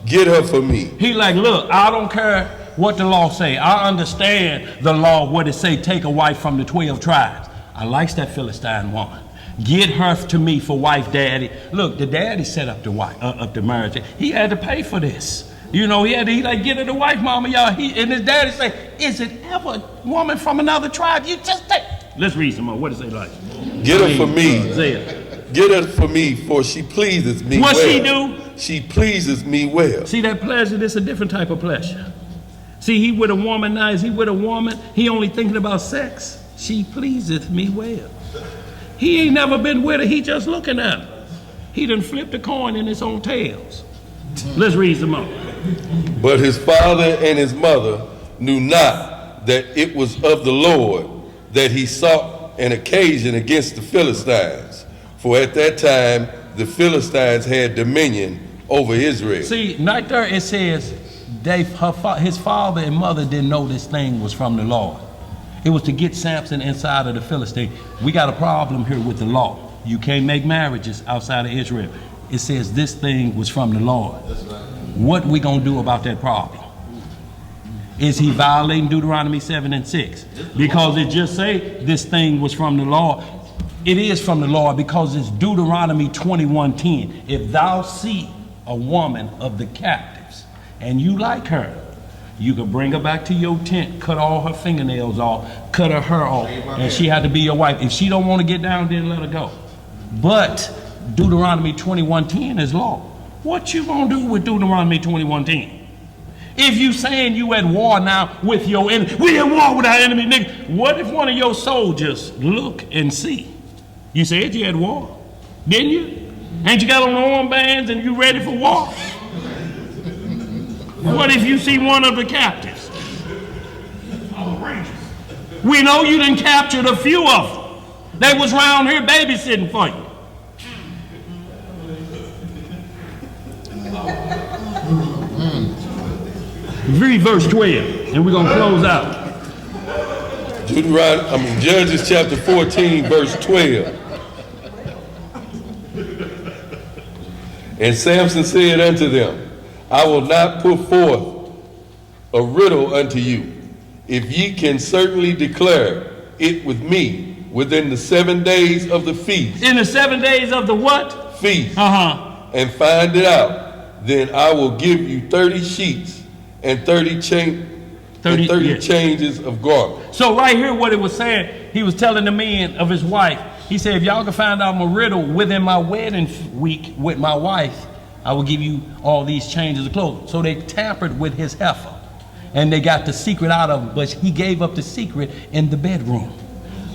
get her for me. He like, look, I don't care what the law say. I understand the law, what it say, take a wife from the 12 tribes. I likes that Philistine woman. Get her to me for wife, daddy. Look, the daddy set up the wife, up the marriage. He had to pay for this. You know, he like, get her the wife, mama, y'all. And his daddy say, is it ever a woman from another tribe? You just take. Let's read some more. What does it say like? Get her for me. Isaiah. Get her for me, for she pleases me well. What she do? She pleases me well. See that pleasure? This is a different type of pleasure. See, he with a woman now. Is he with a woman? He only thinking about sex. She pleaseth me well. He ain't never been with her. He just looking at her. He done flipped a coin in his own tails. Let's read some more. But his father and his mother knew not that it was of the Lord that he sought an occasion against the Philistines. For at that time, the Philistines had dominion over Israel. See, right there it says, his father and mother didn't know this thing was from the Lord. It was to get Samson inside of the Philistine. We got a problem here with the law. You can't make marriages outside of Israel. It says this thing was from the Lord. What we gonna do about that problem? Is he violating Deuteronomy 7 and 6? Because it just say this thing was from the Lord. It is from the Lord because it's Deuteronomy 21:10. If thou see a woman of the captives and you like her, you can bring her back to your tent, cut all her fingernails off, cut her hair off, and she had to be your wife. If she don't want to get down, then let her go. But Deuteronomy 21:10 is law. What you gonna do with Deuteronomy 21:10? If you saying you at war now with your enemy, we at war with our enemy, nigga. What if one of your soldiers look and see? You said you had war, didn't you? Ain't you got on armbands and you ready for war? What if you see one of the captives? We know you done captured a few of them. They was around here babysitting for you. Read verse 12, and we're going to close out. Judges chapter 14, verse 12. And Samson said unto them, I will not put forth a riddle unto you, if ye can certainly declare it with me within the 7 days of the feast. In the 7 days of the what? Feast. And find it out. Then I will give you 30 sheets and 30 changes of garments. So right here what it was saying, he was telling the men of his wife, he said, if y'all can find out my riddle within my wedding week with my wife, I will give you all these changes of clothes. So they tampered with his heifer and they got the secret out of him, but he gave up the secret in the bedroom.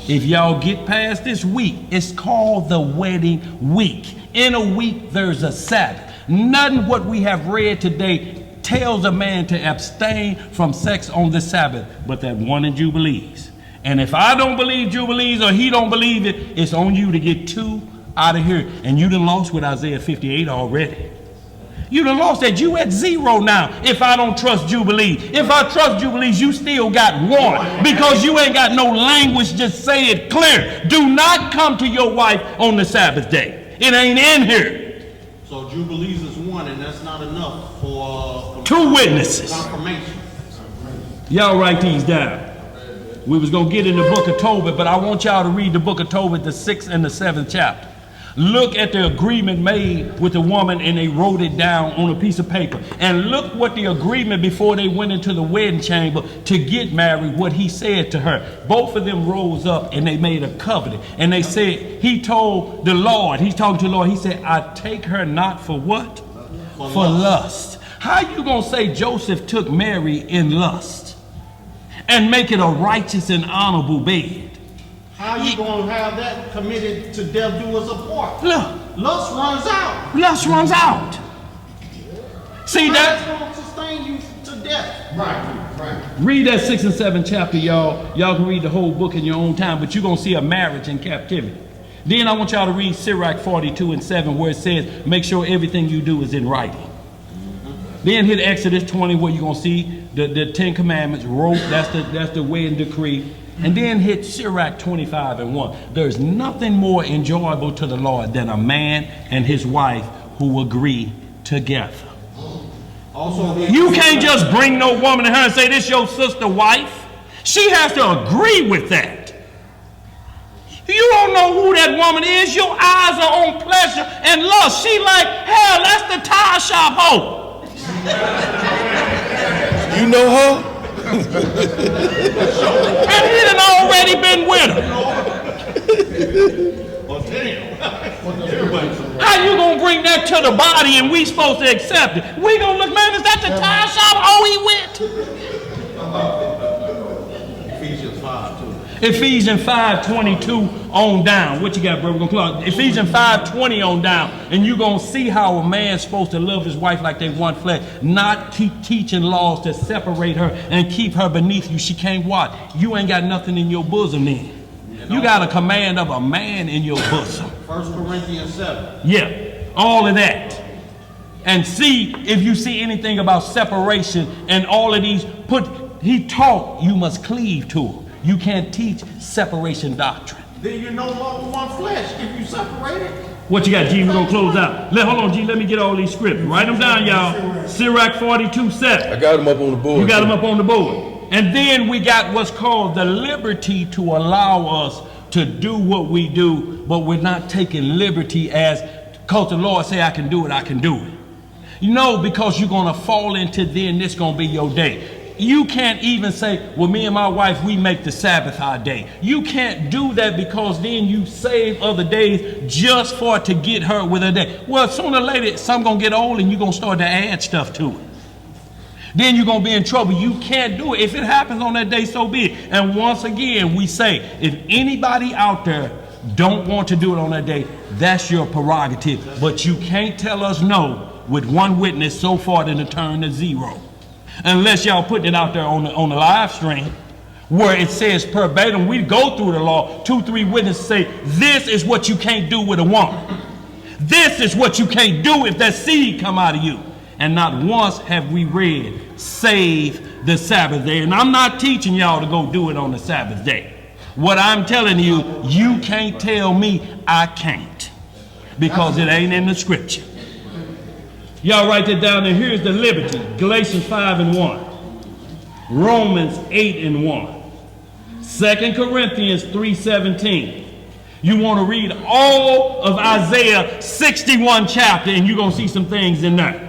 If y'all get past this week, it's called the wedding week. In a week, there's a Sabbath. Nothing what we have read today tells a man to abstain from sex on the Sabbath, but that one in Jubilees. And if I don't believe Jubilees or he don't believe it, it's on you to get two out of here. And you done lost with Isaiah 58 already. You done lost that. You at 0 now if I don't trust Jubilee. If I trust Jubilees, you still got 1 because you ain't got no language. Just say it clear. Do not come to your wife on the Sabbath day. It ain't in here. So Jubilees is 1 and that's not enough for 2 witnesses. Confirmation. Y'all write these down. We was gonna get in the book of Tobit, but I want y'all to read the book of Tobit, the 6th and the 7th chapter. Look at the agreement made with the woman and they wrote it down on a piece of paper. And look what the agreement before they went into the wedding chamber to get married, what he said to her. Both of them rose up and they made a covenant. And they said, he told the Lord, he's talking to the Lord, he said, I take her not for what? For lust. How you gonna say Joseph took Mary in lust and make it a righteous and honorable bed? How you gonna have that committed to death do us apart? Look. Lust runs out. Lust runs out. See that? That's gonna sustain you to death. Right. Read that 6th and 7th chapter, y'all. Y'all can read the whole book in your own time, but you're gonna see a marriage in captivity. Then I want y'all to read Sirach 42 and 7, where it says, make sure everything you do is in writing. Then hit Exodus 20, where you're gonna see the 10 commandments wrote. That's the wedding decree. And then hit Sirach 25:1. There's nothing more enjoyable to the Lord than a man and his wife who agree together. Also, You can't just bring no woman to her and say, this your sister wife. She has to agree with that. You don't know who that woman is. Your eyes are on pleasure and lust. She like, hell, that's the tire shop hoe. You know her? And he done already been with her. How you gonna bring that to the body and we supposed to accept it? We gonna look, man, is that the tire shop hoe he went? Ephesians 5 too. Ephesians 5:22 on down. What you got, bro? We're gonna close. Ephesians 5:20 on down. And you're gonna see how a man's supposed to love his wife like they one flesh. Not keep teaching laws to separate her and keep her beneath you. She can't what? You ain't got nothing in your bosom then. You got a command of a man in your bosom. 1 Corinthians 7. Yeah, all of that. And see if you see anything about separation and all of these. He taught you must cleave to him. You can't teach separation doctrine. Then you're no longer one flesh if you separate it. What you got, G? We're gonna close out. Hold on, G. Let me get all these scripts. Write them down, y'all. Sirach 42:7. I got them up on the board. You got them up on the board. And then we got what's called the liberty to allow us to do what we do, but we're not taking liberty as, because the Lord say I can do it, I can do it. You know, because you're gonna fall into then this gonna be your day. You can't even say, well, me and my wife, we make the Sabbath our day. You can't do that because then you save other days just for to get her with a day. Well, sooner or later, some gonna get old and you're gonna start to add stuff to it. Then you're gonna be in trouble. You can't do it. If it happens on that day, so be it. And once again, we say, if anybody out there don't want to do it on that day, that's your prerogative. But you can't tell us no with one witness so far to turn to zero. Unless y'all putting it out there on the live stream where it says verbatim, we go through the law, 2-3 witnesses say, this is what you can't do with a woman. This is what you can't do if that seed come out of you. And not once have we read, save the Sabbath day. And I'm not teaching y'all to go do it on the Sabbath day. What I'm telling you, you can't tell me I can't. Because it ain't in the scripture. Y'all write that down, and here's the liberty. Galatians 5:1. Romans 8:1. 2 Corinthians 3:17. You want to read all of Isaiah 61 chapter, and you're going to see some things in there.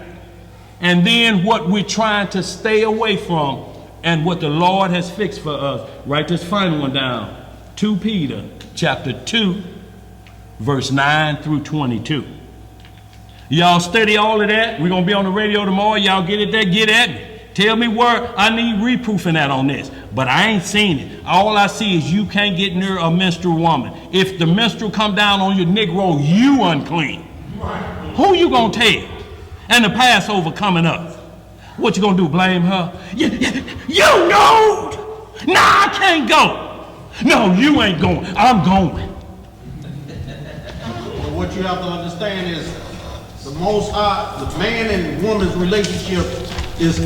And then what we're trying to stay away from, and what the Lord has fixed for us. Write this final one down. 2 Peter chapter 2, verse 9 through 22. Y'all study all of that. We're going to be on the radio tomorrow. Y'all get it there, get at me. Tell me where I need reproofing at on this. But I ain't seen it. All I see is you can't get near a menstrual woman. If the menstrual come down on your Negro, you unclean. Who you going to tell? And the Passover coming up. What you going to do, blame her? You know! Nah, I can't go. No, you ain't going. I'm going. But what you have to understand is the Most High, the man and woman's relationship is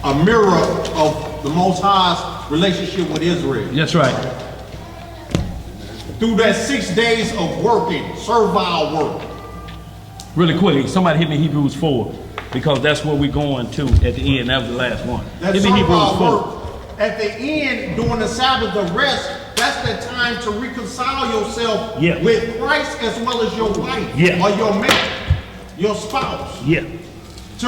a mirror of the Most High's relationship with Israel. That's right. Through that 6 days of working, servile work. Really quick, somebody hit me Hebrews 4, because that's where we're going to at the end. That was the last one. That hit me Hebrews 4. Work. At the end, during the Sabbath of rest, that's the time to reconcile yourself with Christ as well as your wife or your mate, your spouse. Yeah. To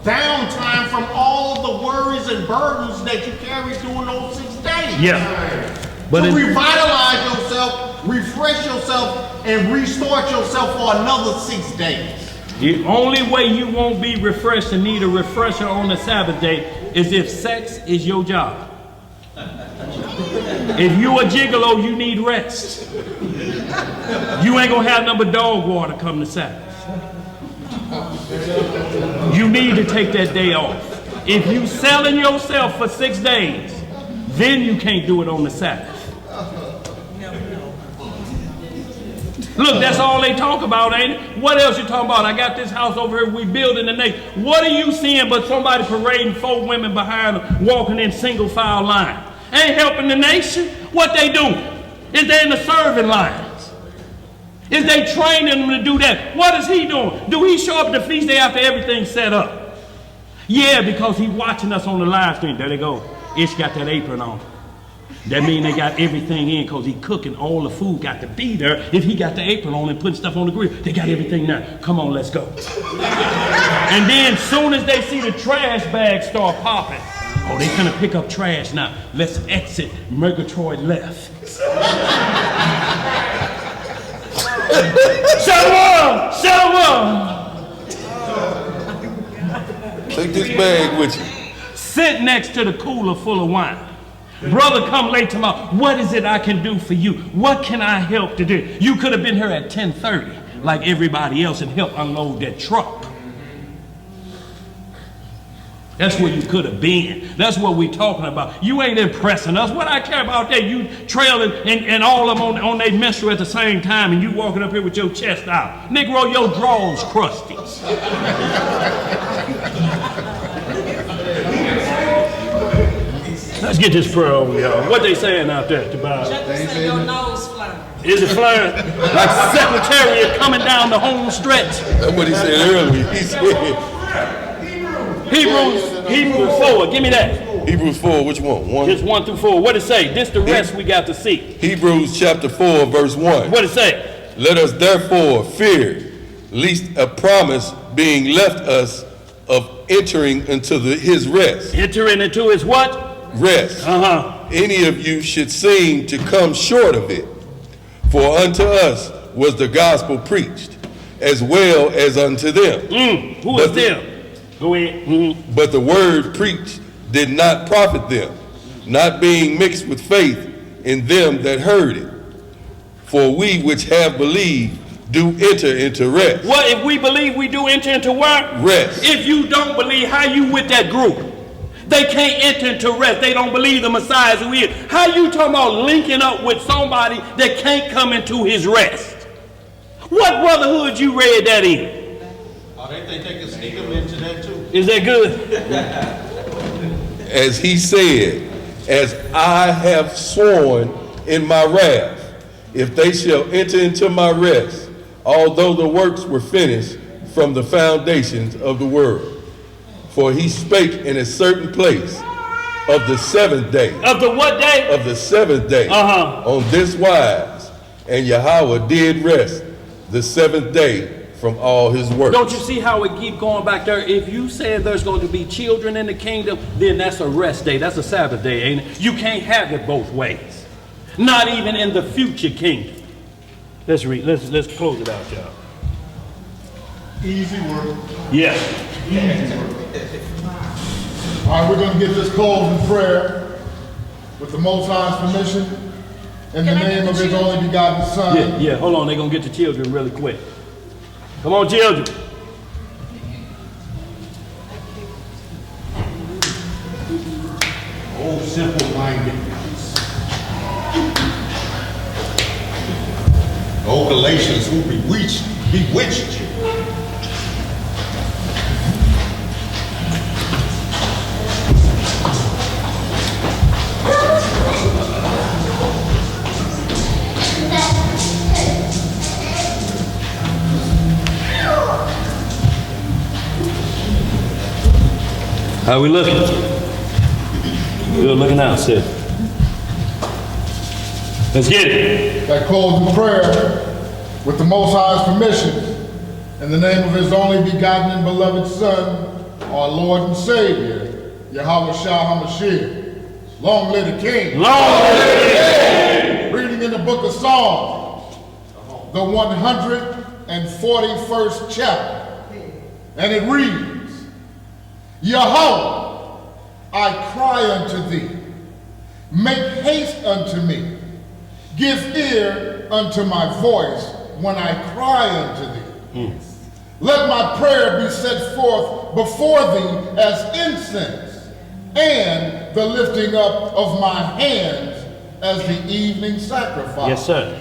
downtime from all of the worries and burdens that you carry during those 6 days. Yeah. But to revitalize yourself, refresh yourself, and restart yourself for another 6 days. The only way you won't be refreshed and need a refresher on the Sabbath day is if sex is your job. If you a gigolo, you need rest. You ain't gonna have nothing but dog water come to Sabbath. You need to take that day off. If you selling yourself for 6 days, then you can't do it on the Sabbath. Look, that's all they talk about, ain't it? What else you talking about? I got this house over here, we building the next. What are you seeing but somebody parading 4 women behind them, walking in single file line? Ain't helping the nation. What they doing? Is they in the serving lines? Is they training them to do that? What is he doing? Do he show up at the feast day after everything's set up? Yeah, because he's watching us on the live stream. There they go. Ish got that apron on. That means they got everything in because he cooking. All the food got to be there. If he got the apron on and putting stuff on the grill, they got everything there. Come on, let's go. And then soon as they see the trash bags start popping, oh, they finna pick up trash now. Let's exit Murgatroyd left. Shalom! Shalom! Take this bag with you. Sit next to the cooler full of wine. Brother, come late tomorrow. What is it I can do for you? What can I help to do? You could have been here at 10:30 like everybody else and helped unload that truck. That's where you could have been. That's what we talking about. You ain't impressing us. What I care about that, you trailing and all of them on their menstrual at the same time and you walking up here with your chest out. Negro, your drawers crusty. Let's get this prayer over, y'all. What they saying out there, Tobias? Say your nose flying. Is it flying? Like Secretariat coming down the home stretch. That's what he said earlier. He said... Hebrews 4, give me that. Hebrews 4, which one? Just 1 through 4. What it say? This the rest we got to see. Hebrews chapter 4, verse 1. What it say? Let us therefore fear, lest a promise being left us of entering into his rest. Entering into his what? Rest. Any of you should seem to come short of it. For unto us was the gospel preached, as well as unto them. Who is them? Go ahead. But the word preached did not profit them, not being mixed with faith in them that heard it. For we which have believed do enter into rest. What if we believe we do enter into what? Rest. If you don't believe, how you with that group? They can't enter into rest. They don't believe the Messiah is who he is. How you talking about linking up with somebody that can't come into his rest? What brotherhood you read that in? Oh, they think they can sneak them into that too. Is that good? As he said, as I have sworn in my wrath, if they shall enter into my rest, although the works were finished from the foundations of the world. For he spake in a certain place of the seventh day. Of the what day? Of the seventh day. On this wise, and Yahweh did rest the seventh day from all his works. Don't you see how it keep going back there? If you said there's going to be children in the kingdom, then that's a rest day. That's a Sabbath day, ain't it? You can't have it both ways. Not even in the future kingdom. Let's read. Let's close it out, y'all. Easy work. Yeah. Easy work. All right, we're going to get this closed in prayer with the Most High's permission in the name of his only begotten Son. Yeah, hold on. They're going to get the children really quick. Come on, children. Oh, simple-mindedness. Oh, Galatians, who bewitched you. How we looking? Good looking out, sis. Let's get it. That closing prayer with the Most High's permission in the name of his only begotten and beloved Son, our Lord and Savior, Yahweh Shah HaMashiach. Long live the King. Long live the King. Reading in the book of Psalms, the 141st chapter, and it reads, Yahweh, I cry unto thee, make haste unto me, give ear unto my voice when I cry unto thee. Let my prayer be set forth before thee as incense, and the lifting up of my hands as the evening sacrifice. Yes, sir.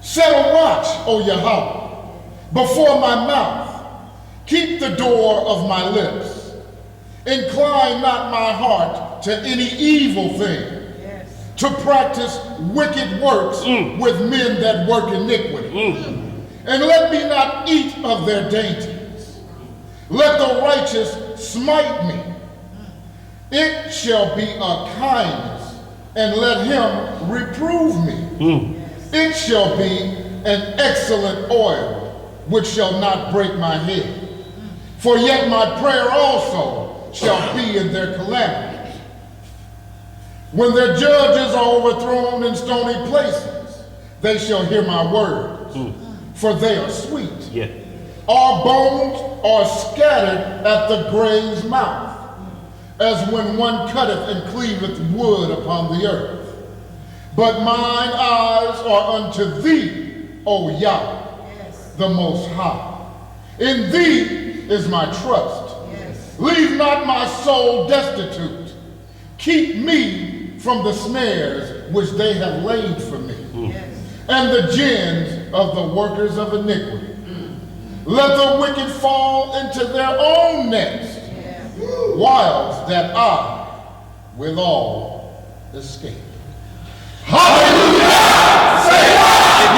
Set a watch, O Yahweh, before my mouth. Keep the door of my lips. Incline not my heart to any evil thing, to practice wicked works with men that work iniquity. And let me not eat of their dainties. Let the righteous smite me. It shall be a kindness, and let him reprove me. It shall be an excellent oil, which shall not break my head. For yet my prayer also shall be in their calamities. When their judges are overthrown in stony places, they shall hear my words, for they are sweet. Yeah. Our bones are scattered at the grave's mouth, as when one cutteth and cleaveth wood upon the earth. But mine eyes are unto thee, O Yahweh, the Most High. In thee is my trust. Leave not my soul destitute. Keep me from the snares which they have laid for me, and the gins of the workers of iniquity. Let the wicked fall into their own nets, whilst that I withal escape. If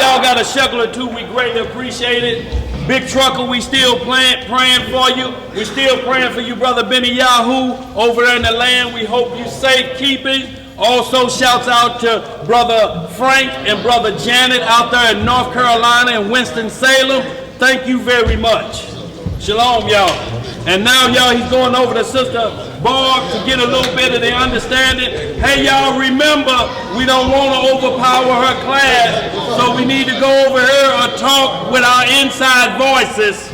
y'all got a shekel or two, we greatly appreciate it. Big Trucker, we still praying for you. We still praying for you, Brother Benny Yahoo, over there in the land. We hope you safekeeping. Also, shouts out to Brother Frank and Brother Janet out there in North Carolina and Winston-Salem. Thank you very much. Shalom, y'all. And now, y'all, he's going over to Sister Barb to get a little bit of the understanding. Hey, y'all, remember, we don't want to overpower her class, so we need to go over here or talk with our inside voices.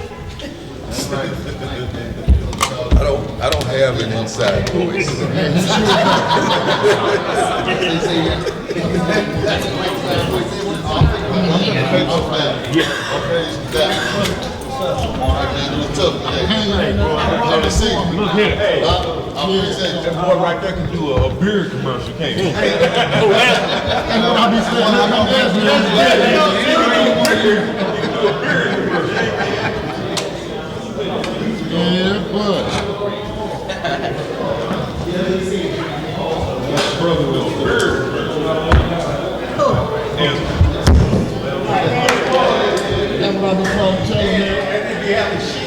I don't have an inside voice. Look here. That boy right there can do a beer commercial, can't he? I'll be yeah, but Brother with a beer. everybody come tell me.